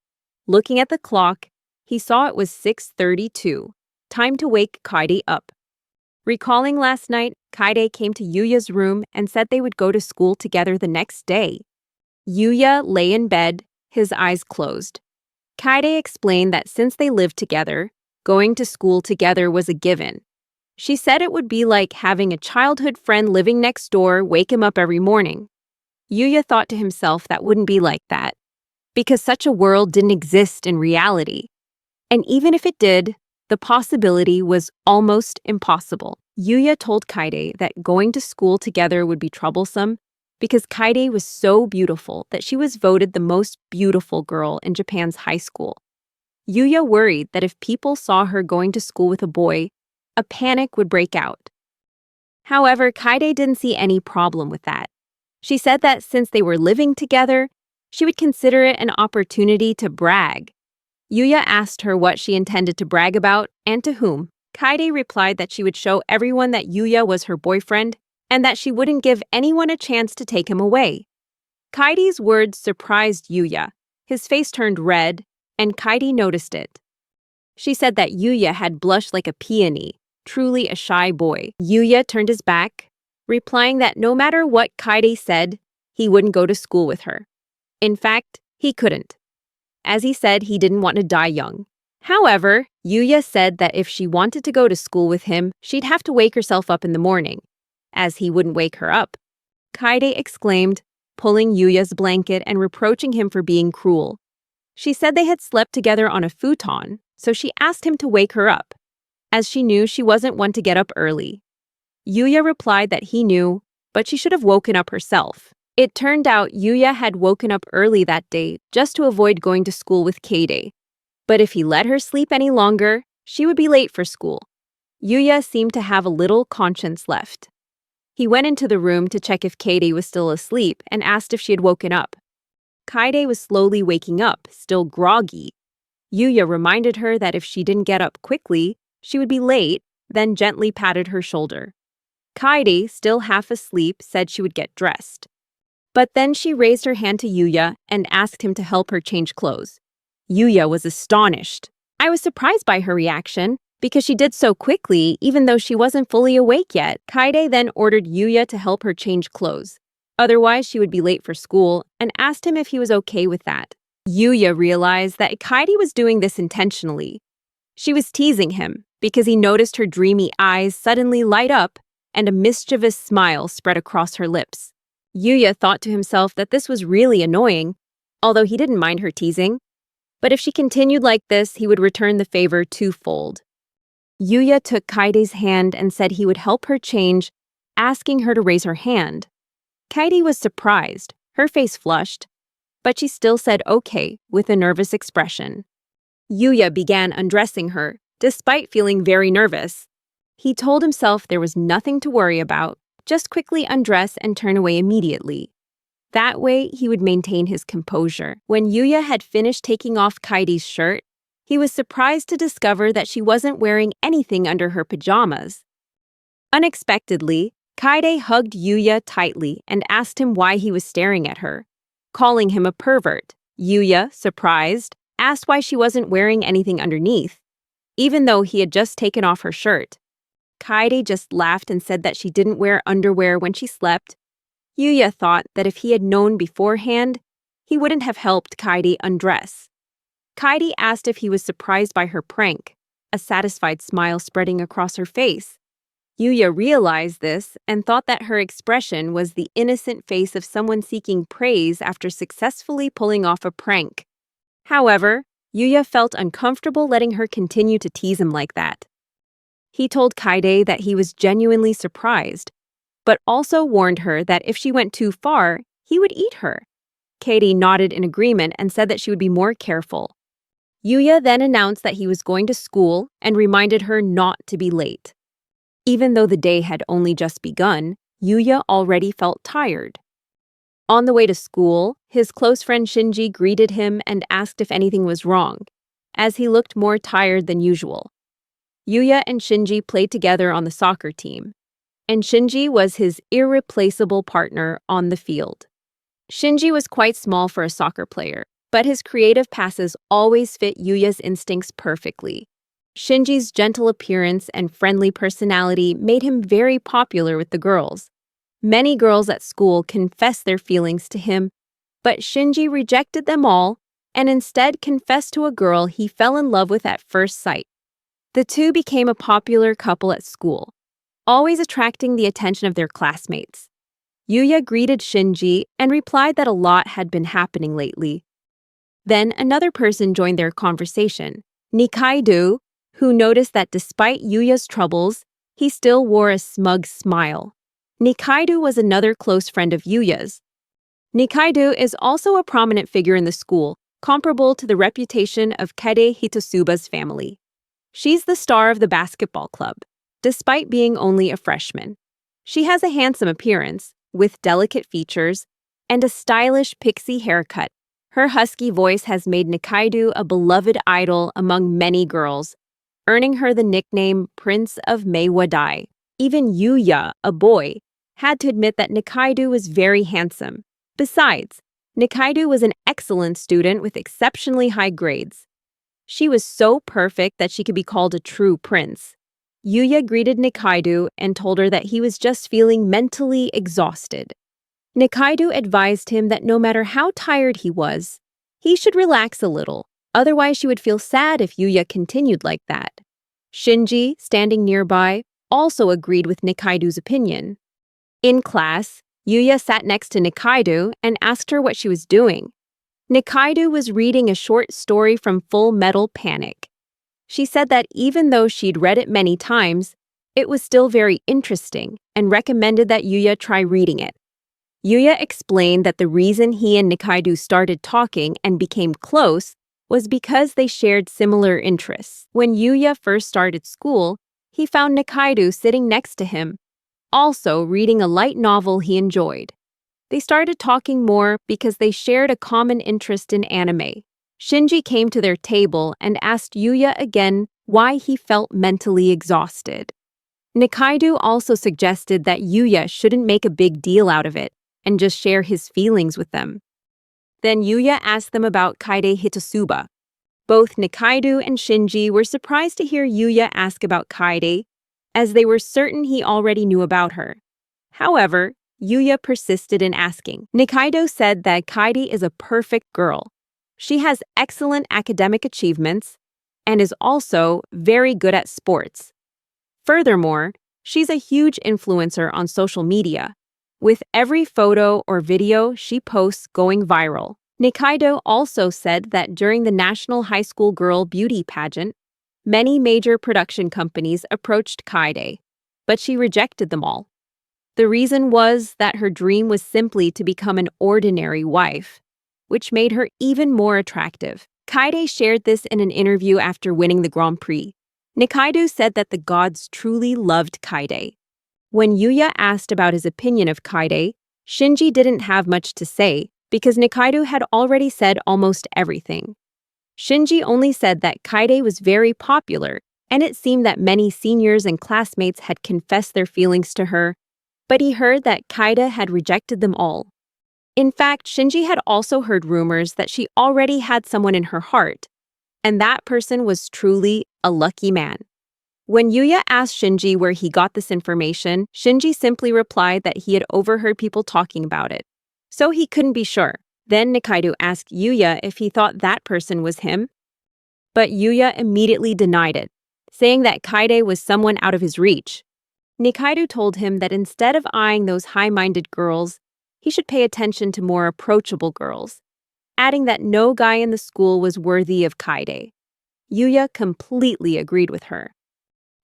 Looking at the clock, he saw it was 6:32, time to wake Kaide up. Recalling last night, Kaide came to Yuya's room and said they would go to school together the next day. Yuya lay in bed, his eyes closed. Kaide explained that since they lived together, going to school together was a given. She said it would be like having a childhood friend living next door wake him up every morning. Yuya thought to himself that wouldn't be like that, because such a world didn't exist in reality. And even if it did, the possibility was almost impossible. Yuya told Kaide that going to school together would be troublesome because Kaide was so beautiful that she was voted the most beautiful girl in Japan's high school. Yuya worried that if people saw her going to school with a boy, a panic would break out. However, Kaide didn't see any problem with that. She said that since they were living together, she would consider it an opportunity to brag. Yuya asked her what she intended to brag about and to whom. Kaide replied that she would show everyone that Yuya was her boyfriend and that she wouldn't give anyone a chance to take him away. Kaide's words surprised Yuya. His face turned red, and Kaide noticed it. She said that Yuya had blushed like a peony, truly a shy boy. Yuya turned his back, replying that no matter what Kaidi said, he wouldn't go to school with her. In fact, he couldn't, as he said he didn't want to die young. However, Yuya said that if she wanted to go to school with him, she'd have to wake herself up in the morning, as he wouldn't wake her up. Kaide exclaimed, pulling Yuya's blanket and reproaching him for being cruel. She said they had slept together on a futon, so she asked him to wake her up, as she knew she wasn't one to get up early. Yuya replied that he knew, but she should have woken up herself. It turned out Yuya had woken up early that day just to avoid going to school with Kaide. But if he let her sleep any longer, she would be late for school. Yuya seemed to have a little conscience left. He went into the room to check if Kaide was still asleep and asked if she had woken up. Kaide was slowly waking up, still groggy. Yuya reminded her that if she didn't get up quickly, she would be late, then gently patted her shoulder. Kaide, still half asleep, said she would get dressed. But then she raised her hand to Yuya and asked him to help her change clothes. Yuya was astonished. I was surprised by her reaction, because she did so quickly even though she wasn't fully awake yet. Kaide then ordered Yuya to help her change clothes. Otherwise, she would be late for school, and asked him if he was okay with that. Yuya realized that Kaide was doing this intentionally. She was teasing him because he noticed her dreamy eyes suddenly light up and a mischievous smile spread across her lips. Yuya thought to himself that this was really annoying, although he didn't mind her teasing. But if she continued like this, he would return the favor twofold. Yuya took Kaide's hand and said he would help her change, asking her to raise her hand. Kaide was surprised, her face flushed, but she still said okay with a nervous expression. Yuya began undressing her, despite feeling very nervous. He told himself there was nothing to worry about, just quickly undress and turn away immediately. That way, he would maintain his composure. When Yuya had finished taking off Kaide's shirt, he was surprised to discover that she wasn't wearing anything under her pajamas. Unexpectedly, Kaide hugged Yuya tightly and asked him why he was staring at her, calling him a pervert. Yuya, surprised, asked why she wasn't wearing anything underneath, even though he had just taken off her shirt. Kaide just laughed and said that she didn't wear underwear when she slept. Yuya thought that if he had known beforehand, he wouldn't have helped Kaide undress. Kaide asked if he was surprised by her prank, a satisfied smile spreading across her face. Yuya realized this and thought that her expression was the innocent face of someone seeking praise after successfully pulling off a prank. However, Yuya felt uncomfortable letting her continue to tease him like that. He told Kaide that he was genuinely surprised, but also warned her that if she went too far, he would eat her. Kaide nodded in agreement and said that she would be more careful. Yuya then announced that he was going to school and reminded her not to be late. Even though the day had only just begun, Yuya already felt tired. On the way to school, his close friend Shinji greeted him and asked if anything was wrong, as he looked more tired than usual. Yuya and Shinji played together on the soccer team, and Shinji was his irreplaceable partner on the field. Shinji was quite small for a soccer player, but his creative passes always fit Yuya's instincts perfectly. Shinji's gentle appearance and friendly personality made him very popular with the girls. Many girls at school confessed their feelings to him, but Shinji rejected them all and instead confessed to a girl he fell in love with at first sight. The two became a popular couple at school, always attracting the attention of their classmates. Yuya greeted Shinji and replied that a lot had been happening lately. Then another person joined their conversation, Nikaido, who noticed that despite Yuya's troubles, he still wore a smug smile. Nikaido was another close friend of Yuya's. Nikaido is also a prominent figure in the school, comparable to the reputation of Kaide Hitosuba's family. She's the star of the basketball club, despite being only a freshman. She has a handsome appearance, with delicate features, and a stylish pixie haircut. Her husky voice has made Nikaido a beloved idol among many girls, earning her the nickname Prince of Meiwadai. Even Yuya, a boy, had to admit that Nikaido was very handsome. Besides, Nikaido was an excellent student with exceptionally high grades. She was so perfect that she could be called a true prince. Yuya greeted Nikaido and told her that he was just feeling mentally exhausted. Nikaido advised him that no matter how tired he was, he should relax a little, otherwise she would feel sad if Yuya continued like that. Shinji, standing nearby, also agreed with Nikaido's opinion. In class, Yuya sat next to Nikaido and asked her what she was doing. Nikaido was reading a short story from Full Metal Panic. She said that even though she'd read it many times, it was still very interesting and recommended that Yuya try reading it. Yuya explained that the reason he and Nikaido started talking and became close was because they shared similar interests. When Yuya first started school, he found Nikaido sitting next to him, also reading a light novel he enjoyed. They started talking more because they shared a common interest in anime. Shinji came to their table and asked Yuya again why he felt mentally exhausted. Nikaido also suggested that Yuya shouldn't make a big deal out of it and just share his feelings with them. Then Yuya asked them about Kaide Hitotsuba. Both Nikaido and Shinji were surprised to hear Yuya ask about Kaide, as they were certain he already knew about her. However, Yuya persisted in asking. Nikaido said that Kaide is a perfect girl. She has excellent academic achievements and is also very good at sports. Furthermore, she's a huge influencer on social media, with every photo or video she posts going viral. Nikaido also said that during the National High School Girl Beauty Pageant, many major production companies approached Kaide, but she rejected them all. The reason was that her dream was simply to become an ordinary wife, which made her even more attractive. Kaide shared this in an interview after winning the Grand Prix. Nikaido said that the gods truly loved Kaide. When Yuya asked about his opinion of Kaide, Shinji didn't have much to say because Nikaido had already said almost everything. Shinji only said that Kaide was very popular, and it seemed that many seniors and classmates had confessed their feelings to her, but he heard that Kaide had rejected them all. In fact, Shinji had also heard rumors that she already had someone in her heart, and that person was truly a lucky man. When Yuya asked Shinji where he got this information, Shinji simply replied that he had overheard people talking about it, so he couldn't be sure. Then Nikaido asked Yuya if he thought that person was him, but Yuya immediately denied it, saying that Kaide was someone out of his reach. Nikaido told him that instead of eyeing those high-minded girls, he should pay attention to more approachable girls, adding that no guy in the school was worthy of Kaide. Yuya completely agreed with her.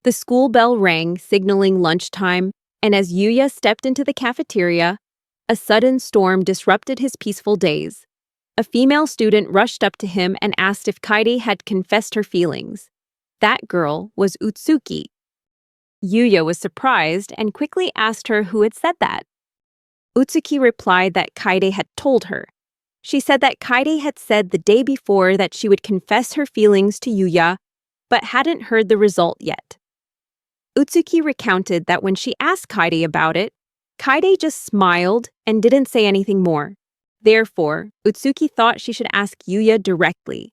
The school bell rang, signaling lunchtime, and as Yuya stepped into the cafeteria, a sudden storm disrupted his peaceful days. A female student rushed up to him and asked if Kaide had confessed her feelings. That girl was Utsuki. Yuya was surprised and quickly asked her who had said that. Utsuki replied that Kaide had told her. She said that Kaide had said the day before that she would confess her feelings to Yuya, but hadn't heard the result yet. Utsuki recounted that when she asked Kaide about it, Kaide just smiled and didn't say anything more. Therefore, Utsuki thought she should ask Yuya directly.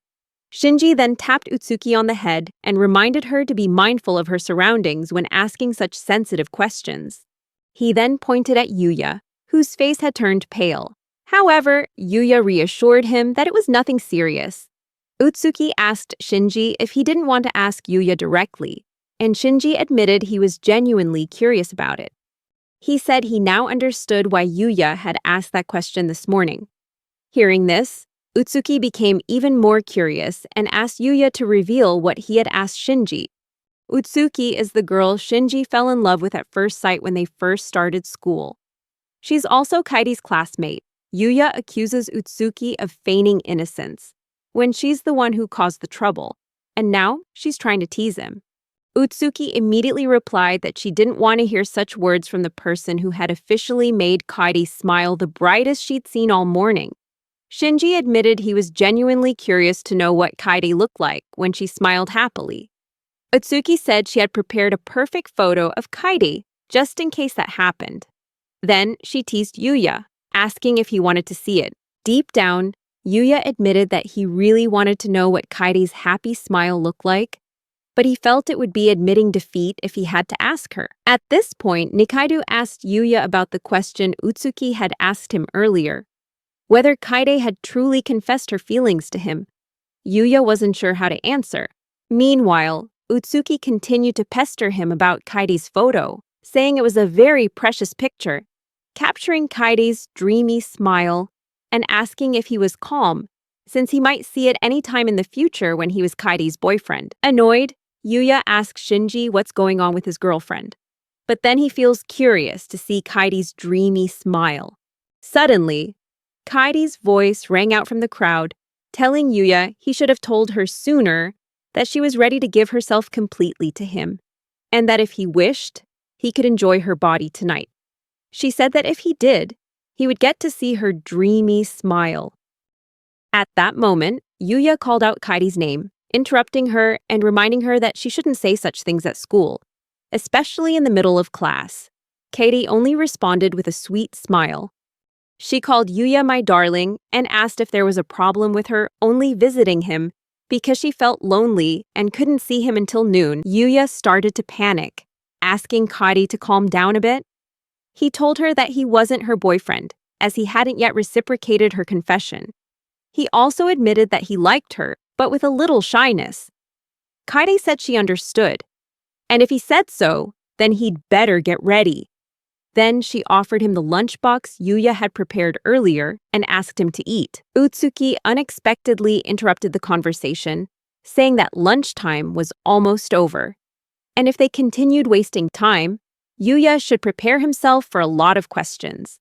Shinji then tapped Utsuki on the head and reminded her to be mindful of her surroundings when asking such sensitive questions. He then pointed at Yuya, whose face had turned pale. However, Yuya reassured him that it was nothing serious. Utsuki asked Shinji if he didn't want to ask Yuya directly, and Shinji admitted he was genuinely curious about it. He said he now understood why Yuya had asked that question this morning. Hearing this, Utsuki became even more curious and asked Yuya to reveal what he had asked Shinji. Utsuki is the girl Shinji fell in love with at first sight when they first started school. She's also Kaidi's classmate. Yuya accuses Utsuki of feigning innocence, when she's the one who caused the trouble, and now she's trying to tease him. Utsuki immediately replied that she didn't want to hear such words from the person who had officially made Kaidi smile the brightest she'd seen all morning. Shinji admitted he was genuinely curious to know what Kaidi looked like when she smiled happily. Utsuki said she had prepared a perfect photo of Kaidi, just in case that happened. Then she teased Yuya, asking if he wanted to see it. Deep down, Yuya admitted that he really wanted to know what Kaidi's happy smile looked like, but he felt it would be admitting defeat if he had to ask her. At this point, Nikaido asked Yuya about the question Utsuki had asked him earlier, whether Kaide had truly confessed her feelings to him. Yuya wasn't sure how to answer. Meanwhile, Utsuki continued to pester him about Kaidi's photo, saying it was a very precious picture, capturing Kaidi's dreamy smile and asking if he was calm, since he might see it any time in the future when he was Kaidi's boyfriend. Annoyed, Yuya asks Shinji what's going on with his girlfriend, but then he feels curious to see Kaidi's dreamy smile. Suddenly, Kaidi's voice rang out from the crowd, telling Yuya he should have told her sooner that she was ready to give herself completely to him, and that if he wished, he could enjoy her body tonight. She said that if he did, he would get to see her dreamy smile. At that moment, Yuya called out Kaidi's name, interrupting her and reminding her that she shouldn't say such things at school, especially in the middle of class. Kaidi only responded with a sweet smile. She called Yuya my darling and asked if there was a problem with her only visiting him because she felt lonely and couldn't see him until noon. Yuya started to panic, asking Kaidi to calm down a bit. He told her that he wasn't her boyfriend, as he hadn't yet reciprocated her confession. He also admitted that he liked her, but with a little shyness. Kaidi said she understood, and if he said so, then he'd better get ready. Then she offered him the lunchbox Yuya had prepared earlier and asked him to eat. Utsuki unexpectedly interrupted the conversation, saying that lunchtime was almost over, and if they continued wasting time, Yuya should prepare himself for a lot of questions.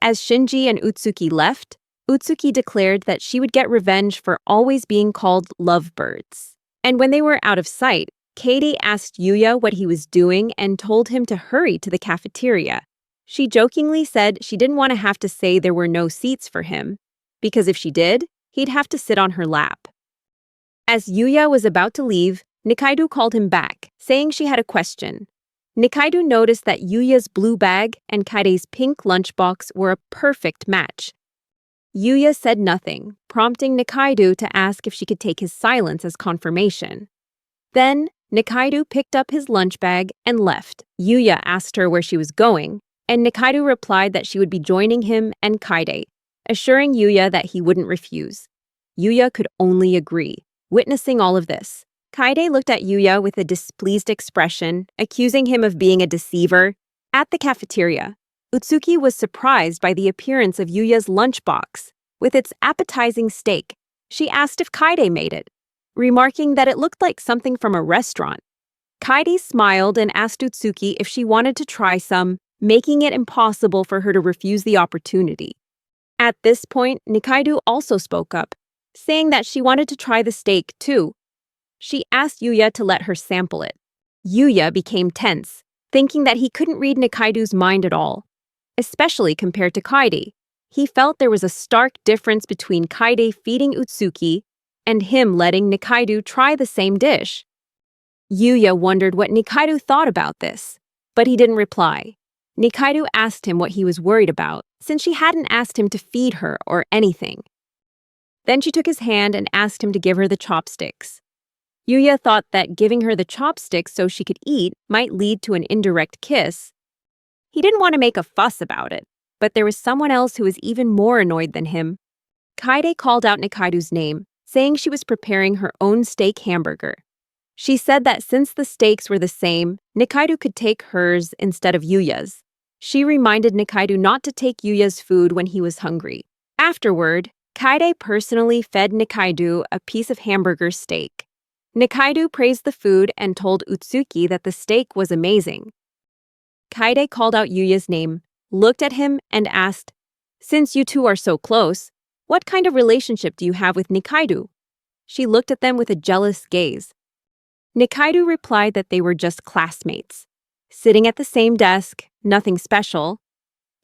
As Shinji and Utsuki left, Utsuki declared that she would get revenge for always being called lovebirds. And when they were out of sight, Kaidi asked Yuya what he was doing and told him to hurry to the cafeteria. She jokingly said she didn't want to have to say there were no seats for him, because if she did, he'd have to sit on her lap. As Yuya was about to leave, Nikaido called him back, saying she had a question. Nikaido noticed that Yuya's blue bag and Kaide's pink lunchbox were a perfect match. Yuya said nothing, prompting Nikaido to ask if she could take his silence as confirmation. Then, Nikaido picked up his lunch bag and left. Yuya asked her where she was going, and Nikaido replied that she would be joining him and Kaide, assuring Yuya that he wouldn't refuse. Yuya could only agree. Witnessing all of this, Kaide looked at Yuya with a displeased expression, accusing him of being a deceiver. At the cafeteria, Utsuki was surprised by the appearance of Yuya's lunchbox. With its appetizing steak, she asked if Kaide made it, remarking that it looked like something from a restaurant. Kaide smiled and asked Utsuki if she wanted to try some, making it impossible for her to refuse the opportunity. At this point, Nikaido also spoke up, saying that she wanted to try the steak too. She asked Yuya to let her sample it. Yuya became tense, thinking that he couldn't read Nikaido's mind at all, especially compared to Kaide. He felt there was a stark difference between Kaide feeding Utsuki and him letting Nikaido try the same dish. Yuya wondered what Nikaido thought about this, but he didn't reply. Nikaido asked him what he was worried about, since she hadn't asked him to feed her or anything. Then she took his hand and asked him to give her the chopsticks. Yuya thought that giving her the chopsticks so she could eat might lead to an indirect kiss. He didn't want to make a fuss about it, but there was someone else who was even more annoyed than him. Kaide called out Nikaido's name, saying she was preparing her own steak hamburger. She said that since the steaks were the same, Nikaido could take hers instead of Yuya's. She reminded Nikaido not to take Yuya's food when he was hungry. Afterward, Kaide personally fed Nikaido a piece of hamburger steak. Nikaido praised the food and told Utsuki that the steak was amazing. Kaide called out Yuya's name, looked at him, and asked, "Since you two are so close, what kind of relationship do you have with Nikaido?" She looked at them with a jealous gaze. Nikaido replied that they were just classmates, sitting at the same desk, nothing special.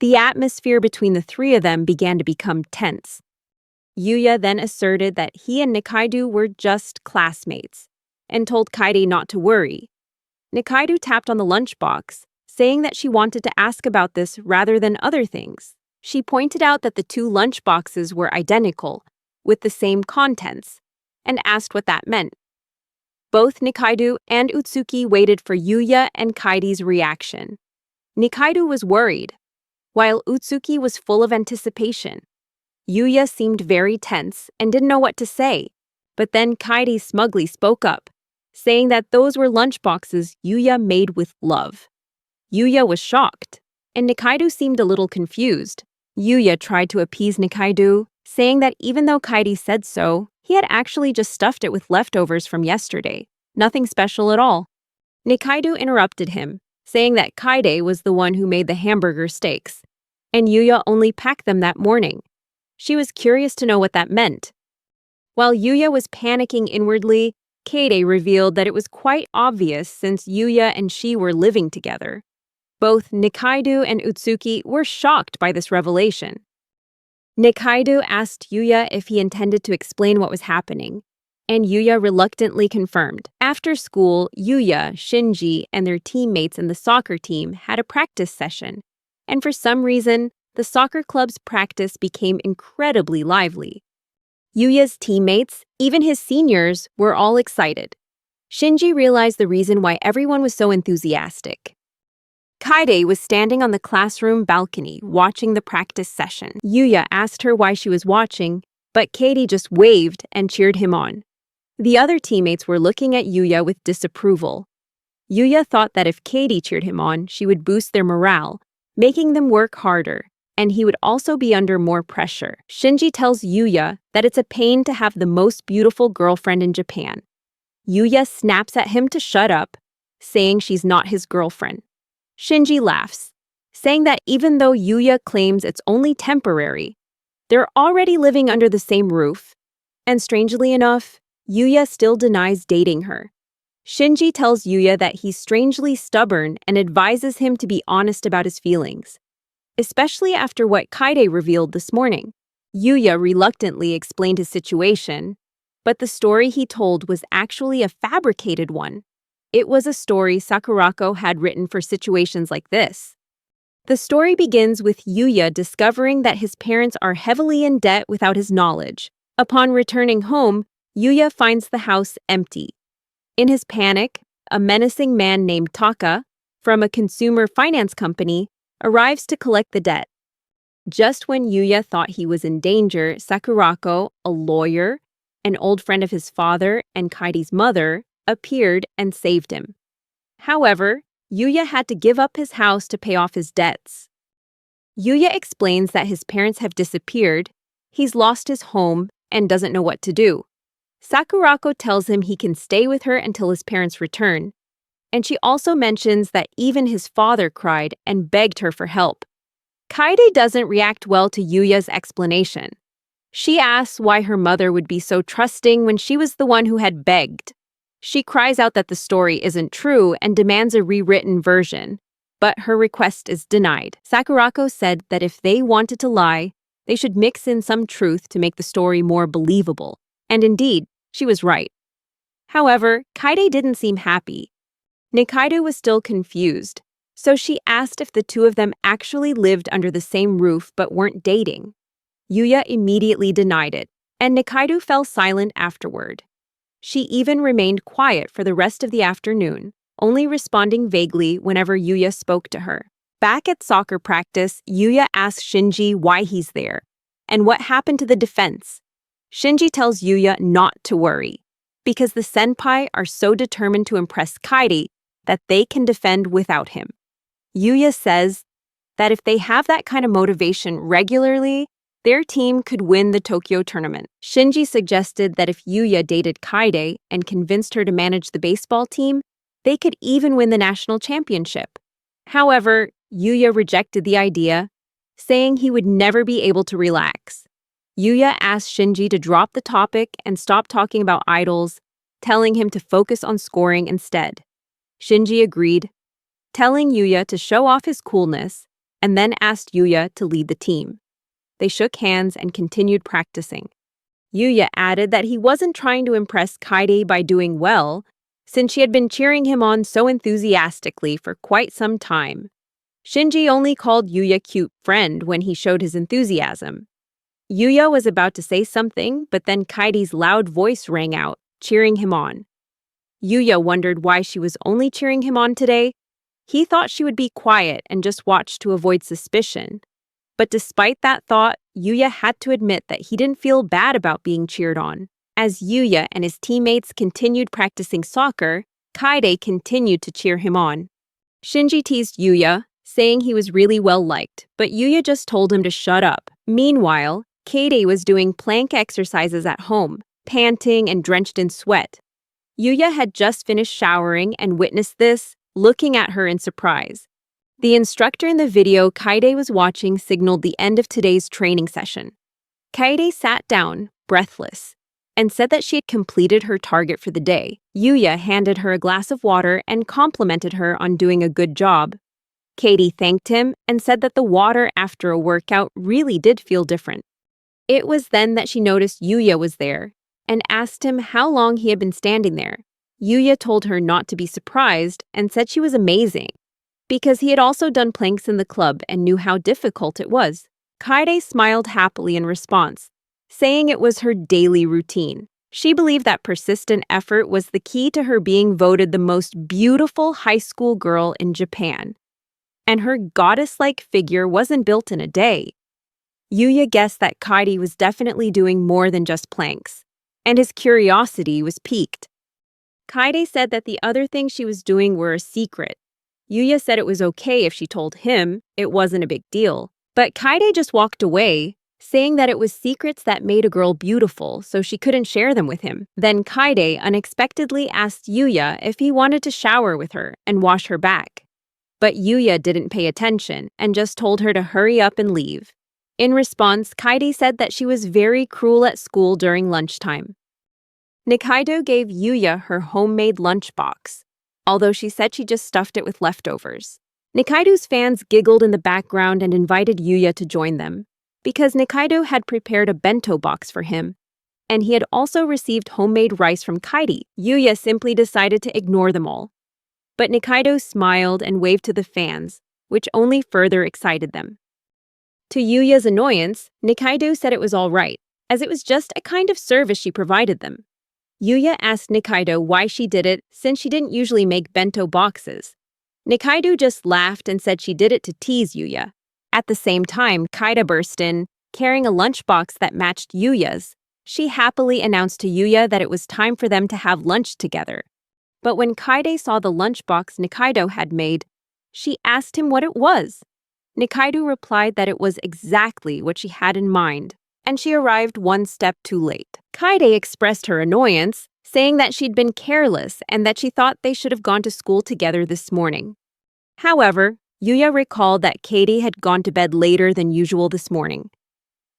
The atmosphere between the three of them began to become tense. Yuya then asserted that he and Nikaido were just classmates, and told Kaide not to worry. Nikaido tapped on the lunchbox, saying that she wanted to ask about this rather than other things. She pointed out that the two lunchboxes were identical, with the same contents, and asked what that meant. Both Nikaido and Utsuki waited for Yuya and Kaidi's reaction. Nikaido was worried, while Utsuki was full of anticipation. Yuya seemed very tense and didn't know what to say, but then Kaidi smugly spoke up, saying that those were lunchboxes Yuya made with love. Yuya was shocked, and Nikaido seemed a little confused. Yuya tried to appease Nikaido, saying that even though Kaidi said so, he had actually just stuffed it with leftovers from yesterday. Nothing special at all. Nikaido interrupted him, saying that Kaide was the one who made the hamburger steaks, and Yuya only packed them that morning. She was curious to know what that meant. While Yuya was panicking inwardly, Kaide revealed that it was quite obvious since Yuya and she were living together. Both Nikaido and Utsuki were shocked by this revelation. Nikaido asked Yuya if he intended to explain what was happening, and Yuya reluctantly confirmed. After school, Yuya, Shinji, and their teammates in the soccer team had a practice session, and for some reason, the soccer club's practice became incredibly lively. Yuya's teammates, even his seniors, were all excited. Shinji realized the reason why everyone was so enthusiastic. Kaide was standing on the classroom balcony watching the practice session. Yuya asked her why she was watching, but Kaidi just waved and cheered him on. The other teammates were looking at Yuya with disapproval. Yuya thought that if Kaidi cheered him on, she would boost their morale, making them work harder, and he would also be under more pressure. Shinji tells Yuya that it's a pain to have the most beautiful girlfriend in Japan. Yuya snaps at him to shut up, saying she's not his girlfriend. Shinji laughs, saying that even though Yuya claims it's only temporary, they're already living under the same roof, and strangely enough, Yuya still denies dating her. Shinji tells Yuya that he's strangely stubborn and advises him to be honest about his feelings, especially after what Kaide revealed this morning. Yuya reluctantly explained his situation, but the story he told was actually a fabricated one. It was a story Sakurako had written for situations like this. The story begins with Yuya discovering that his parents are heavily in debt without his knowledge. Upon returning home, Yuya finds the house empty. In his panic, a menacing man named Taka, from a consumer finance company, arrives to collect the debt. Just when Yuya thought he was in danger, Sakurako, a lawyer, an old friend of his father and Kaidi's mother, appeared and saved him. However, Yuya had to give up his house to pay off his debts. Yuya explains that his parents have disappeared, he's lost his home, and doesn't know what to do. Sakurako tells him he can stay with her until his parents return, and she also mentions that even his father cried and begged her for help. Kaide doesn't react well to Yuya's explanation. She asks why her mother would be so trusting when she was the one who had begged. She cries out that the story isn't true and demands a rewritten version, but her request is denied. Sakurako said that if they wanted to lie, they should mix in some truth to make the story more believable, and indeed, she was right. However, Kaide didn't seem happy. Nikaido was still confused, so she asked if the two of them actually lived under the same roof but weren't dating. Yuya immediately denied it, and Nikaido fell silent afterward. She even remained quiet for the rest of the afternoon, only responding vaguely whenever Yuya spoke to her. Back at soccer practice, Yuya asks Shinji why he's there, and what happened to the defense. Shinji tells Yuya not to worry, because the senpai are so determined to impress Kaidi that they can defend without him. Yuya says that if they have that kind of motivation regularly, their team could win the Tokyo tournament. Shinji suggested that if Yuya dated Kaide and convinced her to manage the baseball team, they could even win the national championship. However, Yuya rejected the idea, saying he would never be able to relax. Yuya asked Shinji to drop the topic and stop talking about idols, telling him to focus on scoring instead. Shinji agreed, telling Yuya to show off his coolness, and then asked Yuya to lead the team. They shook hands and continued practicing. Yuya added that he wasn't trying to impress Kaide by doing well, since she had been cheering him on so enthusiastically for quite some time. Shinji only called Yuya cute friend when he showed his enthusiasm. Yuya was about to say something, but then Kaidi's loud voice rang out, cheering him on. Yuya wondered why she was only cheering him on today. He thought she would be quiet and just watch to avoid suspicion. But despite that thought, Yuya had to admit that he didn't feel bad about being cheered on. As Yuya and his teammates continued practicing soccer, Kaide continued to cheer him on. Shinji teased Yuya, saying he was really well-liked, but Yuya just told him to shut up. Meanwhile, Kaide was doing plank exercises at home, panting and drenched in sweat. Yuya had just finished showering and witnessed this, looking at her in surprise. The instructor in the video Kaide was watching signaled the end of today's training session. Kaide sat down, breathless, and said that she had completed her target for the day. Yuya handed her a glass of water and complimented her on doing a good job. Kaidi thanked him and said that the water after a workout really did feel different. It was then that she noticed Yuya was there and asked him how long he had been standing there. Yuya told her not to be surprised and said she was amazing, because he had also done planks in the club and knew how difficult it was. Kaide smiled happily in response, saying it was her daily routine. She believed that persistent effort was the key to her being voted the most beautiful high school girl in Japan. And her goddess-like figure wasn't built in a day. Yuya guessed that Kaidi was definitely doing more than just planks, and his curiosity was piqued. Kaide said that the other things she was doing were a secret. Yuya said it was okay if she told him, it wasn't a big deal. But Kaide just walked away, saying that it was secrets that made a girl beautiful, so she couldn't share them with him. Then Kaide unexpectedly asked Yuya if he wanted to shower with her and wash her back. But Yuya didn't pay attention and just told her to hurry up and leave. In response, Kaide said that she was very cruel at school during lunchtime. Nikaido gave Yuya her homemade lunchbox, although she said she just stuffed it with leftovers. Nikaido's fans giggled in the background and invited Yuya to join them, because Nikaido had prepared a bento box for him, and he had also received homemade rice from Kaidi. Yuya simply decided to ignore them all. But Nikaido smiled and waved to the fans, which only further excited them. To Yuya's annoyance, Nikaido said it was all right, as it was just a kind of service she provided them. Yuya asked Nikaido why she did it since she didn't usually make bento boxes. Nikaido just laughed and said she did it to tease Yuya. At the same time, Kaida burst in, carrying a lunchbox that matched Yuya's. She happily announced to Yuya that it was time for them to have lunch together. But when Kaide saw the lunchbox Nikaido had made, she asked him what it was. Nikaido replied that it was exactly what she had in mind, and she arrived one step too late. Kaide expressed her annoyance, saying that she'd been careless and that she thought they should have gone to school together this morning. However, Yuya recalled that Kaidi had gone to bed later than usual this morning.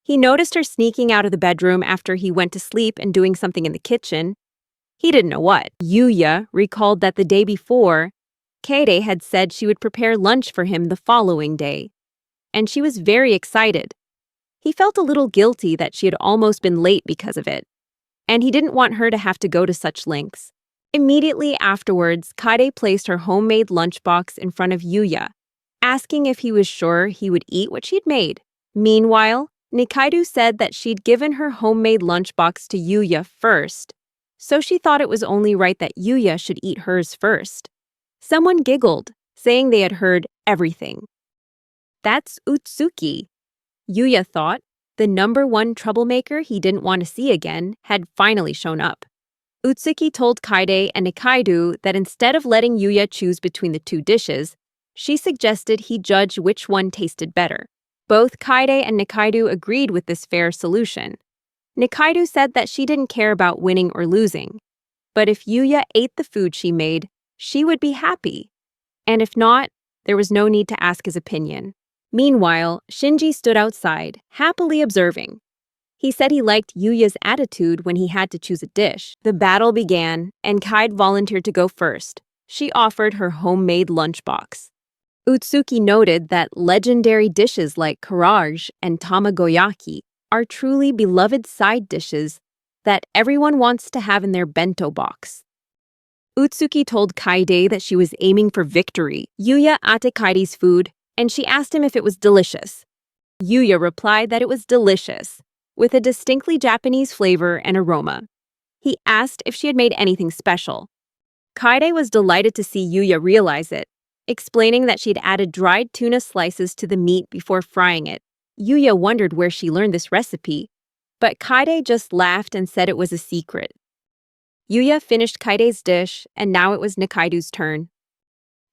He noticed her sneaking out of the bedroom after he went to sleep and doing something in the kitchen. He didn't know what. Yuya recalled that the day before, Kaide had said she would prepare lunch for him the following day, and she was very excited. He felt a little guilty that she had almost been late because of it, and he didn't want her to have to go to such lengths. Immediately afterwards, Kaide placed her homemade lunchbox in front of Yuya, asking if he was sure he would eat what she'd made. Meanwhile, Nikaido said that she'd given her homemade lunchbox to Yuya first, so she thought it was only right that Yuya should eat hers first. Someone giggled, saying they had heard everything. That's Utsuki. Yuya thought. The #1 troublemaker he didn't want to see again had finally shown up. Utsuki told Kaide and Nikaido that instead of letting Yuya choose between the two dishes, she suggested he judge which one tasted better. Both Kaide and Nikaido agreed with this fair solution. Nikaido said that she didn't care about winning or losing, but if Yuya ate the food she made, she would be happy. And if not, there was no need to ask his opinion. Meanwhile, Shinji stood outside, happily observing. He said he liked Yuya's attitude when he had to choose a dish. The battle began, and Kaide volunteered to go first. She offered her homemade lunchbox. Utsuki noted that legendary dishes like karaage and tamagoyaki are truly beloved side dishes that everyone wants to have in their bento box. Utsuki told Kaide that she was aiming for victory. Yuya ate Kaide's food, and she asked him if it was delicious. Yuya replied that it was delicious, with a distinctly Japanese flavor and aroma. He asked if she had made anything special. Kaide was delighted to see Yuya realize it, explaining that she'd added dried tuna slices to the meat before frying it. Yuya wondered where she learned this recipe, but Kaide just laughed and said it was a secret. Yuya finished Kaide's dish, and now it was Nikaido's turn.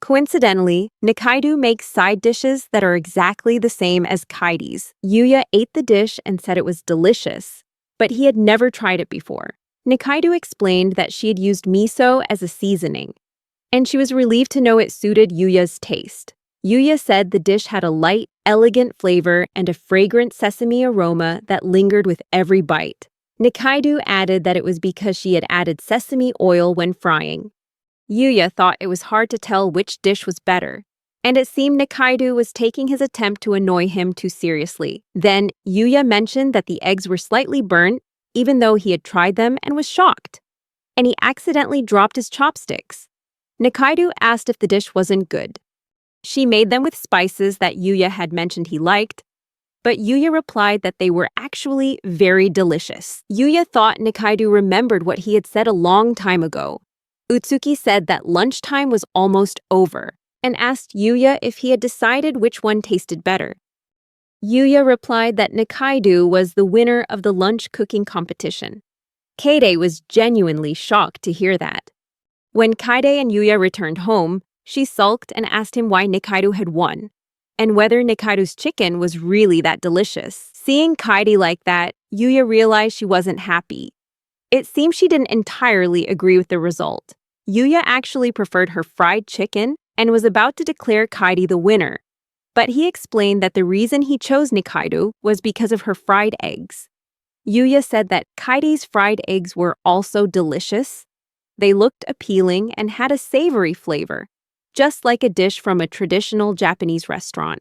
Coincidentally, Nikaido makes side dishes that are exactly the same as Kaidi's. Yuya ate the dish and said it was delicious, but he had never tried it before. Nikaido explained that she had used miso as a seasoning, and she was relieved to know it suited Yuya's taste. Yuya said the dish had a light, elegant flavor and a fragrant sesame aroma that lingered with every bite. Nikaido added that it was because she had added sesame oil when frying. Yuya thought it was hard to tell which dish was better, and it seemed Nikaido was taking his attempt to annoy him too seriously. Then, Yuya mentioned that the eggs were slightly burnt, even though he had tried them and was shocked, and he accidentally dropped his chopsticks. Nikaido asked if the dish wasn't good. She made them with spices that Yuya had mentioned he liked, but Yuya replied that they were actually very delicious. Yuya thought Nikaido remembered what he had said a long time ago. Utsuki said that lunchtime was almost over and asked Yuya if he had decided which one tasted better. Yuya replied that Nikaido was the winner of the lunch cooking competition. Kaide was genuinely shocked to hear that. When Kaide and Yuya returned home, she sulked and asked him why Nikaido had won, and whether Nikaido's chicken was really that delicious. Seeing Kaide like that, Yuya realized she wasn't happy. It seemed she didn't entirely agree with the result. Yuya actually preferred her fried chicken and was about to declare Kaide the winner, but he explained that the reason he chose Nikaido was because of her fried eggs. Yuya said that Kaide's fried eggs were also delicious. They looked appealing and had a savory flavor, just like a dish from a traditional Japanese restaurant.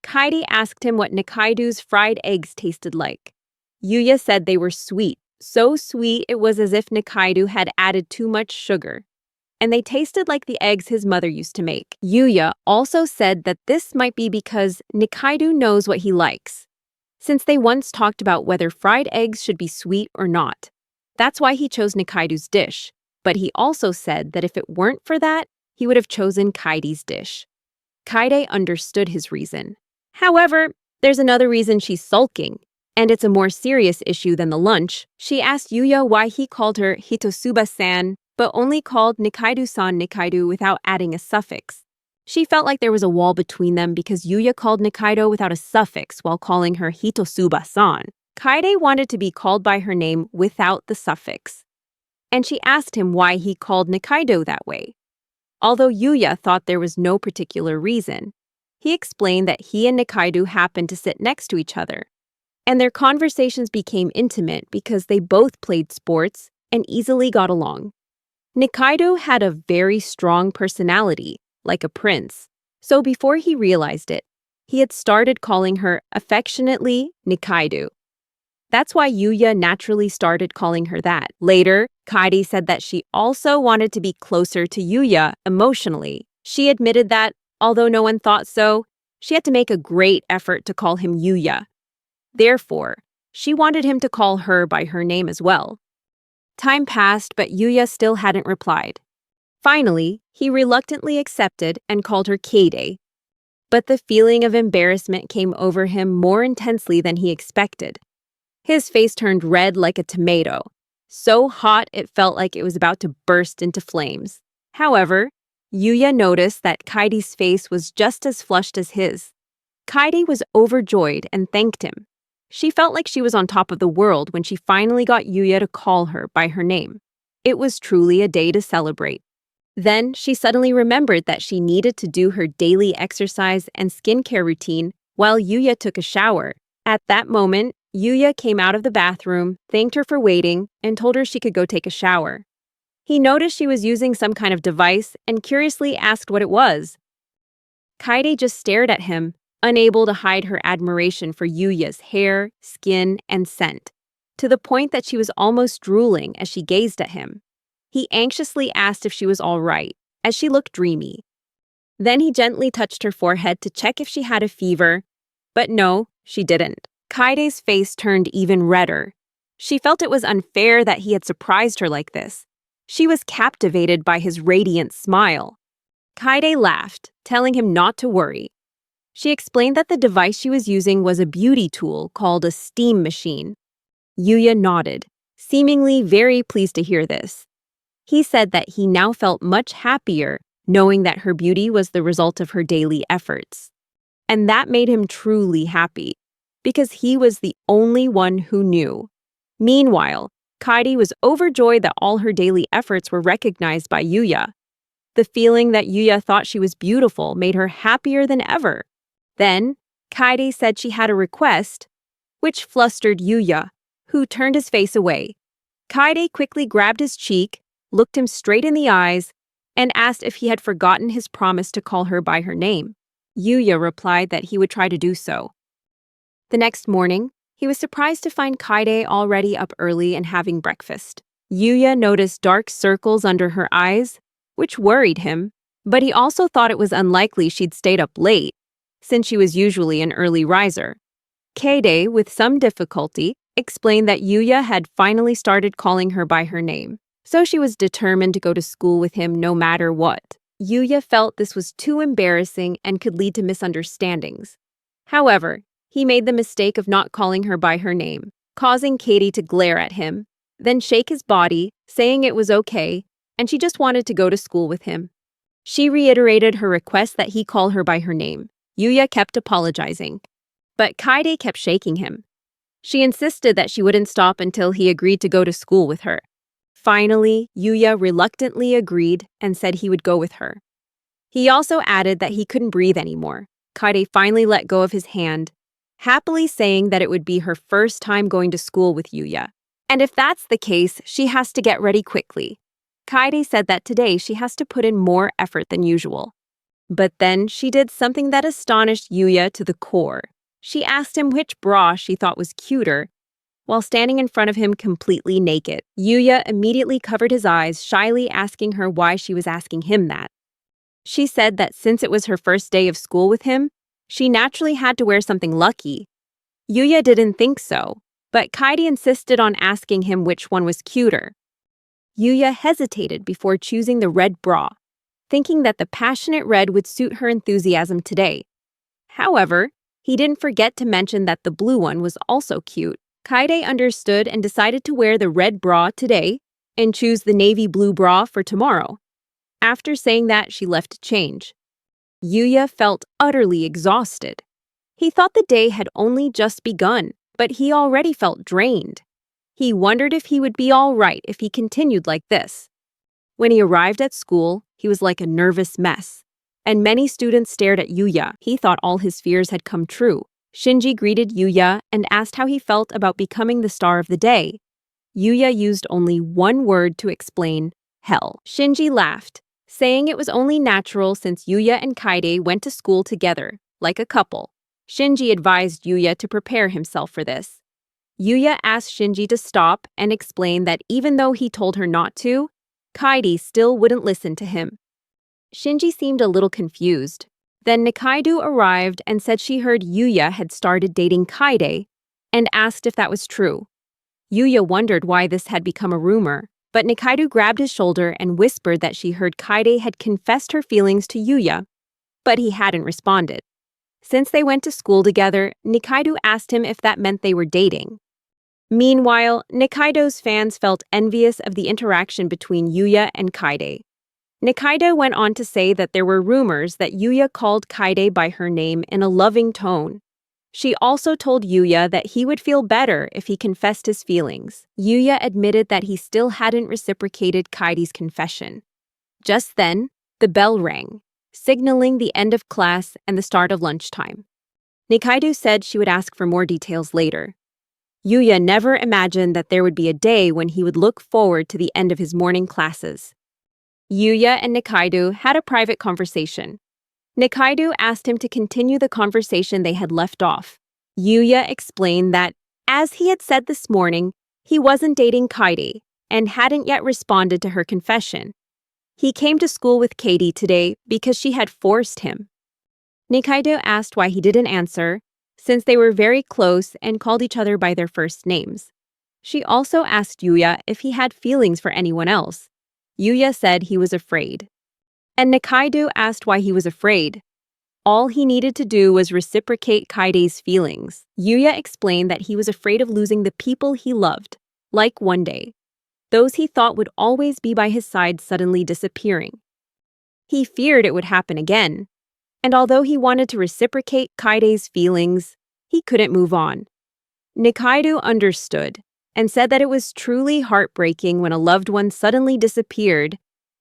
Kaidi asked him what Nikaido's fried eggs tasted like. Yuya said they were sweet, so sweet it was as if Nikaido had added too much sugar, and they tasted like the eggs his mother used to make. Yuya also said that this might be because Nikaido knows what he likes, since they once talked about whether fried eggs should be sweet or not. That's why he chose Nikaido's dish, but he also said that if it weren't for that, he would have chosen Kaidi's dish. Kaide understood his reason. However, there's another reason she's sulking, and it's a more serious issue than the lunch. She asked Yuya why he called her Hitosuba-san, but only called Nikaido-san Nikaido without adding a suffix. She felt like there was a wall between them because Yuya called Nikaido without a suffix while calling her Hitosuba-san. Kaide wanted to be called by her name without the suffix, and she asked him why he called Nikaido that way. Although Yuya thought there was no particular reason, he explained that he and Nikaido happened to sit next to each other, and their conversations became intimate because they both played sports and easily got along. Nikaido had a very strong personality, like a prince, so before he realized it, he had started calling her affectionately Nikaido. That's why Yuya naturally started calling her that. Later, Kaidi said that she also wanted to be closer to Yuya emotionally. She admitted that, although no one thought so, she had to make a great effort to call him Yuya. Therefore, she wanted him to call her by her name as well. Time passed, but Yuya still hadn't replied. Finally, he reluctantly accepted and called her Kaide. But the feeling of embarrassment came over him more intensely than he expected. His face turned red like a tomato, so hot it felt like it was about to burst into flames. However, Yuya noticed that Kaidi's face was just as flushed as his. Kaidi was overjoyed and thanked him. She felt like she was on top of the world when she finally got Yuya to call her by her name. It was truly a day to celebrate. Then she suddenly remembered that she needed to do her daily exercise and skincare routine while Yuya took a shower. At that moment, Yuya came out of the bathroom, thanked her for waiting, and told her she could go take a shower. He noticed she was using some kind of device and curiously asked what it was. Kaide just stared at him, unable to hide her admiration for Yuya's hair, skin, and scent, to the point that she was almost drooling as she gazed at him. He anxiously asked if she was all right, as she looked dreamy. Then he gently touched her forehead to check if she had a fever, but no, she didn't. Kaide's face turned even redder. She felt it was unfair that he had surprised her like this. She was captivated by his radiant smile. Kaide laughed, telling him not to worry. She explained that the device she was using was a beauty tool called a steam machine. Yuya nodded, seemingly very pleased to hear this. He said that he now felt much happier knowing that her beauty was the result of her daily efforts. And that made him truly happy, because he was the only one who knew. Meanwhile, Kaidi was overjoyed that all her daily efforts were recognized by Yuya. The feeling that Yuya thought she was beautiful made her happier than ever. Then, Kaidi said she had a request, which flustered Yuya, who turned his face away. Kaidi quickly grabbed his cheek, looked him straight in the eyes, and asked if he had forgotten his promise to call her by her name. Yuya replied that he would try to do so. The next morning, he was surprised to find Kaide already up early and having breakfast. Yuya noticed dark circles under her eyes, which worried him, but he also thought it was unlikely she'd stayed up late, since she was usually an early riser. Kaide, with some difficulty, explained that Yuya had finally started calling her by her name, so she was determined to go to school with him no matter what. Yuya felt this was too embarrassing and could lead to misunderstandings. However, he made the mistake of not calling her by her name, causing Kaidi to glare at him, then shake his body, saying it was okay, and she just wanted to go to school with him. She reiterated her request that he call her by her name. Yuya kept apologizing, but Kaide kept shaking him. She insisted that she wouldn't stop until he agreed to go to school with her. Finally, Yuya reluctantly agreed and said he would go with her. He also added that he couldn't breathe anymore. Kaide finally let go of his hand, happily saying that it would be her first time going to school with Yuya. And if that's the case, she has to get ready quickly. Kaide said that today she has to put in more effort than usual. But then she did something that astonished Yuya to the core. She asked him which bra she thought was cuter, while standing in front of him completely naked. Yuya immediately covered his eyes, shyly asking her why she was asking him that. She said that since it was her first day of school with him, she naturally had to wear something lucky. Yuya didn't think so, but Kaidi insisted on asking him which one was cuter. Yuya hesitated before choosing the red bra, thinking that the passionate red would suit her enthusiasm today. However, he didn't forget to mention that the blue one was also cute. Kaide understood and decided to wear the red bra today and choose the navy blue bra for tomorrow. After saying that, she left to change. Yuya felt utterly exhausted. He thought the day had only just begun, but he already felt drained. He wondered if he would be all right if he continued like this. When he arrived at school, he was like a nervous mess, and many students stared at Yuya. He thought all his fears had come true. Shinji greeted Yuya and asked how he felt about becoming the star of the day. Yuya used only one word to explain: hell. Shinji laughed, saying it was only natural since Yuya and Kaide went to school together, like a couple. Shinji advised Yuya to prepare himself for this. Yuya asked Shinji to stop and explain that even though he told her not to, Kaide still wouldn't listen to him. Shinji seemed a little confused. Then Nikaido arrived and said she heard Yuya had started dating Kaide and asked if that was true. Yuya wondered why this had become a rumor, but Nikaido grabbed his shoulder and whispered that she heard Kaide had confessed her feelings to Yuya, but he hadn't responded. Since they went to school together, Nikaido asked him if that meant they were dating. Meanwhile, Nikaido's fans felt envious of the interaction between Yuya and Kaide. Nikaido went on to say that there were rumors that Yuya called Kaide by her name in a loving tone. She also told Yuya that he would feel better if he confessed his feelings. Yuya admitted that he still hadn't reciprocated Kaide's confession. Just then, the bell rang, signaling the end of class and the start of lunchtime. Nikaido said she would ask for more details later. Yuya never imagined that there would be a day when he would look forward to the end of his morning classes. Yuya and Nikaido had a private conversation. Nikaido asked him to continue the conversation they had left off. Yuya explained that, as he had said this morning, he wasn't dating Kaidi and hadn't yet responded to her confession. He came to school with Kaidi today because she had forced him. Nikaido asked why he didn't answer, since they were very close and called each other by their first names. She also asked Yuya if he had feelings for anyone else, Yuya said he was afraid. And Nikaido asked why he was afraid. All he needed to do was reciprocate Kaide's feelings. Yuya explained that he was afraid of losing the people he loved, like one day. Those he thought would always be by his side suddenly disappearing. He feared it would happen again, and although he wanted to reciprocate Kaide's feelings, he couldn't move on. Nikaido understood and said that it was truly heartbreaking when a loved one suddenly disappeared,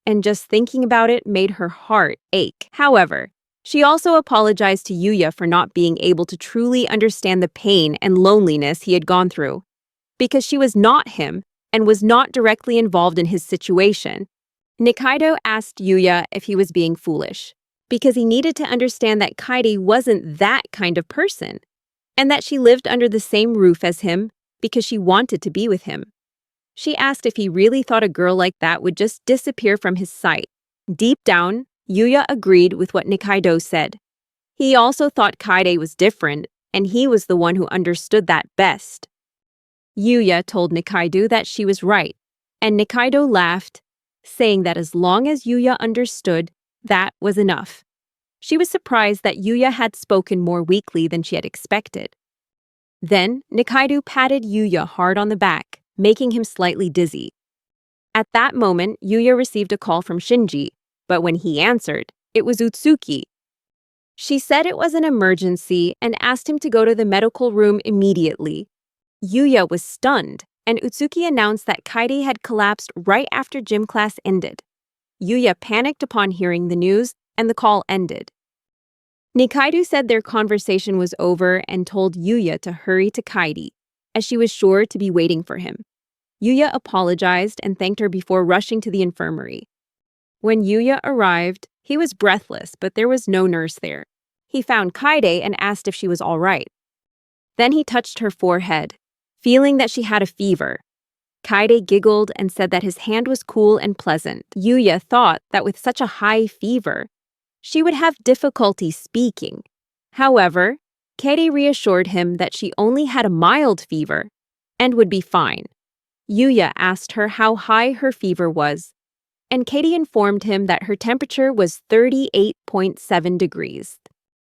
and just thinking about it made her heart ache. However, she also apologized to Yuya for not being able to truly understand the pain and loneliness he had gone through, because she was not him and was not directly involved in his situation. Nikaido asked Yuya if he was being foolish, because he needed to understand that Kaidi wasn't that kind of person, and that she lived under the same roof as him because she wanted to be with him. She asked if he really thought a girl like that would just disappear from his sight. Deep down, Yuya agreed with what Nikaido said. He also thought Kaide was different, and he was the one who understood that best. Yuya told Nikaido that she was right, and Nikaido laughed, saying that as long as Yuya understood, that was enough. She was surprised that Yuya had spoken more weakly than she had expected. Then, Nikaido patted Yuya hard on the back, making him slightly dizzy. At that moment, Yuya received a call from Shinji, but when he answered, it was Utsuki. She said it was an emergency and asked him to go to the medical room immediately. Yuya was stunned, and Utsuki announced that Kaidi had collapsed right after gym class ended. Yuya panicked upon hearing the news, and the call ended. Nikaido said their conversation was over and told Yuya to hurry to Kaidi, as she was sure to be waiting for him. Yuya apologized and thanked her before rushing to the infirmary. When Yuya arrived, he was breathless, but there was no nurse there. He found Kaide and asked if she was all right. Then he touched her forehead, feeling that she had a fever. Kaide giggled and said that his hand was cool and pleasant. Yuya thought that with such a high fever, she would have difficulty speaking. However, Kaide reassured him that she only had a mild fever and would be fine. Yuya asked her how high her fever was, and Kaidi informed him that her temperature was 38.7 degrees.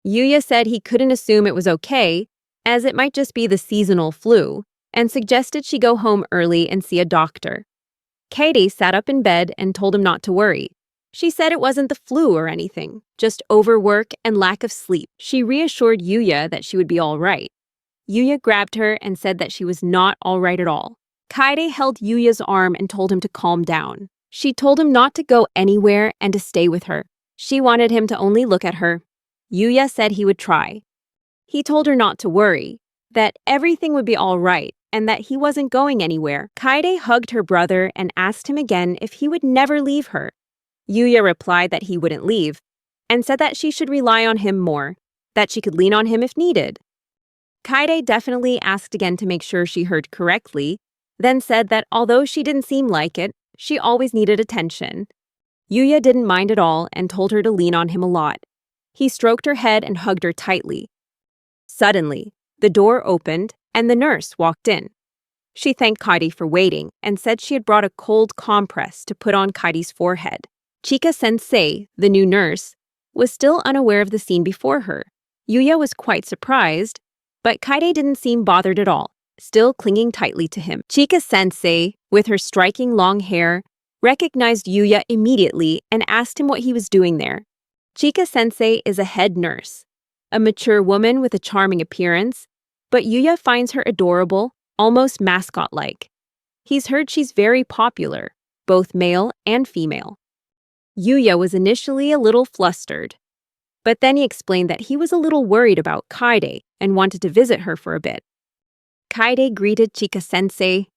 Yuya said he couldn't assume it was okay, as it might just be the seasonal flu, and suggested she go home early and see a doctor. Kaidi sat up in bed and told him not to worry. She said it wasn't the flu or anything, just overwork and lack of sleep. She reassured Yuya that she would be all right. Yuya grabbed her and said that she was not all right at all. Kaide held Yuya's arm and told him to calm down. She told him not to go anywhere and to stay with her. She wanted him to only look at her. Yuya said he would try. He told her not to worry, that everything would be all right, and that he wasn't going anywhere. Kaide hugged her brother and asked him again if he would never leave her. Yuya replied that he wouldn't leave, and said that she should rely on him more, that she could lean on him if needed. Kaide definitely asked again to make sure she heard correctly, then said that although she didn't seem like it, she always needed attention. Yuya didn't mind at all and told her to lean on him a lot. He stroked her head and hugged her tightly. Suddenly, the door opened and the nurse walked in. She thanked Kaidi for waiting and said she had brought a cold compress to put on Kaidi's forehead. Chika-sensei, the new nurse, was still unaware of the scene before her. Yuya was quite surprised, but Kaide didn't seem bothered at all, still clinging tightly to him. Chika-sensei, with her striking long hair, recognized Yuya immediately and asked him what he was doing there. Chika-sensei is a head nurse, a mature woman with a charming appearance, but Yuya finds her adorable, almost mascot-like. He's heard she's very popular, both male and female. Yuya was initially a little flustered, but then he explained that he was a little worried about Kaide and wanted to visit her for a bit. Kaide greeted Chika-sensei,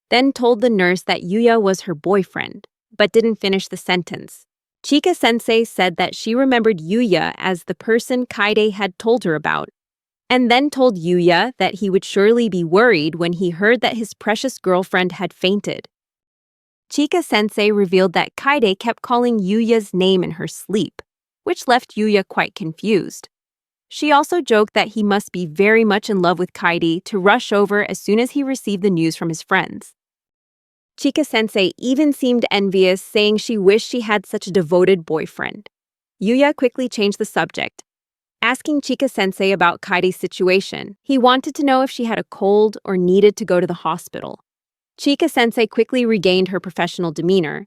then told the nurse that Yuya was her boyfriend, but didn't finish the sentence. Chika-sensei said that she remembered Yuya as the person Kaide had told her about, and then told Yuya that he would surely be worried when he heard that his precious girlfriend had fainted. Chika-sensei revealed that Kaide kept calling Yuya's name in her sleep, which left Yuya quite confused. She also joked that he must be very much in love with Kaidi to rush over as soon as he received the news from his friends. Chika-sensei even seemed envious, saying she wished she had such a devoted boyfriend. Yuya quickly changed the subject, asking Chika-sensei about Kaidi's situation. He wanted to know if she had a cold or needed to go to the hospital. Chika-sensei quickly regained her professional demeanor,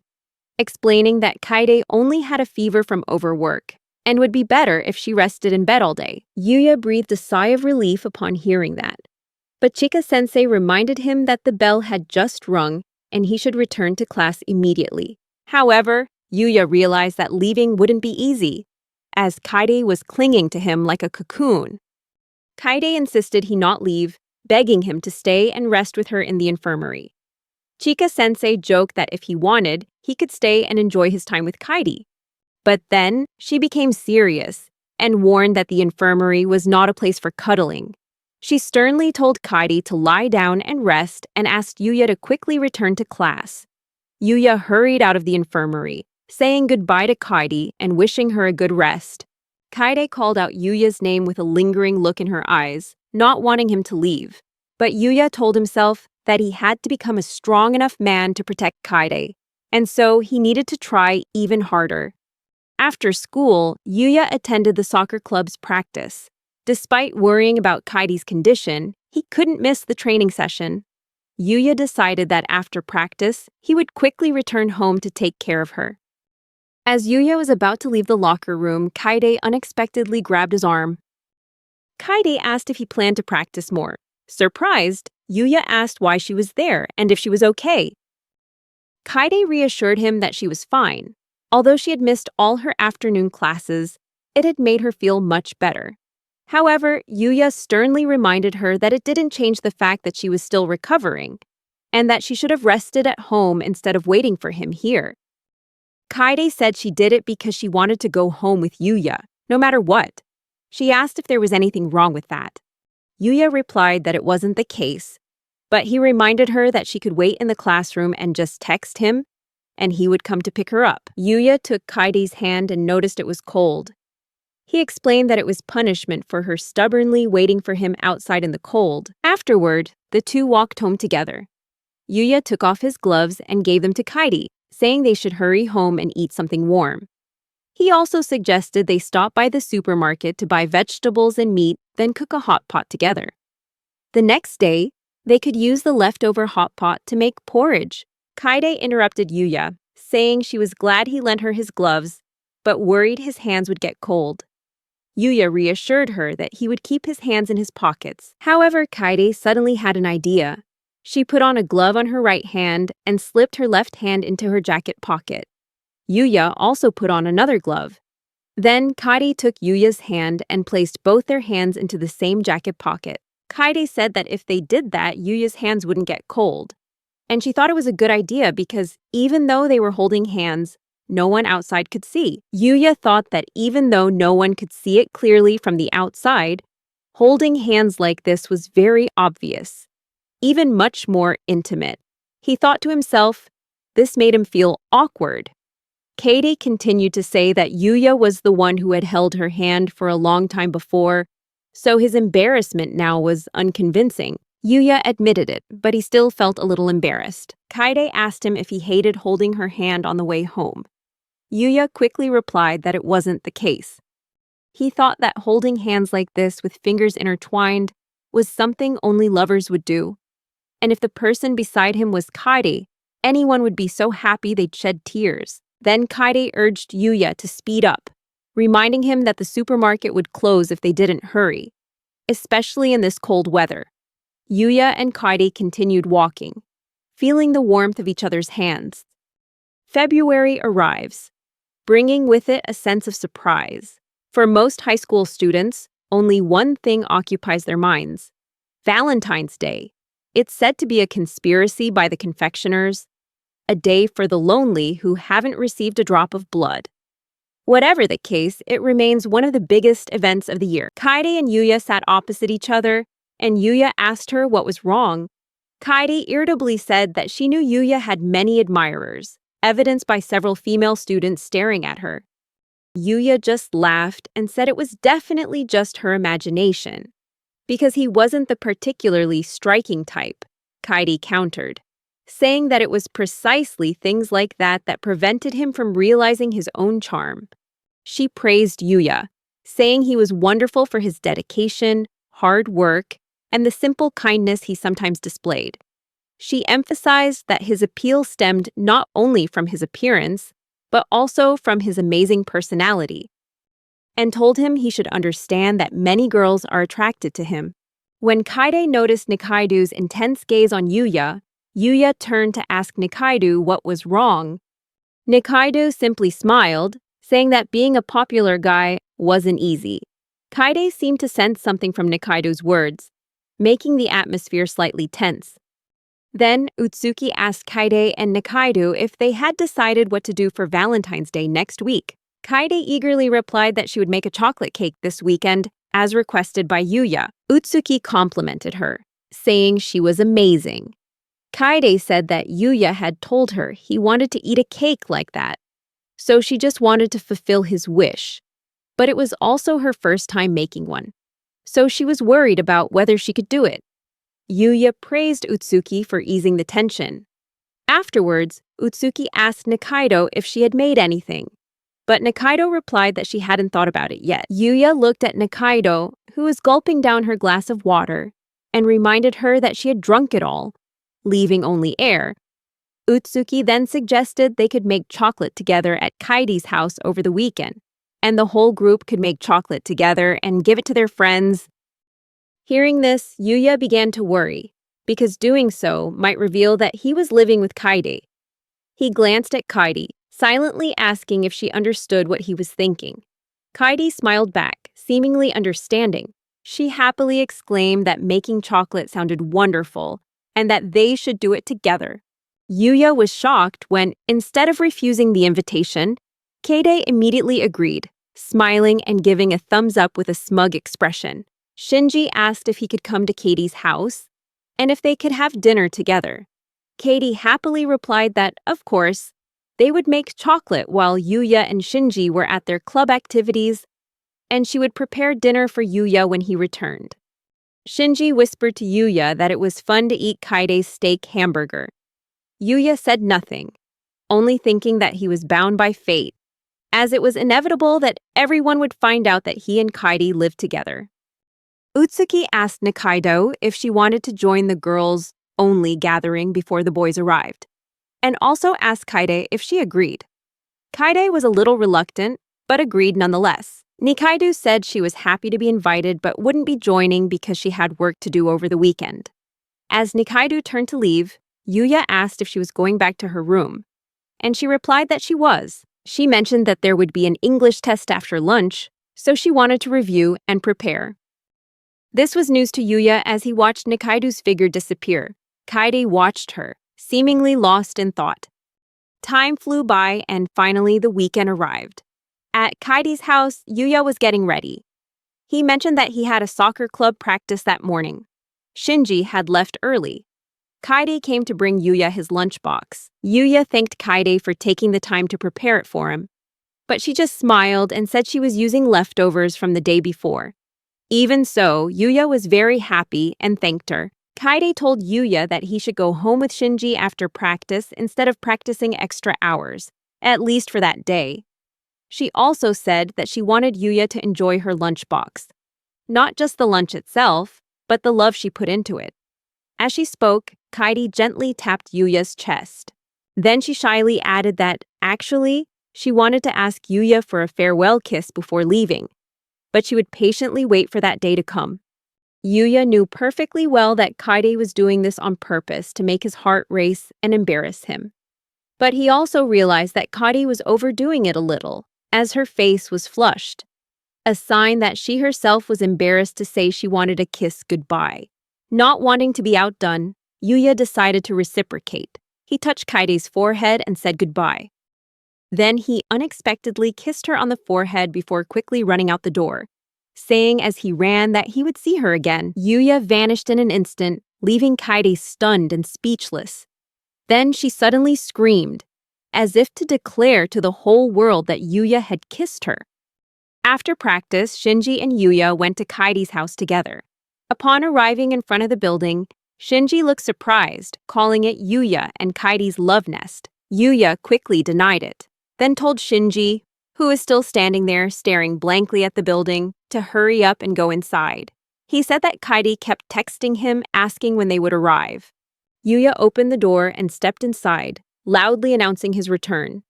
explaining that Kaidi only had a fever from overwork and would be better if she rested in bed all day. Yuya breathed a sigh of relief upon hearing that. But Chika-sensei reminded him that the bell had just rung and he should return to class immediately. However, Yuya realized that leaving wouldn't be easy, as Kaidi was clinging to him like a cocoon. Kaidi insisted he not leave, begging him to stay and rest with her in the infirmary. Chika-sensei joked that if he wanted, he could stay and enjoy his time with Kaidi. But then, she became serious and warned that the infirmary was not a place for cuddling. She sternly told Kaidi to lie down and rest and asked Yuya to quickly return to class. Yuya hurried out of the infirmary, saying goodbye to Kaidi and wishing her a good rest. Kaidi called out Yuya's name with a lingering look in her eyes, not wanting him to leave. But Yuya told himself that he had to become a strong enough man to protect Kaidi, and so he needed to try even harder. After school, Yuya attended the soccer club's practice. Despite worrying about Kaidi's condition, he couldn't miss the training session. Yuya decided that after practice, he would quickly return home to take care of her. As Yuya was about to leave the locker room, Kaidi unexpectedly grabbed his arm. Kaidi asked if he planned to practice more. Surprised, Yuya asked why she was there and if she was okay. Kaidi reassured him that she was fine. Although she had missed all her afternoon classes, it had made her feel much better. However, Yuya sternly reminded her that it didn't change the fact that she was still recovering, and that she should have rested at home instead of waiting for him here. Kaidi said she did it because she wanted to go home with Yuya, no matter what. She asked if there was anything wrong with that. Yuya replied that it wasn't the case, but he reminded her that she could wait in the classroom and just text him, and he would come to pick her up. Yuya took Kaidi's hand and noticed it was cold. He explained that it was punishment for her stubbornly waiting for him outside in the cold. Afterward, the two walked home together. Yuya took off his gloves and gave them to Kaidi, saying they should hurry home and eat something warm. He also suggested they stop by the supermarket to buy vegetables and meat, then cook a hot pot together. The next day, they could use the leftover hot pot to make porridge. Kaidi interrupted Yuya, saying she was glad he lent her his gloves, but worried his hands would get cold. Yuya reassured her that he would keep his hands in his pockets. However, Kaidi suddenly had an idea. She put on a glove on her right hand and slipped her left hand into her jacket pocket. Yuya also put on another glove. Then Kaidi took Yuya's hand and placed both their hands into the same jacket pocket. Kaidi said that if they did that, Yuya's hands wouldn't get cold. And she thought it was a good idea because even though they were holding hands, no one outside could see. Yuya thought that even though no one could see it clearly from the outside, holding hands like this was very obvious, even much more intimate. He thought to himself, this made him feel awkward. Kaidi continued to say that Yuya was the one who had held her hand for a long time before, so his embarrassment now was unconvincing. Yuya admitted it, but he still felt a little embarrassed. Kaidi asked him if he hated holding her hand on the way home. Yuya quickly replied that it wasn't the case. He thought that holding hands like this with fingers intertwined was something only lovers would do. And if the person beside him was Kaidi, anyone would be so happy they'd shed tears. Then Kaidi urged Yuya to speed up, reminding him that the supermarket would close if they didn't hurry, especially in this cold weather. Yuya and Kaidi continued walking, feeling the warmth of each other's hands. February arrives, bringing with it a sense of surprise. For most high school students, only one thing occupies their minds: Valentine's Day. It's said to be a conspiracy by the confectioners, a day for the lonely who haven't received a drop of blood. Whatever the case, it remains one of the biggest events of the year. Kaidi and Yuya sat opposite each other, and Yuya asked her what was wrong. Kaidi irritably said that she knew Yuya had many admirers, evidenced by several female students staring at her. Yuya just laughed and said it was definitely just her imagination, because he wasn't the particularly striking type. Kaidi countered, saying that it was precisely things like that that prevented him from realizing his own charm. She praised Yuya, saying he was wonderful for his dedication, hard work, and the simple kindness he sometimes displayed. She emphasized that his appeal stemmed not only from his appearance, but also from his amazing personality, and told him he should understand that many girls are attracted to him. When Kaide noticed Nikaido's intense gaze on Yuya, Yuya turned to ask Nikaido what was wrong. Nikaido simply smiled, saying that being a popular guy wasn't easy. Kaide seemed to sense something from Nikaido's words, making the atmosphere slightly tense. Then Utsuki asked Kaide and Nikaido if they had decided what to do for Valentine's Day next week. Kaide eagerly replied that she would make a chocolate cake this weekend, as requested by Yuya. Utsuki complimented her, saying she was amazing. Kaide said that Yuya had told her he wanted to eat a cake like that, so she just wanted to fulfill his wish. But it was also her first time making one, so she was worried about whether she could do it. Yuya praised Utsuki for easing the tension. Afterwards, Utsuki asked Nikaido if she had made anything, but Nikaido replied that she hadn't thought about it yet. Yuya looked at Nikaido, who was gulping down her glass of water, and reminded her that she had drunk it all, leaving only air. Utsuki then suggested they could make chocolate together at Kaidi's house over the weekend, and the whole group could make chocolate together and give it to their friends. Hearing this, Yuya began to worry, because doing so might reveal that he was living with Kaide. He glanced at Kaidi, silently asking if she understood what he was thinking. Kaidi smiled back, seemingly understanding. She happily exclaimed that making chocolate sounded wonderful, and that they should do it together. Yuya was shocked when, instead of refusing the invitation, Kaide immediately agreed, smiling and giving a thumbs up with a smug expression. Shinji asked if he could come to Katie's house, and if they could have dinner together. Katie happily replied that, of course, they would make chocolate while Yuya and Shinji were at their club activities, and she would prepare dinner for Yuya when he returned. Shinji whispered to Yuya that it was fun to eat Kaide's steak hamburger. Yuya said nothing, only thinking that he was bound by fate, as it was inevitable that everyone would find out that he and Kaide lived together. Utsuki asked Nikaido if she wanted to join the girls-only gathering before the boys arrived, and also asked Kaide if she agreed. Kaide was a little reluctant, but agreed nonetheless. Nikaido said she was happy to be invited but wouldn't be joining because she had work to do over the weekend. As Nikaido turned to leave, Yuya asked if she was going back to her room, and she replied that she was. She mentioned that there would be an English test after lunch, so she wanted to review and prepare. This was news to Yuya as he watched Nikaido's figure disappear. Kaide watched her, seemingly lost in thought. Time flew by and finally the weekend arrived. At Kaidi's house, Yuya was getting ready. He mentioned that he had a soccer club practice that morning. Shinji had left early. Kaide came to bring Yuya his lunchbox. Yuya thanked Kaide for taking the time to prepare it for him, but she just smiled and said she was using leftovers from the day before. Even so, Yuya was very happy and thanked her. Kaide told Yuya that he should go home with Shinji after practice instead of practicing extra hours, at least for that day. She also said that she wanted Yuya to enjoy her lunchbox. Not just the lunch itself, but the love she put into it. As she spoke, Kaide gently tapped Yuya's chest. Then she shyly added that, actually, she wanted to ask Yuya for a farewell kiss before leaving, but she would patiently wait for that day to come. Yuya knew perfectly well that Kaide was doing this on purpose to make his heart race and embarrass him. But he also realized that Kaide was overdoing it a little, as her face was flushed, a sign that she herself was embarrassed to say she wanted a kiss goodbye. Not wanting to be outdone, Yuya decided to reciprocate. He touched Kaide's forehead and said goodbye. Then he unexpectedly kissed her on the forehead before quickly running out the door, saying as he ran that he would see her again. Yuya vanished in an instant, leaving Kaide stunned and speechless. Then she suddenly screamed, as if to declare to the whole world that Yuya had kissed her. After practice, Shinji and Yuya went to Kaide's house together. Upon arriving in front of the building, Shinji looked surprised, calling it Yuya and Kaidi's love nest. Yuya quickly denied it, then told Shinji, who was still standing there staring blankly at the building, to hurry up and go inside. He said that Kaidi kept texting him asking when they would arrive. Yuya opened the door and stepped inside, loudly announcing his return.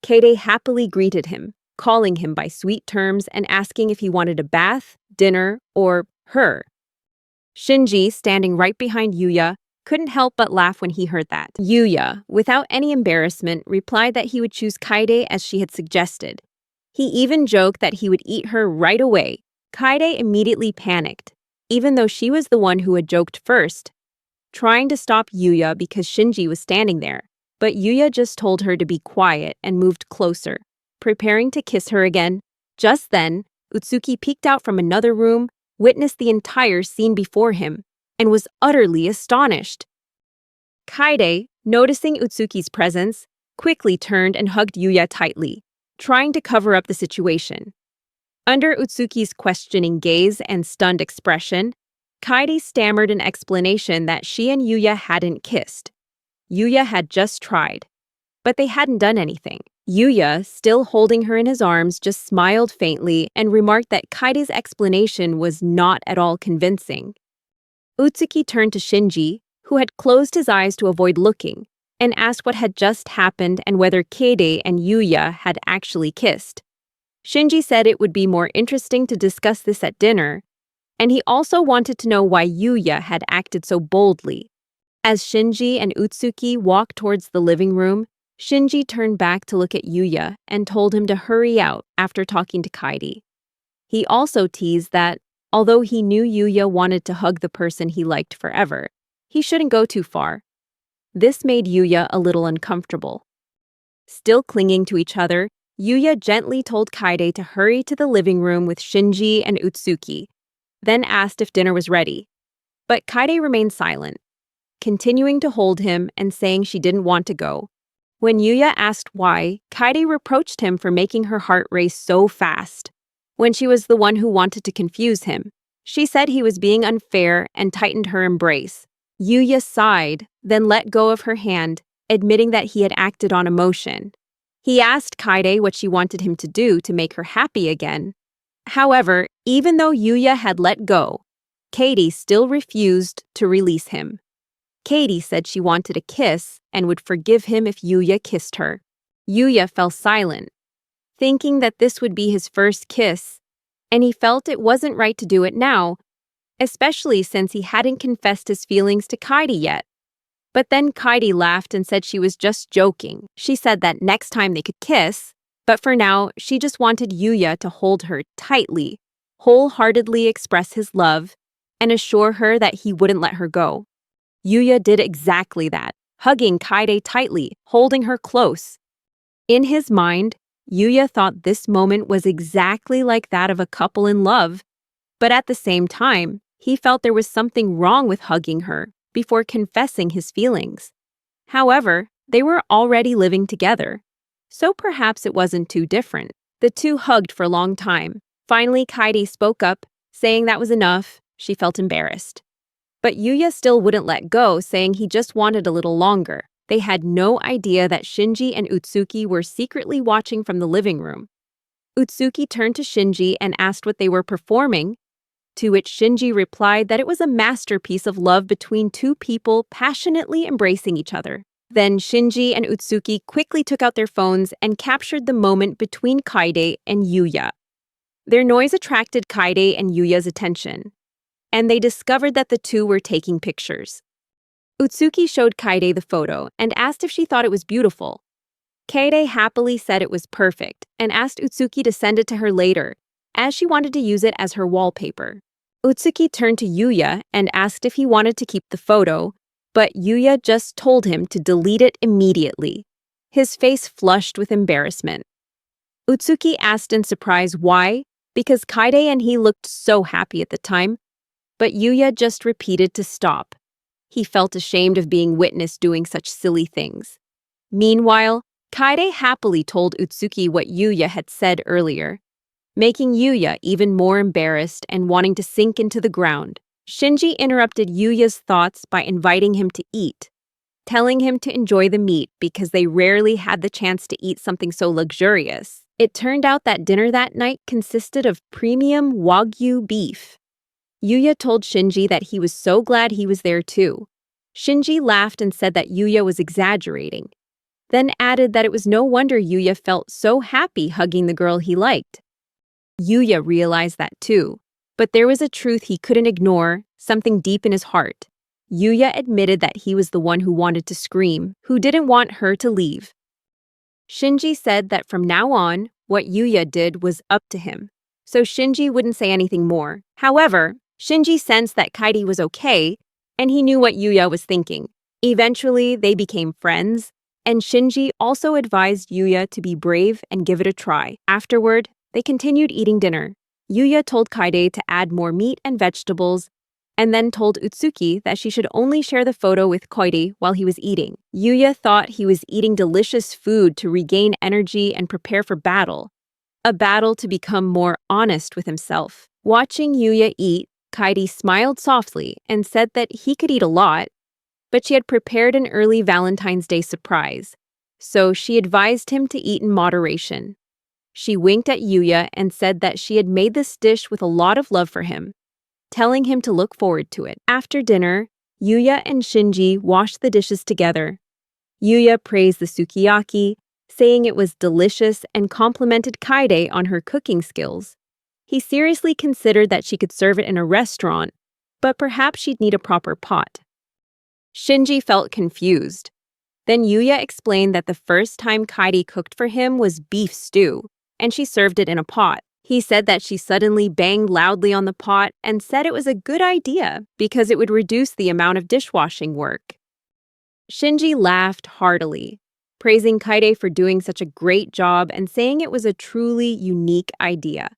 Kaidi happily greeted him, calling him by sweet terms and asking if he wanted a bath, dinner, or her. Shinji, standing right behind Yuya, couldn't help but laugh when he heard that. Yuya, without any embarrassment, replied that he would choose Kaide as she had suggested. He even joked that he would eat her right away. Kaide immediately panicked, even though she was the one who had joked first, trying to stop Yuya because Shinji was standing there. But Yuya just told her to be quiet and moved closer, preparing to kiss her again. Just then, Utsuki peeked out from another room, witnessed the entire scene before him, and was utterly astonished. Kaide, noticing Utsuki's presence, quickly turned and hugged Yuya tightly, trying to cover up the situation. Under Utsuki's questioning gaze and stunned expression, Kaide stammered an explanation that she and Yuya hadn't kissed. Yuya had just tried, but they hadn't done anything. Yuya, still holding her in his arms, just smiled faintly and remarked that Kaide's explanation was not at all convincing. Utsuki turned to Shinji, who had closed his eyes to avoid looking, and asked what had just happened and whether Kaide and Yuya had actually kissed. Shinji said it would be more interesting to discuss this at dinner, and he also wanted to know why Yuya had acted so boldly. As Shinji and Utsuki walked towards the living room, Shinji turned back to look at Yuya and told him to hurry out after talking to Kaidi. He also teased that, although he knew Yuya wanted to hug the person he liked forever, he shouldn't go too far. This made Yuya a little uncomfortable. Still clinging to each other, Yuya gently told Kaide to hurry to the living room with Shinji and Utsuki, then asked if dinner was ready. But Kaide remained silent, continuing to hold him and saying she didn't want to go. When Yuya asked why, Kaide reproached him for making her heart race so fast, when she was the one who wanted to confuse him. She said he was being unfair and tightened her embrace. Yuya sighed, then let go of her hand, admitting that he had acted on emotion. He asked Kaide what she wanted him to do to make her happy again. However, even though Yuya had let go, Kaidi still refused to release him. Kaidi said she wanted a kiss and would forgive him if Yuya kissed her. Yuya fell silent, thinking that this would be his first kiss, and he felt it wasn't right to do it now, especially since he hadn't confessed his feelings to Kaidi yet. But then Kaidi laughed and said she was just joking. She said that next time they could kiss, but for now, she just wanted Yuya to hold her tightly, wholeheartedly express his love, and assure her that he wouldn't let her go. Yuya did exactly that, hugging Kaide tightly, holding her close. In his mind, Yuya thought this moment was exactly like that of a couple in love, but at the same time, he felt there was something wrong with hugging her before confessing his feelings. However, they were already living together, so perhaps it wasn't too different. The two hugged for a long time. Finally, Kaide spoke up, saying that was enough. She felt embarrassed. But Yuya still wouldn't let go, saying he just wanted a little longer. They had no idea that Shinji and Utsuki were secretly watching from the living room. Utsuki turned to Shinji and asked what they were performing, to which Shinji replied that it was a masterpiece of love between two people passionately embracing each other. Then Shinji and Utsuki quickly took out their phones and captured the moment between Kaide and Yuya. Their noise attracted Kaide and Yuya's attention, and they discovered that the two were taking pictures. Utsuki showed Kaide the photo and asked if she thought it was beautiful. Kaide happily said it was perfect and asked Utsuki to send it to her later, as she wanted to use it as her wallpaper. Utsuki turned to Yuya and asked if he wanted to keep the photo, but Yuya just told him to delete it immediately. His face flushed with embarrassment. Utsuki asked in surprise why, because Kaide and he looked so happy at the time, but Yuya just repeated to stop. He felt ashamed of being witnessed doing such silly things. Meanwhile, Kaide happily told Utsuki what Yuya had said earlier, making Yuya even more embarrassed and wanting to sink into the ground. Shinji interrupted Yuya's thoughts by inviting him to eat, telling him to enjoy the meat because they rarely had the chance to eat something so luxurious. It turned out that dinner that night consisted of premium Wagyu beef. Yuya told Shinji that he was so glad he was there too. Shinji laughed and said that Yuya was exaggerating, then added that it was no wonder Yuya felt so happy hugging the girl he liked. Yuya realized that too, but there was a truth he couldn't ignore, something deep in his heart. Yuya admitted that he was the one who wanted to scream, who didn't want her to leave. Shinji said that from now on, what Yuya did was up to him, so Shinji wouldn't say anything more. However, Shinji sensed that Kaidi was okay, and he knew what Yuya was thinking. Eventually, they became friends, and Shinji also advised Yuya to be brave and give it a try. Afterward, they continued eating dinner. Yuya told Kaide to add more meat and vegetables, and then told Utsuki that she should only share the photo with Kaidi while he was eating. Yuya thought he was eating delicious food to regain energy and prepare for battle, a battle to become more honest with himself. Watching Yuya eat, Kaidi smiled softly and said that he could eat a lot, but she had prepared an early Valentine's Day surprise, so she advised him to eat in moderation. She winked at Yuya and said that she had made this dish with a lot of love for him, telling him to look forward to it. After dinner, Yuya and Shinji washed the dishes together. Yuya praised the sukiyaki, saying it was delicious and complimented Kaide on her cooking skills. He seriously considered that she could serve it in a restaurant, but perhaps she'd need a proper pot. Shinji felt confused. Then Yuya explained that the first time Kaidi cooked for him was beef stew, and she served it in a pot. He said that she suddenly banged loudly on the pot and said it was a good idea because it would reduce the amount of dishwashing work. Shinji laughed heartily, praising Kaide for doing such a great job and saying it was a truly unique idea.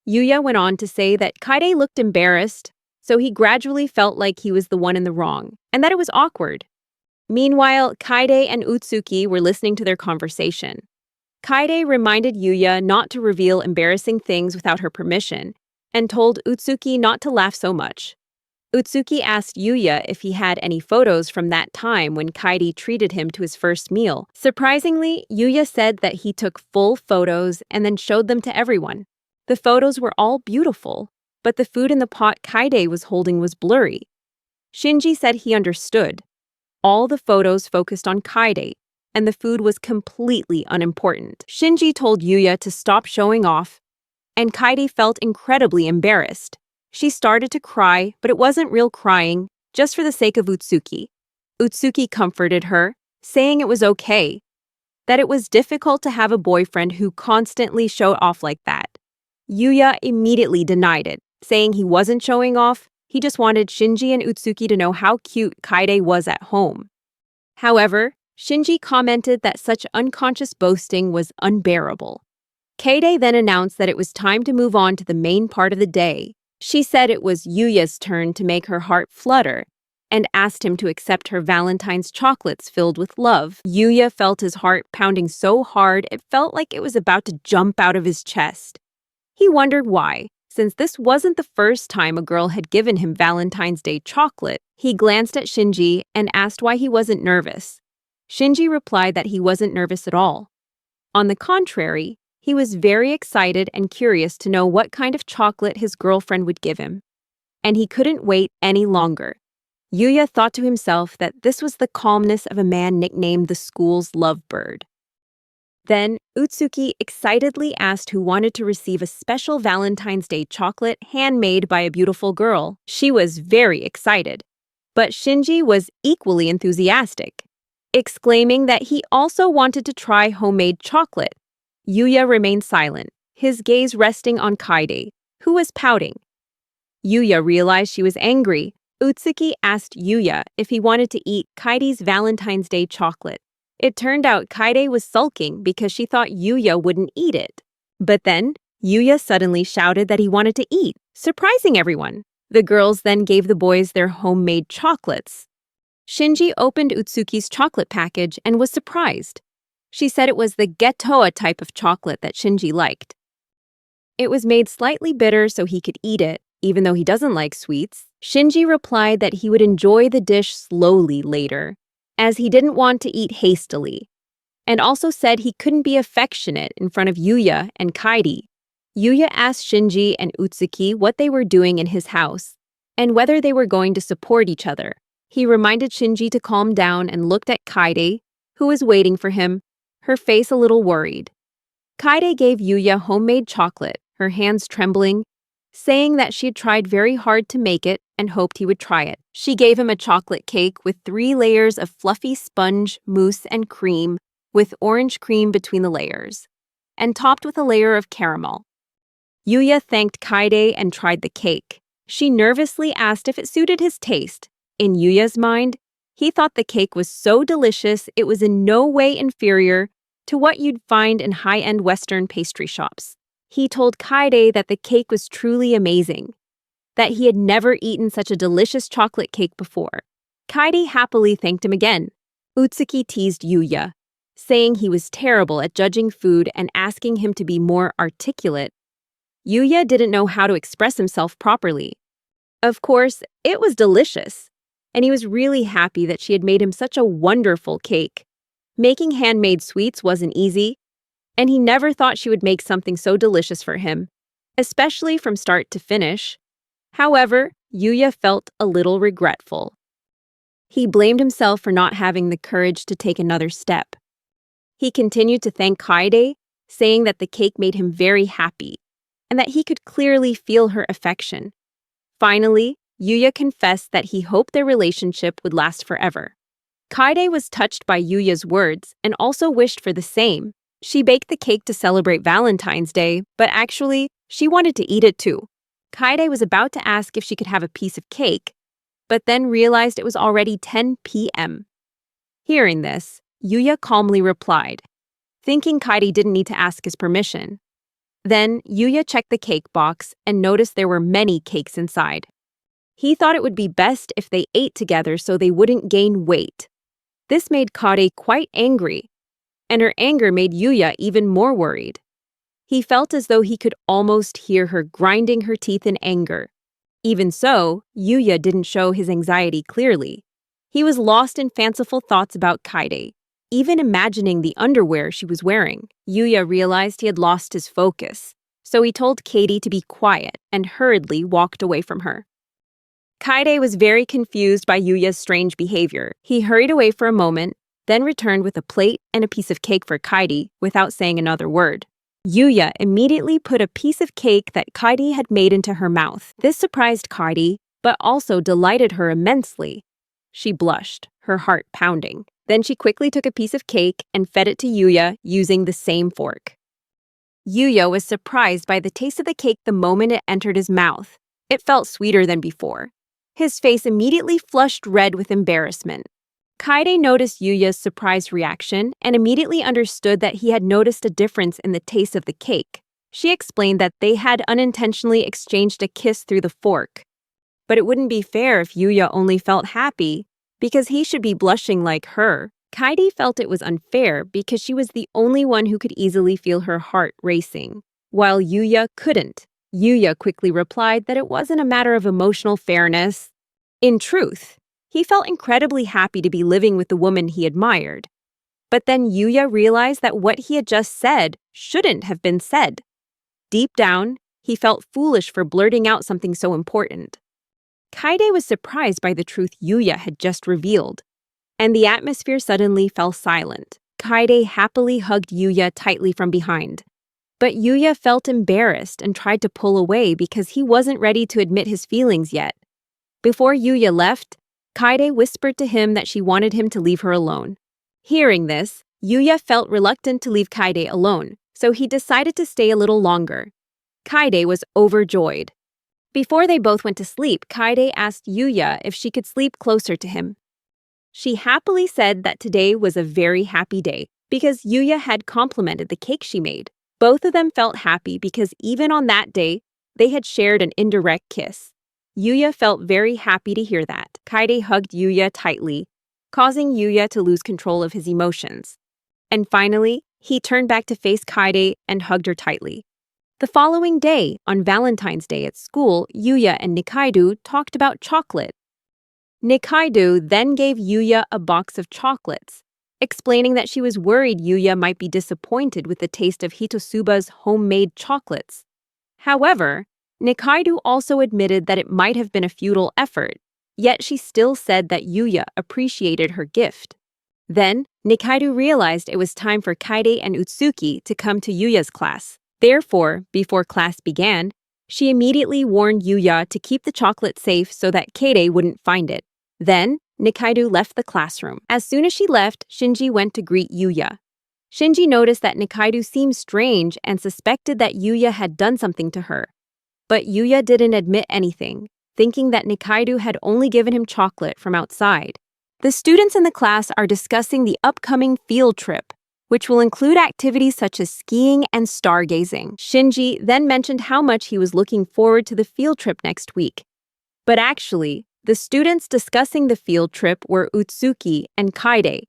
Yuya went on to say that Kaide looked embarrassed, so he gradually felt like he was the one in the wrong, and that it was awkward. Meanwhile, Kaide and Utsuki were listening to their conversation. Kaide reminded Yuya not to reveal embarrassing things without her permission, and told Utsuki not to laugh so much. Utsuki asked Yuya if he had any photos from that time when Kaide treated him to his first meal. Surprisingly, Yuya said that he took full photos and then showed them to everyone. The photos were all beautiful, but the food in the pot Kaide was holding was blurry. Shinji said he understood. All the photos focused on Kaide, and the food was completely unimportant. Shinji told Yuya to stop showing off, and Kaide felt incredibly embarrassed. She started to cry, but it wasn't real crying, just for the sake of Utsuki. Utsuki comforted her, saying it was okay, that it was difficult to have a boyfriend who constantly showed off like that. Yuya immediately denied it, saying he wasn't showing off, he just wanted Shinji and Utsuki to know how cute Kaide was at home. However, Shinji commented that such unconscious boasting was unbearable. Kaide then announced that it was time to move on to the main part of the day. She said it was Yuya's turn to make her heart flutter, and asked him to accept her Valentine's chocolates filled with love. Yuya felt his heart pounding so hard it felt like it was about to jump out of his chest. He wondered why, since this wasn't the first time a girl had given him Valentine's Day chocolate. He glanced at Shinji and asked why he wasn't nervous. Shinji replied that he wasn't nervous at all. On the contrary, he was very excited and curious to know what kind of chocolate his girlfriend would give him. And he couldn't wait any longer. Yuya thought to himself that this was the calmness of a man nicknamed the school's lovebird. Then, Utsuki excitedly asked who wanted to receive a special Valentine's Day chocolate handmade by a beautiful girl. She was very excited. But Shinji was equally enthusiastic, exclaiming that he also wanted to try homemade chocolate. Yuya remained silent, his gaze resting on Kaide, who was pouting. Yuya realized she was angry. Utsuki asked Yuya if he wanted to eat Kaide's Valentine's Day chocolate. It turned out Kaide was sulking because she thought Yuya wouldn't eat it. But then, Yuya suddenly shouted that he wanted to eat, surprising everyone. The girls then gave the boys their homemade chocolates. Shinji opened Utsuki's chocolate package and was surprised. She said it was the Getoa type of chocolate that Shinji liked. It was made slightly bitter so he could eat it, even though he doesn't like sweets, Shinji replied that he would enjoy the dish slowly later, as he didn't want to eat hastily, and also said he couldn't be affectionate in front of Yuya and Kaidi. Yuya asked Shinji and Utsuki what they were doing in his house, and whether they were going to support each other. He reminded Shinji to calm down and looked at Kaide, who was waiting for him, her face a little worried. Kaide gave Yuya homemade chocolate, her hands trembling, saying that she had tried very hard to make it and hoped he would try it. She gave him a chocolate cake with 3 layers of fluffy sponge, mousse, and cream, with orange cream between the layers, and topped with a layer of caramel. Yuya thanked Kaide and tried the cake. She nervously asked if it suited his taste. In Yuya's mind, he thought the cake was so delicious it was in no way inferior to what you'd find in high-end Western pastry shops. He told Kaide that the cake was truly amazing, that he had never eaten such a delicious chocolate cake before. Kaide happily thanked him again. Utsuki teased Yuya, saying he was terrible at judging food and asking him to be more articulate. Yuya didn't know how to express himself properly. Of course, it was delicious, and he was really happy that she had made him such a wonderful cake. Making handmade sweets wasn't easy, and he never thought she would make something so delicious for him, especially from start to finish. However, Yuya felt a little regretful. He blamed himself for not having the courage to take another step. He continued to thank Kaide, saying that the cake made him very happy, and that he could clearly feel her affection. Finally, Yuya confessed that he hoped their relationship would last forever. Kaide was touched by Yuya's words and also wished for the same. She baked the cake to celebrate Valentine's Day, but actually, she wanted to eat it too. Kaide was about to ask if she could have a piece of cake, but then realized it was already 10 p.m. Hearing this, Yuya calmly replied, thinking Kaide didn't need to ask his permission. Then, Yuya checked the cake box and noticed there were many cakes inside. He thought it would be best if they ate together so they wouldn't gain weight. This made Kaide quite angry, and her anger made Yuya even more worried. He felt as though he could almost hear her grinding her teeth in anger. Even so, Yuya didn't show his anxiety clearly. He was lost in fanciful thoughts about Kaide, even imagining the underwear she was wearing. Yuya realized he had lost his focus, so he told Kaidi to be quiet and hurriedly walked away from her. Kaide was very confused by Yuya's strange behavior. He hurried away for a moment, then returned with a plate and a piece of cake for Kaidi without saying another word. Yuya immediately put a piece of cake that Kaidi had made into her mouth. This surprised Kaidi, but also delighted her immensely. She blushed, her heart pounding. Then she quickly took a piece of cake and fed it to Yuya using the same fork. Yuya was surprised by the taste of the cake the moment it entered his mouth. It felt sweeter than before. His face immediately flushed red with embarrassment. Kaide noticed Yuya's surprised reaction and immediately understood that he had noticed a difference in the taste of the cake. She explained that they had unintentionally exchanged a kiss through the fork. But it wouldn't be fair if Yuya only felt happy, because he should be blushing like her. Kaide felt it was unfair because she was the only one who could easily feel her heart racing, while Yuya couldn't. Yuya quickly replied that it wasn't a matter of emotional fairness. In truth, he felt incredibly happy to be living with the woman he admired. But then Yuya realized that what he had just said shouldn't have been said. Deep down, he felt foolish for blurting out something so important. Kaide was surprised by the truth Yuya had just revealed, and the atmosphere suddenly fell silent. Kaide happily hugged Yuya tightly from behind. But Yuya felt embarrassed and tried to pull away because he wasn't ready to admit his feelings yet. Before Yuya left, Kaide whispered to him that she wanted him to leave her alone. Hearing this, Yuya felt reluctant to leave Kaide alone, so he decided to stay a little longer. Kaide was overjoyed. Before they both went to sleep, Kaide asked Yuya if she could sleep closer to him. She happily said that today was a very happy day because Yuya had complimented the cake she made. Both of them felt happy because even on that day, they had shared an indirect kiss. Yuya felt very happy to hear that. Kaide hugged Yuya tightly, causing Yuya to lose control of his emotions. And finally, he turned back to face Kaide and hugged her tightly. The following day, on Valentine's Day at school, Yuya and Nikaido talked about chocolate. Nikaido then gave Yuya a box of chocolates, explaining that she was worried Yuya might be disappointed with the taste of Hitosuba's homemade chocolates. However, Nikaido also admitted that it might have been a futile effort, yet she still said that Yuya appreciated her gift. Then, Nikaido realized it was time for Kaidi and Utsuki to come to Yuya's class. Therefore, before class began, she immediately warned Yuya to keep the chocolate safe so that Kaidi wouldn't find it. Then, Nikaido left the classroom. As soon as she left, Shinji went to greet Yuya. Shinji noticed that Nikaido seemed strange and suspected that Yuya had done something to her. But Yuya didn't admit anything, thinking that Nikaido had only given him chocolate from outside. The students in the class are discussing the upcoming field trip, which will include activities such as skiing and stargazing. Shinji then mentioned how much he was looking forward to the field trip next week. But actually, the students discussing the field trip were Utsuki and Kaide.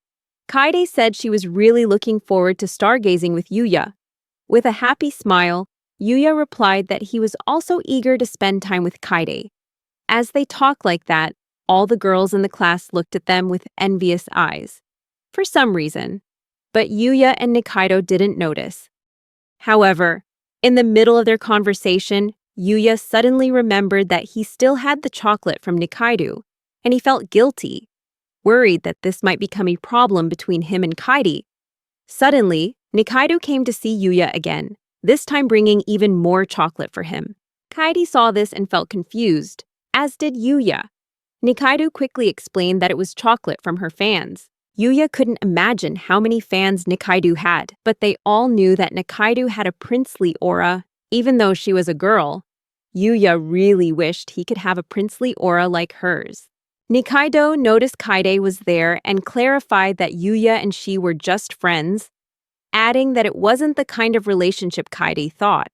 Kaide said she was really looking forward to stargazing with Yuya. With a happy smile, Yuya replied that he was also eager to spend time with Kaide. As they talked like that, all the girls in the class looked at them with envious eyes, for some reason, but Yuya and Nikaido didn't notice. However, in the middle of their conversation, Yuya suddenly remembered that he still had the chocolate from Nikaido, and he felt guilty, worried that this might become a problem between him and Kaidi. Suddenly, Nikaido came to see Yuya again, this time bringing even more chocolate for him. Kaidi saw this and felt confused, as did Yuya. Nikaido quickly explained that it was chocolate from her fans. Yuya couldn't imagine how many fans Nikaido had, but they all knew that Nikaido had a princely aura, even though she was a girl. Yuya really wished he could have a princely aura like hers. Nikaido noticed Kaide was there and clarified that Yuya and she were just friends, adding that it wasn't the kind of relationship Kaide thought.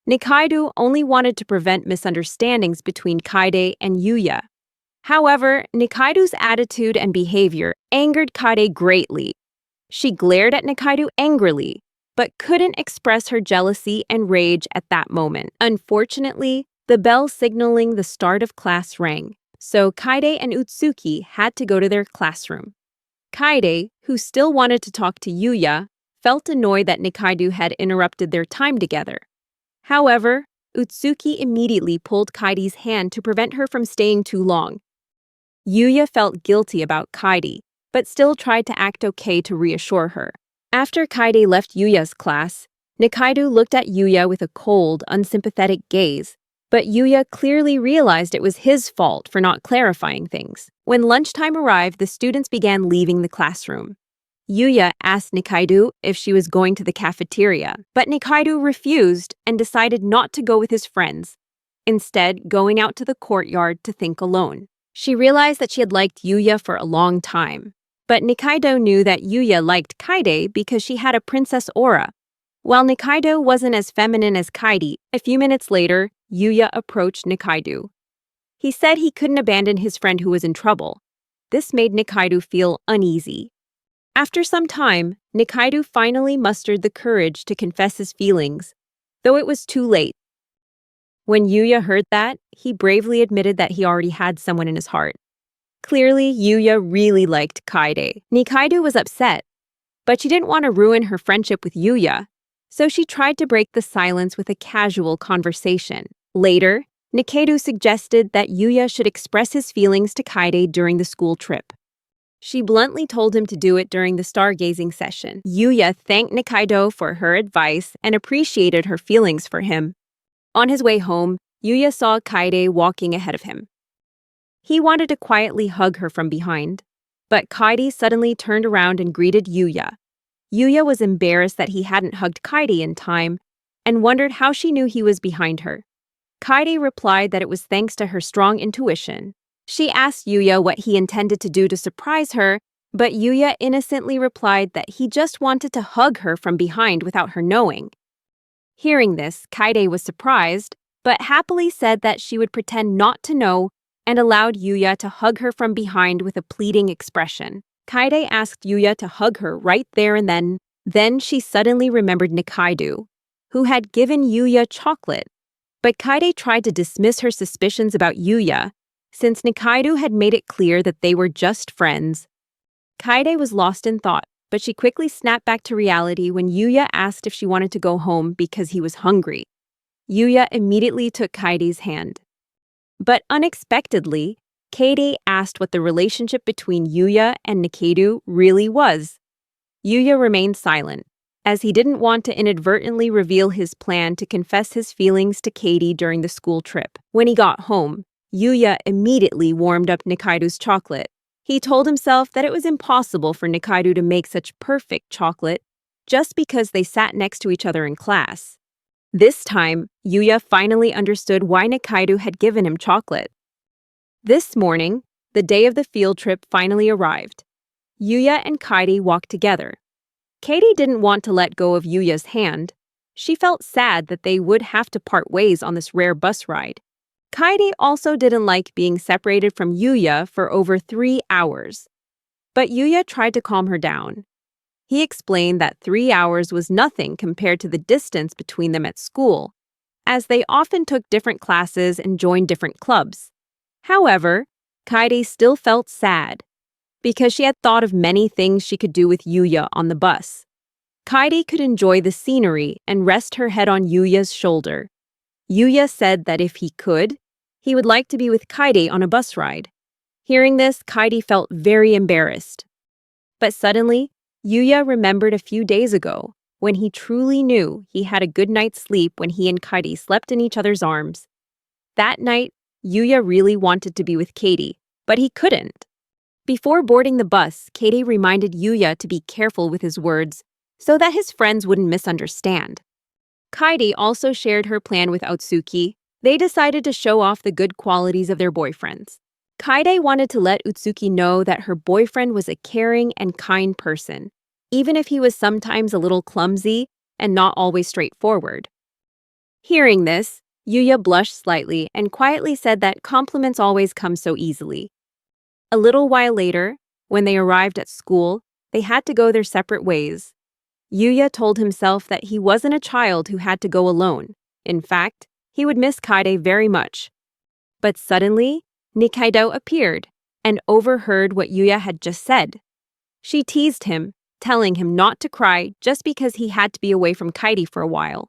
Nikaido only wanted to prevent misunderstandings between Kaide and Yuya. However, Nikaido's attitude and behavior angered Kaide greatly. She glared at Nikaido angrily, but couldn't express her jealousy and rage at that moment. Unfortunately, the bell signaling the start of class rang, so Kaide and Utsuki had to go to their classroom. Kaide, who still wanted to talk to Yuya, felt annoyed that Nikaido had interrupted their time together. However, Utsuki immediately pulled Kaidi's hand to prevent her from staying too long. Yuya felt guilty about Kaidi, but still tried to act okay to reassure her. After Kaide left Yuya's class, Nikaido looked at Yuya with a cold, unsympathetic gaze, but Yuya clearly realized it was his fault for not clarifying things. When lunchtime arrived, the students began leaving the classroom. Yuya asked Nikaido if she was going to the cafeteria, but Nikaido refused and decided not to go with his friends, instead going out to the courtyard to think alone. She realized that she had liked Yuya for a long time, but Nikaido knew that Yuya liked Kaide because she had a princess aura. While Nikaido wasn't as feminine as Kaidi, a few minutes later, Yuya approached Nikaido. He said he couldn't abandon his friend who was in trouble. This made Nikaido feel uneasy. After some time, Nikaido finally mustered the courage to confess his feelings, though it was too late. When Yuya heard that, he bravely admitted that he already had someone in his heart. Clearly, Yuya really liked Kaide. Nikaido was upset, but she didn't want to ruin her friendship with Yuya, so she tried to break the silence with a casual conversation. Later, Nikaido suggested that Yuya should express his feelings to Kaide during the school trip. She bluntly told him to do it during the stargazing session. Yuya thanked Nikaido for her advice and appreciated her feelings for him. On his way home, Yuya saw Kaide walking ahead of him. He wanted to quietly hug her from behind, but Kaide suddenly turned around and greeted Yuya. Yuya was embarrassed that he hadn't hugged Kaide in time and wondered how she knew he was behind her. Kaide replied that it was thanks to her strong intuition. She asked Yuya what he intended to do to surprise her, but Yuya innocently replied that he just wanted to hug her from behind without her knowing. Hearing this, Kaide was surprised, but happily said that she would pretend not to know and allowed Yuya to hug her from behind with a pleading expression. Kaide asked Yuya to hug her right there and then. Then she suddenly remembered Nikaido, who had given Yuya chocolate. But Kaide tried to dismiss her suspicions about Yuya, since Nikaido had made it clear that they were just friends. Kaide was lost in thought, but she quickly snapped back to reality when Yuya asked if she wanted to go home because he was hungry. Yuya immediately took Kaide's hand. But unexpectedly, Kaide asked what the relationship between Yuya and Nikaido really was. Yuya remained silent, as he didn't want to inadvertently reveal his plan to confess his feelings to Kaidi during the school trip. When he got home, Yuya immediately warmed up Nikaido's chocolate. He told himself that it was impossible for Nikaido to make such perfect chocolate just because they sat next to each other in class. This time, Yuya finally understood why Nikaido had given him chocolate. This morning, the day of the field trip finally arrived. Yuya and Kaidi walked together. Kaidi didn't want to let go of Yuya's hand. She felt sad that they would have to part ways on this rare bus ride. Kaidi also didn't like being separated from Yuya for over 3 hours. But Yuya tried to calm her down. He explained that 3 hours was nothing compared to the distance between them at school, as they often took different classes and joined different clubs. However, Kaidi still felt sad, because she had thought of many things she could do with Yuya on the bus. Kaidi could enjoy the scenery and rest her head on Yuya's shoulder. Yuya said that if he could, he would like to be with Kaidi on a bus ride. Hearing this, Kaidi felt very embarrassed. But suddenly, Yuya remembered a few days ago when he truly knew he had a good night's sleep when he and Kaidi slept in each other's arms. That night, Yuya really wanted to be with Kaidi, but he couldn't. Before boarding the bus, Kaidi reminded Yuya to be careful with his words so that his friends wouldn't misunderstand. Kaidi also shared her plan with Utsuki. They decided to show off the good qualities of their boyfriends. Kaide wanted to let Utsuki know that her boyfriend was a caring and kind person, even if he was sometimes a little clumsy and not always straightforward. Hearing this, Yuya blushed slightly and quietly said that compliments always come so easily. A little while later, when they arrived at school, they had to go their separate ways. Yuya told himself that he wasn't a child who had to go alone. In fact, he would miss Kaide very much. But suddenly, Nikaido appeared and overheard what Yuya had just said. She teased him, telling him not to cry just because he had to be away from Kaidi for a while.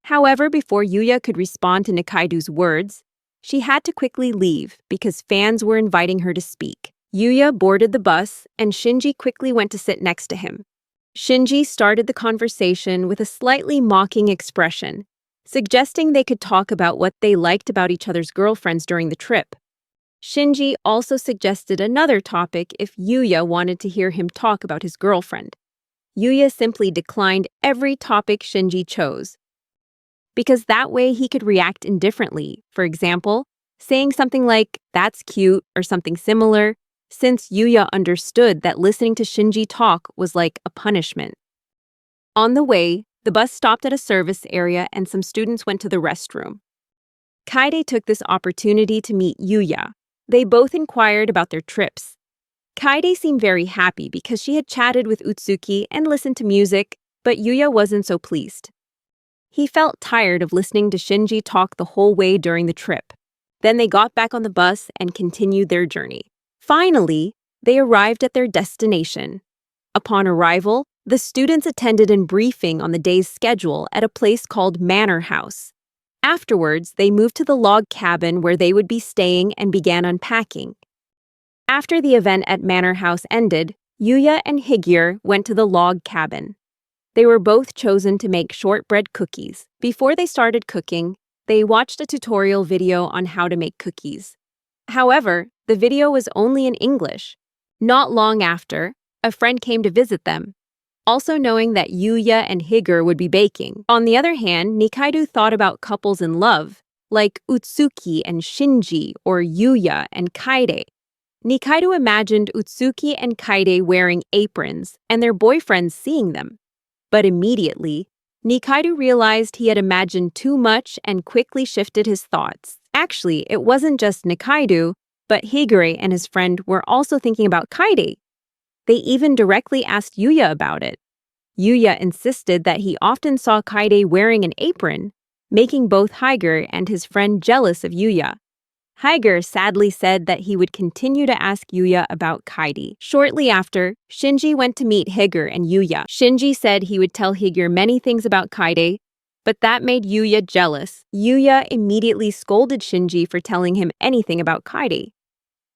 However, before Yuya could respond to Nikaido's words, she had to quickly leave because fans were inviting her to speak. Yuya boarded the bus and Shinji quickly went to sit next to him. Shinji started the conversation with a slightly mocking expression, suggesting they could talk about what they liked about each other's girlfriends during the trip. Shinji also suggested another topic if Yuya wanted to hear him talk about his girlfriend. Yuya simply declined every topic Shinji chose, because that way he could react indifferently. For example, saying something like, "That's cute," or something similar, since Yuya understood that listening to Shinji talk was like a punishment. On the way, the bus stopped at a service area and some students went to the restroom. Kaide took this opportunity to meet Yuya. They both inquired about their trips. Kaide seemed very happy because she had chatted with Utsuki and listened to music, but Yuya wasn't so pleased. He felt tired of listening to Shinji talk the whole way during the trip. Then they got back on the bus and continued their journey. Finally, they arrived at their destination. Upon arrival, the students attended a briefing on the day's schedule at a place called Manor House. Afterwards, they moved to the log cabin where they would be staying and began unpacking. After the event at Manor House ended, Yuya and Higure went to the log cabin. They were both chosen to make shortbread cookies. Before they started cooking, they watched a tutorial video on how to make cookies. However, the video was only in English. Not long after, a friend came to visit them, also knowing that Yuya and Higure would be baking. On the other hand, Nikaido thought about couples in love, like Utsuki and Shinji or Yuya and Kaide. Nikaido imagined Utsuki and Kaide wearing aprons and their boyfriends seeing them. But immediately, Nikaido realized he had imagined too much and quickly shifted his thoughts. Actually, it wasn't just Nikaido, but Higure and his friend were also thinking about Kaide. They even directly asked Yuya about it. Yuya insisted that he often saw Kaide wearing an apron, making both Higer and his friend jealous of Yuya. Higer sadly said that he would continue to ask Yuya about Kaidi. Shortly after, Shinji went to meet Higer and Yuya. Shinji said he would tell Higer many things about Kaide, but that made Yuya jealous. Yuya immediately scolded Shinji for telling him anything about Kaide.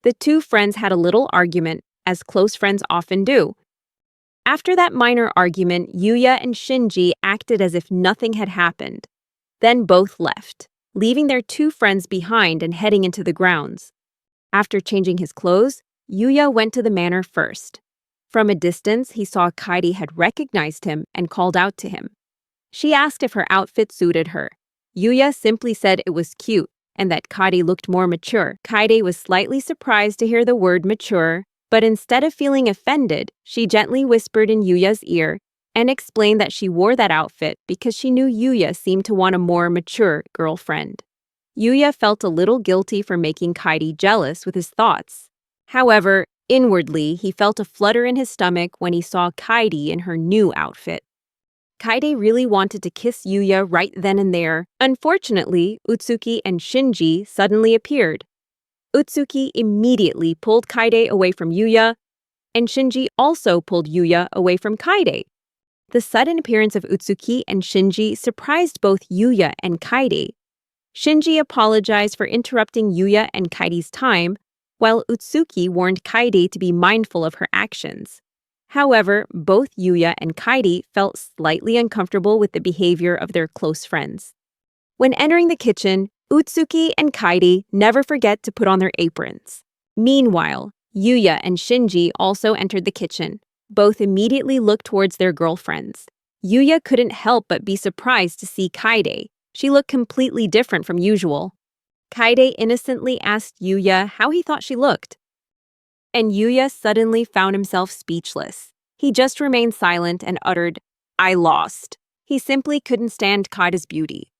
The two friends had a little argument, as close friends often do. After that minor argument, Yuya and Shinji acted as if nothing had happened. Then both left, leaving their two friends behind and heading into the grounds. After changing his clothes, Yuya went to the manor first. From a distance, he saw Kaidi had recognized him and called out to him. She asked if her outfit suited her. Yuya simply said it was cute and that Kaidi looked more mature. Kaidi was slightly surprised to hear the word mature, but instead of feeling offended, she gently whispered in Yuya's ear and explained that she wore that outfit because she knew Yuya seemed to want a more mature girlfriend. Yuya felt a little guilty for making Kaidi jealous with his thoughts. However, inwardly, he felt a flutter in his stomach when he saw Kaidi in her new outfit. Kaide really wanted to kiss Yuya right then and there. Unfortunately, Utsuki and Shinji suddenly appeared. Utsuki immediately pulled Kaide away from Yuya, and Shinji also pulled Yuya away from Kaide. The sudden appearance of Utsuki and Shinji surprised both Yuya and Kaide. Shinji apologized for interrupting Yuya and Kaide's time, while Utsuki warned Kaide to be mindful of her actions. However, both Yuya and Kaidi felt slightly uncomfortable with the behavior of their close friends. When entering the kitchen, Utsuki and Kaidi never forget to put on their aprons. Meanwhile, Yuya and Shinji also entered the kitchen. Both immediately looked towards their girlfriends. Yuya couldn't help but be surprised to see Kaide. She looked completely different from usual. Kaide innocently asked Yuya how he thought she looked. And Yuya suddenly found himself speechless. He just remained silent and uttered, "I lost." He simply couldn't stand Kaidi's beauty.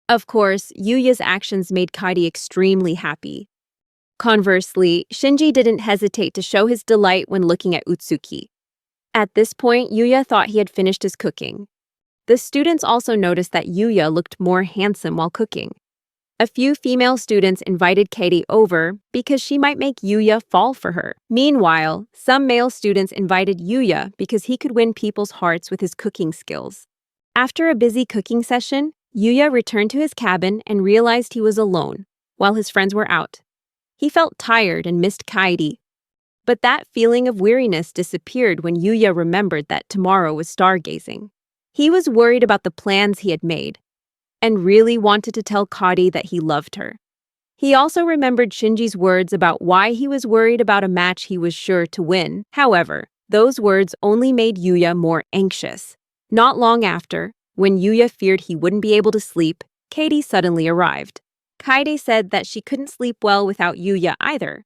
Of course, Yuya's actions made Kaidi extremely happy. Conversely, Shinji didn't hesitate to show his delight when looking at Utsuki. At this point, Yuya thought he had finished his cooking. The students also noticed that Yuya looked more handsome while cooking. A few female students invited Kaidi over because she might make Yuya fall for her. Meanwhile, some male students invited Yuya because he could win people's hearts with his cooking skills. After a busy cooking session, Yuya returned to his cabin and realized he was alone, while his friends were out. He felt tired and missed Kaidi. But that feeling of weariness disappeared when Yuya remembered that tomorrow was stargazing. He was worried about the plans he had made, and really wanted to tell Kaidi that he loved her. He also remembered Shinji's words about why he was worried about a match he was sure to win. However, those words only made Yuya more anxious. Not long after, when Yuya feared he wouldn't be able to sleep, Kaidi suddenly arrived. Kaidi said that she couldn't sleep well without Yuya either.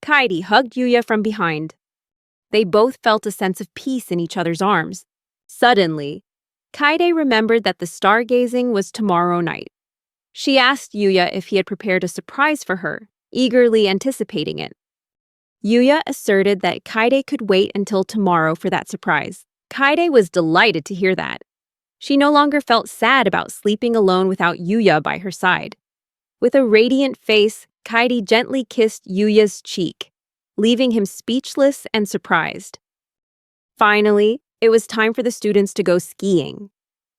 Kaidi hugged Yuya from behind. They both felt a sense of peace in each other's arms. Suddenly, Kaide remembered that the stargazing was tomorrow night. She asked Yuya if he had prepared a surprise for her, eagerly anticipating it. Yuya asserted that Kaide could wait until tomorrow for that surprise. Kaide was delighted to hear that. She no longer felt sad about sleeping alone without Yuya by her side. With a radiant face, Kaide gently kissed Yuya's cheek, leaving him speechless and surprised. Finally, it was time for the students to go skiing.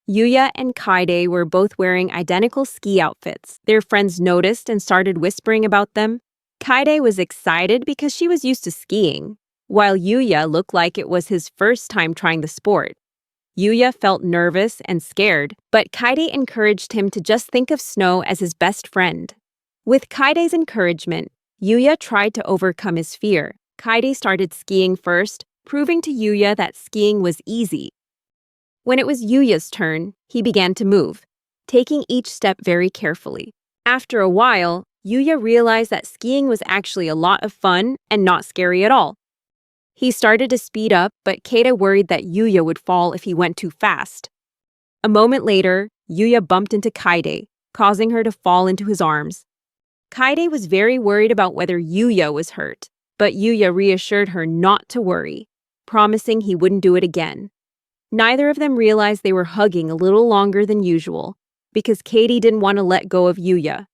Yuya and Kaide were both wearing identical ski outfits. Their friends noticed and started whispering about them. Kaide was excited because she was used to skiing, while Yuya looked like it was his first time trying the sport. Yuya felt nervous and scared, but Kaide encouraged him to just think of snow as his best friend. With Kaide's encouragement, Yuya tried to overcome his fear. Kaide started skiing first, proving to Yuya that skiing was easy. When it was Yuya's turn, he began to move, taking each step very carefully. After a while, Yuya realized that skiing was actually a lot of fun and not scary at all. He started to speed up, but Kaide worried that Yuya would fall if he went too fast. A moment later, Yuya bumped into Kaide, causing her to fall into his arms. Kaide was very worried about whether Yuya was hurt, but Yuya reassured her not to worry, promising he wouldn't do it again. Neither of them realized they were hugging a little longer than usual because Kaidi didn't want to let go of Yuya.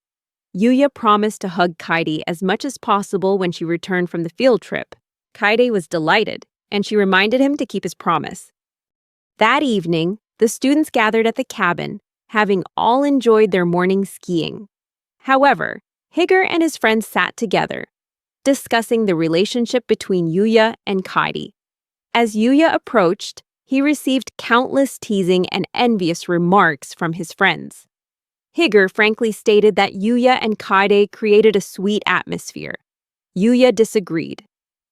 Yuya promised to hug Kaidi as much as possible when she returned from the field trip. Kaidi was delighted, and she reminded him to keep his promise. That evening, the students gathered at the cabin, having all enjoyed their morning skiing. However, Higer and his friends sat together, discussing the relationship between Yuya and Kaidi. As Yuya approached, he received countless teasing and envious remarks from his friends. Higer frankly stated that Yuya and Kaide created a sweet atmosphere. Yuya disagreed,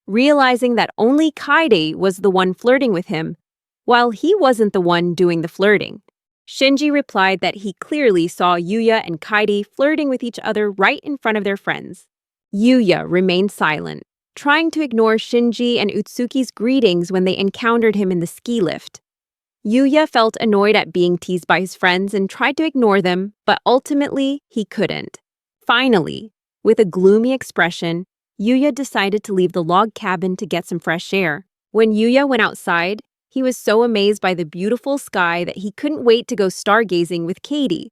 realizing that only Kaide was the one flirting with him, while he wasn't the one doing the flirting. Shinji replied that he clearly saw Yuya and Kaide flirting with each other right in front of their friends. Yuya remained silent, trying to ignore Shinji and Utsuki's greetings when they encountered him in the ski lift. Yuya felt annoyed at being teased by his friends and tried to ignore them, but ultimately, he couldn't. Finally, with a gloomy expression, Yuya decided to leave the log cabin to get some fresh air. When Yuya went outside, he was so amazed by the beautiful sky that he couldn't wait to go stargazing with Kaidi.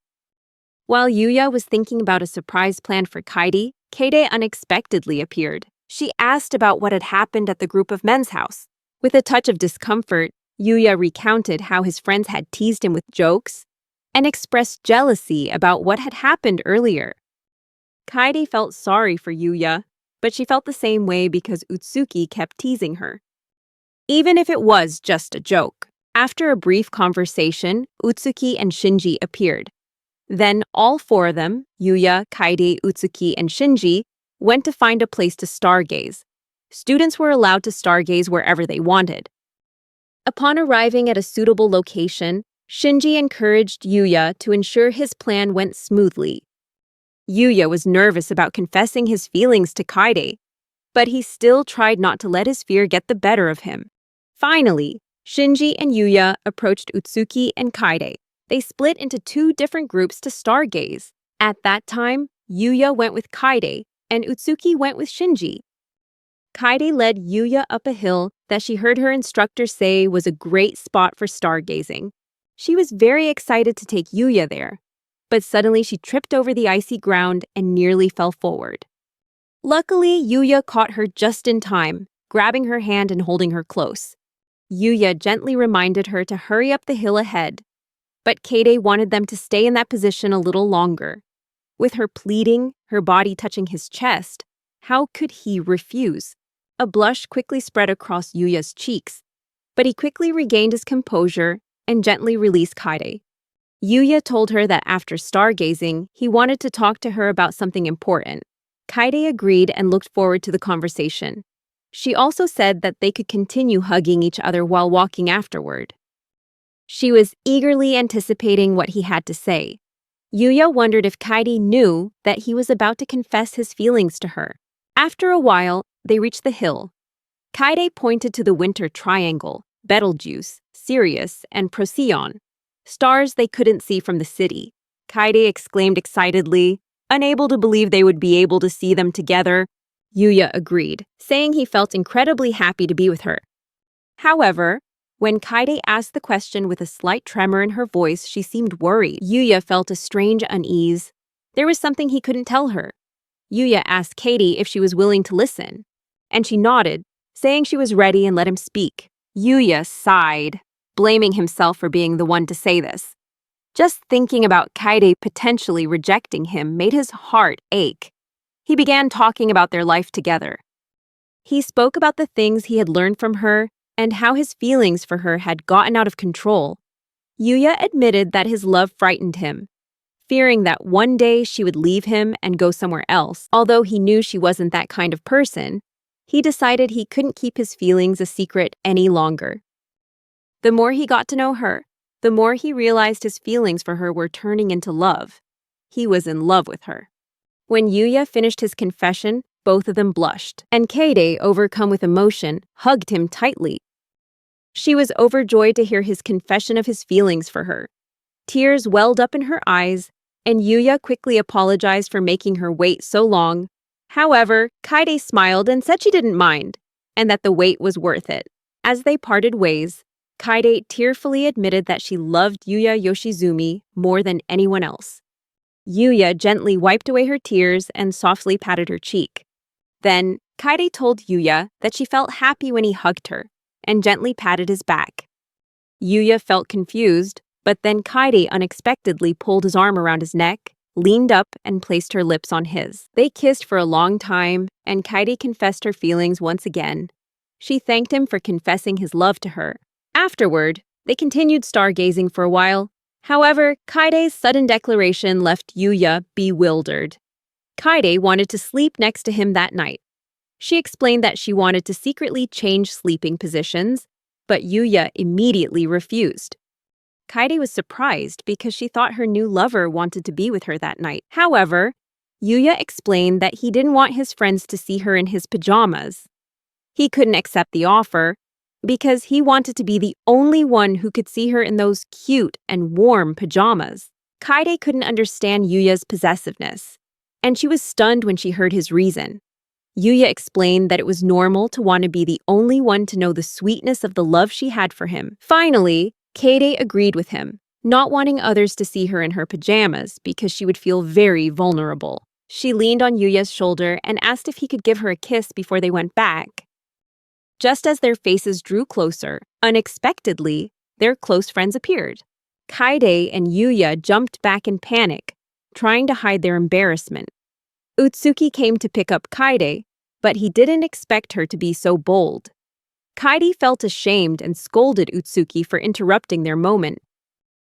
While Yuya was thinking about a surprise plan for Kaidi, Kaide unexpectedly appeared. She asked about what had happened at the group of men's house. With a touch of discomfort, Yuya recounted how his friends had teased him with jokes and expressed jealousy about what had happened earlier. Kaidi felt sorry for Yuya, but she felt the same way because Utsuki kept teasing her. Even if it was just a joke. After a brief conversation, Utsuki and Shinji appeared. Then all four of them, Yuya, Kaide, Utsuki, and Shinji, went to find a place to stargaze. Students were allowed to stargaze wherever they wanted. Upon arriving at a suitable location, Shinji encouraged Yuya to ensure his plan went smoothly. Yuya was nervous about confessing his feelings to Kaide, but he still tried not to let his fear get the better of him. Finally, Shinji and Yuya approached Utsuki and Kaide. They split into two different groups to stargaze. At that time, Yuya went with Kaide, and Utsuki went with Shinji. Kaide led Yuya up a hill that she heard her instructor say was a great spot for stargazing. She was very excited to take Yuya there, but suddenly she tripped over the icy ground and nearly fell forward. Luckily, Yuya caught her just in time, grabbing her hand and holding her close. Yuya gently reminded her to hurry up the hill ahead, but Kaide wanted them to stay in that position a little longer. With her pleading, her body touching his chest, how could he refuse? A blush quickly spread across Yuya's cheeks, but he quickly regained his composure and gently released Kaide. Yuya told her that after stargazing, he wanted to talk to her about something important. Kaide agreed and looked forward to the conversation. She also said that they could continue hugging each other while walking afterward. She was eagerly anticipating what he had to say. Yuya wondered if Kaide knew that he was about to confess his feelings to her. After a while, they reached the hill. Kaide pointed to the winter triangle, Betelgeuse, Sirius, and Procyon, stars they couldn't see from the city. Kaide exclaimed excitedly, unable to believe they would be able to see them together. Yuya agreed, saying he felt incredibly happy to be with her. However, when Kaide asked the question with a slight tremor in her voice, she seemed worried. Yuya felt a strange unease. There was something he couldn't tell her. Yuya asked Kaide if she was willing to listen, and she nodded, saying she was ready and let him speak. Yuya sighed, blaming himself for being the one to say this. Just thinking about Kaide potentially rejecting him made his heart ache. He began talking about their life together. He spoke about the things he had learned from her and how his feelings for her had gotten out of control. Yuya admitted that his love frightened him, fearing that one day she would leave him and go somewhere else. Although he knew she wasn't that kind of person, he decided he couldn't keep his feelings a secret any longer. The more he got to know her, the more he realized his feelings for her were turning into love. He was in love with her. When Yuya finished his confession, both of them blushed, and Kaide, overcome with emotion, hugged him tightly. She was overjoyed to hear his confession of his feelings for her. Tears welled up in her eyes, and Yuya quickly apologized for making her wait so long. However, Kaide smiled and said she didn't mind, and that the wait was worth it. As they parted ways, Kaide tearfully admitted that she loved Yuya Yoshizumi more than anyone else. Yuya gently wiped away her tears and softly patted her cheek. Then, Kaide told Yuya that she felt happy when he hugged her and gently patted his back. Yuya felt confused, but then Kaide unexpectedly pulled his arm around his neck, leaned up, and placed her lips on his. They kissed for a long time, and Kaide confessed her feelings once again. She thanked him for confessing his love to her. Afterward, they continued stargazing for a while. However, Kaide's sudden declaration left Yuya bewildered. Kaide wanted to sleep next to him that night. She explained that she wanted to secretly change sleeping positions, but Yuya immediately refused. Kaide was surprised because she thought her new lover wanted to be with her that night. However, Yuya explained that he didn't want his friends to see her in his pajamas. He couldn't accept the offer because he wanted to be the only one who could see her in those cute and warm pajamas. Kaide couldn't understand Yuya's possessiveness, and she was stunned when she heard his reason. Yuya explained that it was normal to want to be the only one to know the sweetness of the love she had for him. Finally, Kaide agreed with him, not wanting others to see her in her pajamas because she would feel very vulnerable. She leaned on Yuya's shoulder and asked if he could give her a kiss before they went back. Just as their faces drew closer, unexpectedly, their close friends appeared. Kaide and Yuya jumped back in panic, trying to hide their embarrassment. Utsuki came to pick up Kaide, but he didn't expect her to be so bold. Kaide felt ashamed and scolded Utsuki for interrupting their moment.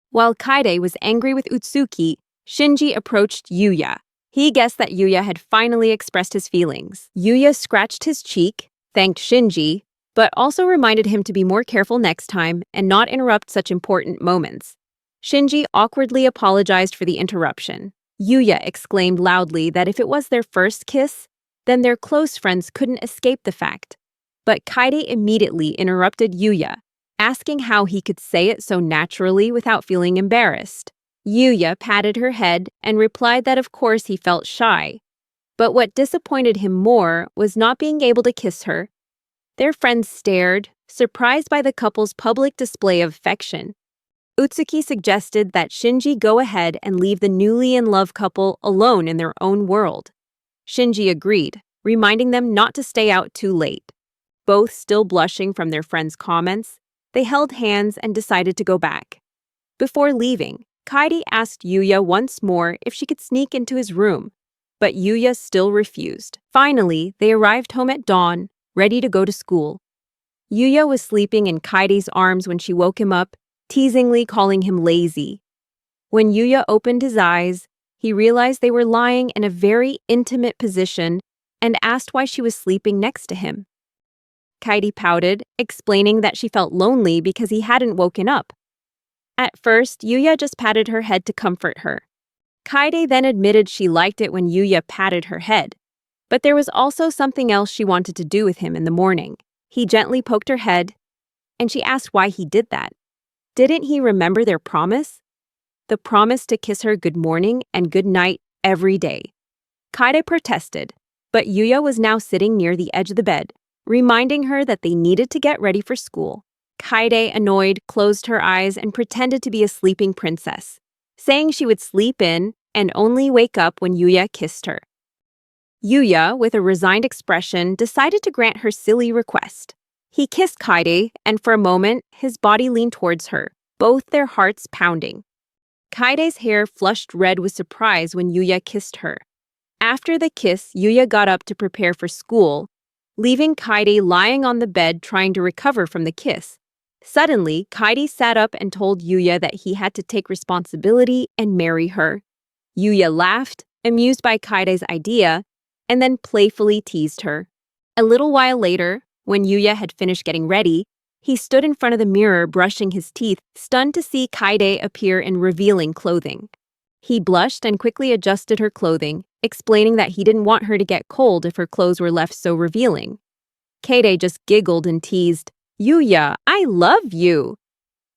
While Kaide was angry with Utsuki, Shinji approached Yuya. He guessed that Yuya had finally expressed his feelings. Yuya scratched his cheek, thanked Shinji, but also reminded him to be more careful next time and not interrupt such important moments. Shinji awkwardly apologized for the interruption. Yuya exclaimed loudly that if it was their first kiss, then their close friends couldn't escape the fact. But Kaide immediately interrupted Yuya, asking how he could say it so naturally without feeling embarrassed. Yuya patted her head and replied that of course he felt shy. But what disappointed him more was not being able to kiss her. Their friends stared, surprised by the couple's public display of affection. Utsuki suggested that Shinji go ahead and leave the newly in love couple alone in their own world. Shinji agreed, reminding them not to stay out too late. Both still blushing from their friends' comments, they held hands and decided to go back. Before leaving, Kaide asked Yuya once more if she could sneak into his room, but Yuya still refused. Finally, they arrived home at dawn, ready to go to school. Yuya was sleeping in Kaide's arms when she woke him up, teasingly calling him lazy. When Yuya opened his eyes, he realized they were lying in a very intimate position and asked why she was sleeping next to him. Kaidi pouted, explaining that she felt lonely because he hadn't woken up. At first, Yuya just patted her head to comfort her. Kaide then admitted she liked it when Yuya patted her head, but there was also something else she wanted to do with him in the morning. He gently poked her head, and she asked why he did that. Didn't he remember their promise? The promise to kiss her good morning and good night every day. Kaide protested, but Yuya was now sitting near the edge of the bed, reminding her that they needed to get ready for school. Kaide, annoyed, closed her eyes and pretended to be a sleeping princess, saying she would sleep in and only wake up when Yuya kissed her. Yuya, with a resigned expression, decided to grant her silly request. He kissed Kaide, and for a moment, his body leaned towards her, both their hearts pounding. Kaide's hair flushed red with surprise when Yuya kissed her. After the kiss, Yuya got up to prepare for school, leaving Kaide lying on the bed trying to recover from the kiss. Suddenly, Kaide sat up and told Yuya that he had to take responsibility and marry her. Yuya laughed, amused by Kaide's idea, and then playfully teased her. A little while later, when Yuya had finished getting ready, he stood in front of the mirror brushing his teeth, stunned to see Kaide appear in revealing clothing. He blushed and quickly adjusted her clothing, explaining that he didn't want her to get cold if her clothes were left so revealing. Kaide just giggled and teased, "Yuya, I love you!"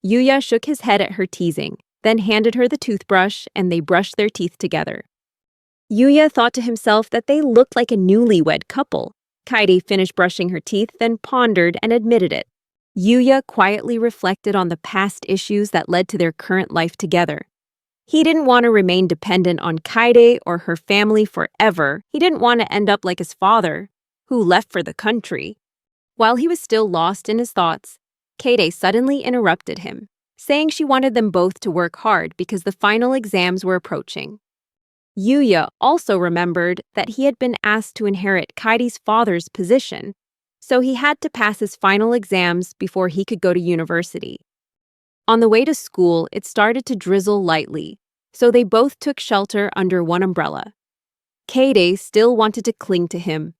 Yuya shook his head at her teasing, then handed her the toothbrush and they brushed their teeth together. Yuya thought to himself that they looked like a newlywed couple. Kaide finished brushing her teeth, then pondered and admitted it. Yuya quietly reflected on the past issues that led to their current life together. He didn't want to remain dependent on Kaide or her family forever. He didn't want to end up like his father, who left for the country. While he was still lost in his thoughts, Kaide suddenly interrupted him, saying she wanted them both to work hard because the final exams were approaching. Yuya also remembered that he had been asked to inherit Kaidi's father's position, so he had to pass his final exams before he could go to university. On the way to school, it started to drizzle lightly, so they both took shelter under one umbrella. Kaide still wanted to cling to him.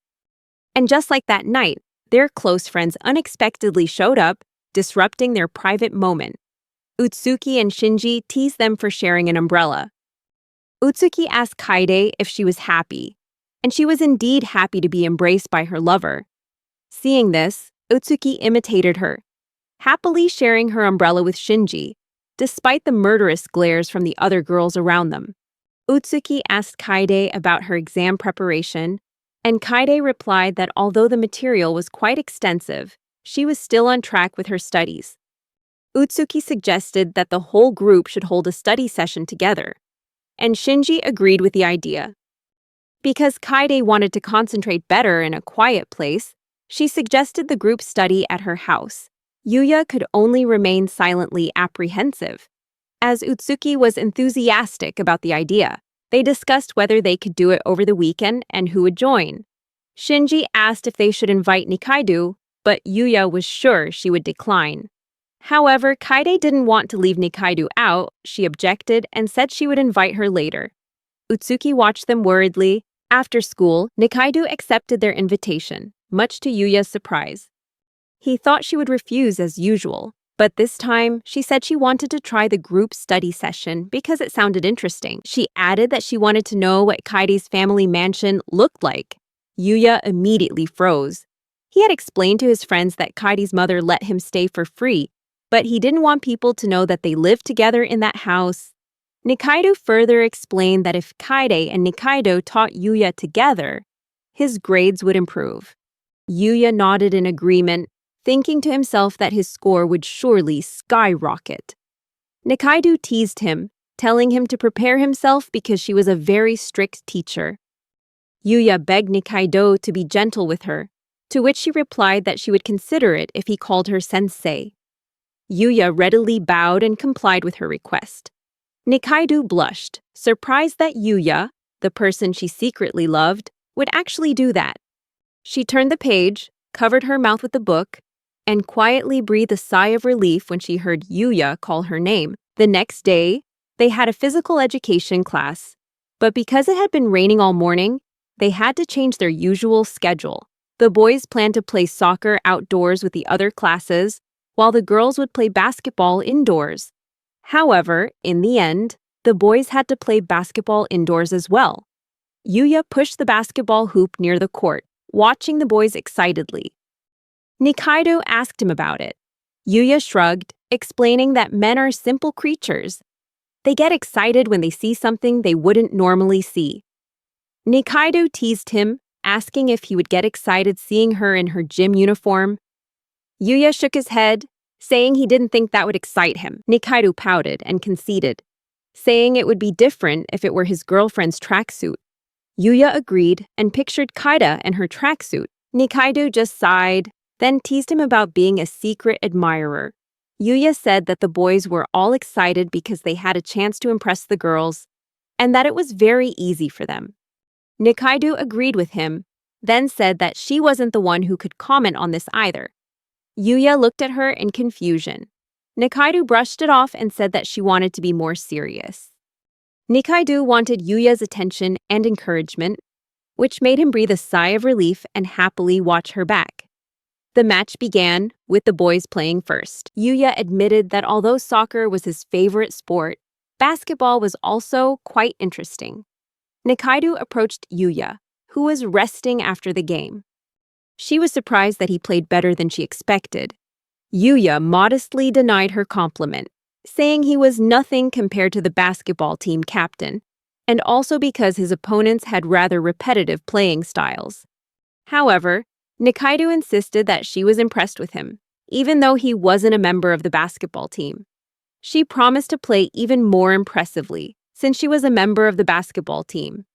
And just like that night, their close friends unexpectedly showed up, disrupting their private moment. Utsuki and Shinji teased them for sharing an umbrella. Utsuki asked Kaide if she was happy, and she was indeed happy to be embraced by her lover. Seeing this, Utsuki imitated her, happily sharing her umbrella with Shinji, despite the murderous glares from the other girls around them. Utsuki asked Kaide about her exam preparation, and Kaide replied that although the material was quite extensive, she was still on track with her studies. Utsuki suggested that the whole group should hold a study session together, and Shinji agreed with the idea. Because Kaide wanted to concentrate better in a quiet place, she suggested the group study at her house. Yuya could only remain silently apprehensive, as Utsuki was enthusiastic about the idea. They discussed whether they could do it over the weekend and who would join. Shinji asked if they should invite Nikaido, but Yuya was sure she would decline. However, Kaide didn't want to leave Nikaido out. She objected and said she would invite her later. Utsuki watched them worriedly. After school, Nikaido accepted their invitation, much to Yuya's surprise. He thought she would refuse as usual, but this time she said she wanted to try the group study session because it sounded interesting. She added that she wanted to know what Kaide's family mansion looked like. Yuya immediately froze. He had explained to his friends that Kaide's mother let him stay for free, but he didn't want people to know that they lived together in that house. Nikaido further explained that if Kaide and Nikaido taught Yuya together, his grades would improve. Yuya nodded in agreement, thinking to himself that his score would surely skyrocket. Nikaido teased him, telling him to prepare himself because she was a very strict teacher. Yuya begged Nikaido to be gentle with her, to which she replied that she would consider it if he called her sensei. Yuya readily bowed and complied with her request. Nikaido blushed, surprised that Yuya, the person she secretly loved, would actually do that. She turned the page, covered her mouth with the book, and quietly breathed a sigh of relief when she heard Yuya call her name. The next day, they had a physical education class, but because it had been raining all morning, they had to change their usual schedule. The boys planned to play soccer outdoors with the other classes, while the girls would play basketball indoors. However, in the end, the boys had to play basketball indoors as well. Yuya pushed the basketball hoop near the court, watching the boys excitedly. Nikaido asked him about it. Yuya shrugged, explaining that men are simple creatures. They get excited when they see something they wouldn't normally see. Nikaido teased him, asking if he would get excited seeing her in her gym uniform. Yuya shook his head, saying he didn't think that would excite him. Nikaido pouted and conceded, saying it would be different if it were his girlfriend's tracksuit. Yuya agreed and pictured Kaida and her tracksuit. Nikaido just sighed, then teased him about being a secret admirer. Yuya said that the boys were all excited because they had a chance to impress the girls, and that it was very easy for them. Nikaido agreed with him, then said that she wasn't the one who could comment on this either. Yuya looked at her in confusion. Nikaido brushed it off and said that she wanted to be more serious. Nikaido wanted Yuya's attention and encouragement, which made him breathe a sigh of relief and happily watch her back. The match began, with the boys playing first. Yuya admitted that although soccer was his favorite sport, basketball was also quite interesting. Nikaido approached Yuya, who was resting after the game. She was surprised that he played better than she expected. Yuya modestly denied her compliment, saying he was nothing compared to the basketball team captain, and also because his opponents had rather repetitive playing styles. However, Nikaido insisted that she was impressed with him. even though he wasn't a member of the basketball team. She promised to play even more impressively, since she was a member of the basketball team.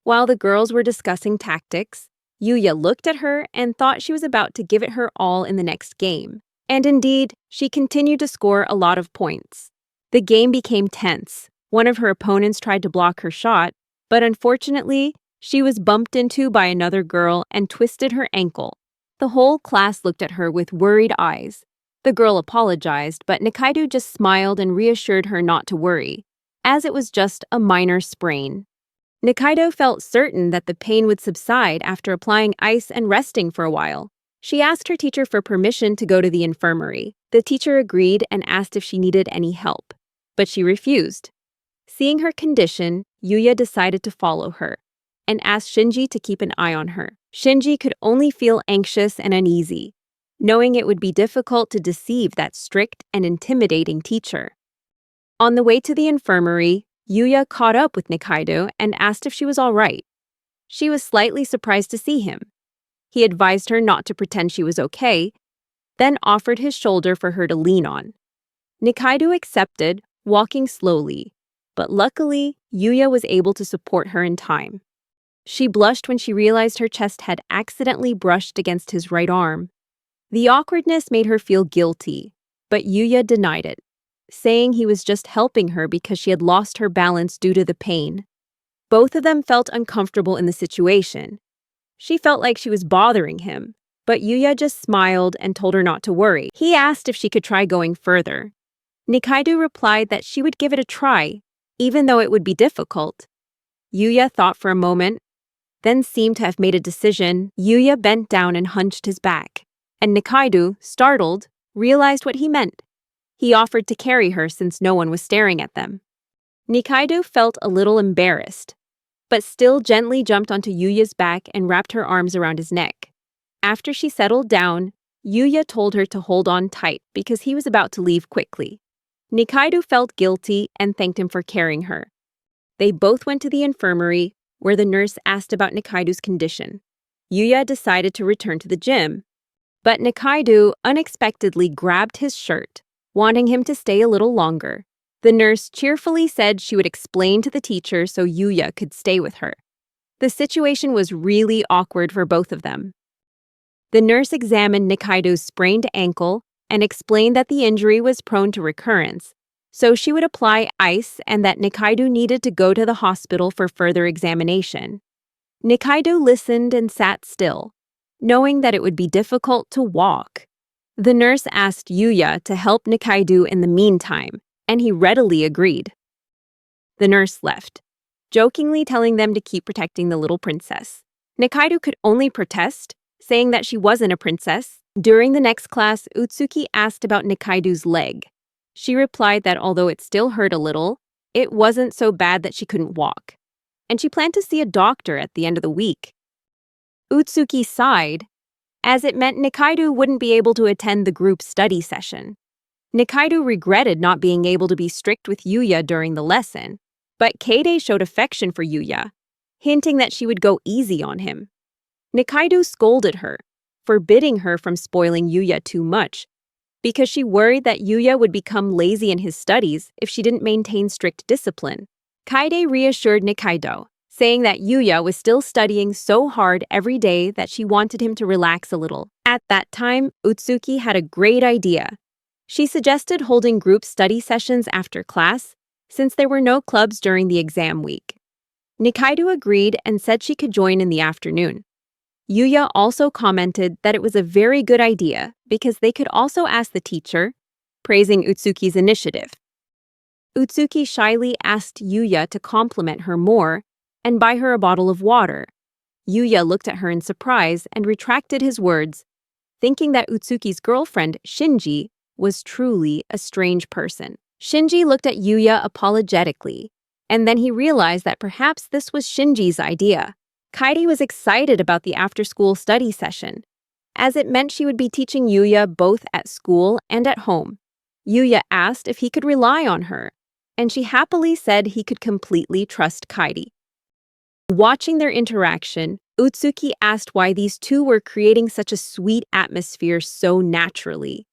While the girls were discussing tactics, Yuya looked at her and thought she was about to give it her all in the next game. And indeed, she continued to score a lot of points. The game became tense. One of her opponents tried to block her shot, but unfortunately, she was bumped into by another girl and twisted her ankle. The whole class looked at her with worried eyes. The girl apologized, but Nikaido just smiled and reassured her not to worry, as it was just a minor sprain. Nikaido felt certain that the pain would subside after applying ice and resting for a while. She asked her teacher for permission to go to the infirmary. The teacher agreed and asked if she needed any help, but she refused. Seeing her condition, Yuya decided to follow her and asked Shinji to keep an eye on her. Shinji could only feel anxious and uneasy, knowing it would be difficult to deceive that strict and intimidating teacher. On the way to the infirmary, Yuya caught up with Nikaido and asked if she was all right. She was slightly surprised to see him. He advised her not to pretend she was okay, then offered his shoulder for her to lean on. Nikaido accepted, walking slowly, but luckily, Yuya was able to support her in time. She blushed when she realized her chest had accidentally brushed against his right arm. The awkwardness made her feel guilty, but Yuya denied it, saying he was just helping her because she had lost her balance due to the pain. Both of them felt uncomfortable in the situation. She felt like she was bothering him, but Yuya just smiled and told her not to worry. He asked if she could try going further. Nikaido replied that she would give it a try, even though it would be difficult. Yuya thought for a moment, then seemed to have made a decision. Yuya bent down and hunched his back, and Nikaido, startled, realized what he meant. He offered to carry her since no one was staring at them. Nikaido felt a little embarrassed, but still gently jumped onto Yuya's back and wrapped her arms around his neck. After she settled down, Yuya told her to hold on tight because he was about to leave quickly. Nikaido felt guilty and thanked him for carrying her. They both went to the infirmary, where the nurse asked about Nikaido's condition. Yuya decided to return to the gym, but Nikaido unexpectedly grabbed his shirt, wanting him to stay a little longer. The nurse cheerfully said she would explain to the teacher so Yuya could stay with her. The situation was really awkward for both of them. The nurse examined Nikaido's sprained ankle and explained that the injury was prone to recurrence, so she would apply ice and that Nikaido needed to go to the hospital for further examination. Nikaido listened and sat still, knowing that it would be difficult to walk. The nurse asked Yuya to help Nikaido in the meantime, and he readily agreed. The nurse left, jokingly telling them to keep protecting the little princess. Nikaido could only protest, saying that she wasn't a princess. During the next class, Utsuki asked about Nikaido's leg. She replied that although it still hurt a little, it wasn't so bad that she couldn't walk, and she planned to see a doctor at the end of the week. Utsuki sighed, as it meant Nikaido wouldn't be able to attend the group study session. Nikaido regretted not being able to be strict with Yuya during the lesson, but Kaidi showed affection for Yuya, hinting that she would go easy on him. Nikaido scolded her, forbidding her from spoiling Yuya too much, because she worried that Yuya would become lazy in his studies if she didn't maintain strict discipline. Kaidi reassured Nikaido, saying that Yuya was still studying so hard every day that she wanted him to relax a little. At that time, Utsuki had a great idea. She suggested holding group study sessions after class, since there were no clubs during the exam week. Nikaido agreed and said she could join in the afternoon. Yuya also commented that it was a very good idea because they could also ask the teacher, praising Utsuki's initiative. Utsuki shyly asked Yuya to compliment her more and buy her a bottle of water. Yuya looked at her in surprise and retracted his words, thinking that Utsuki's girlfriend, Shinji, was truly a strange person. Shinji looked at Yuya apologetically, and then he realized that perhaps this was Shinji's idea. Kaidi was excited about the after-school study session, as it meant she would be teaching Yuya both at school and at home. Yuya asked if he could rely on her, and she happily said he could completely trust Kaidi. Watching their interaction, Utsuki asked why these two were creating such a sweet atmosphere so naturally.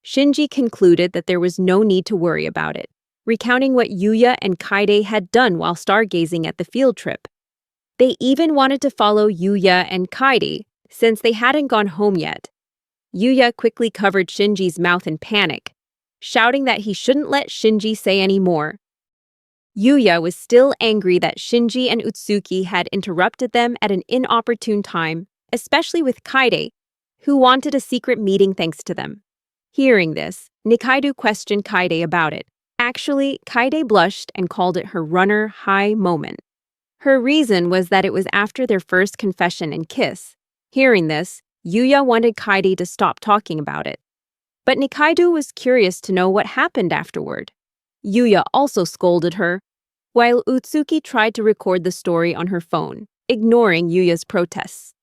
Shinji concluded that there was no need to worry about it, recounting what Yuya and Kaide had done while stargazing at the field trip. They even wanted to follow Yuya and Kaide, since they hadn't gone home yet. Yuya quickly covered Shinji's mouth in panic, shouting that he shouldn't let Shinji say any more. Yuya was still angry that Shinji and Utsuki had interrupted them at an inopportune time, especially with Kaide, who wanted a secret meeting thanks to them. Hearing this, Nikaido questioned Kaide about it. Actually, Kaide blushed and called it her runner high moment. Her reason was that it was after their first confession and kiss. Hearing this, Yuya wanted Kaide to stop talking about it. But Nikaido was curious to know what happened afterward. Yuya also scolded her, while Utsuki tried to record the story on her phone, ignoring Yuya's protests.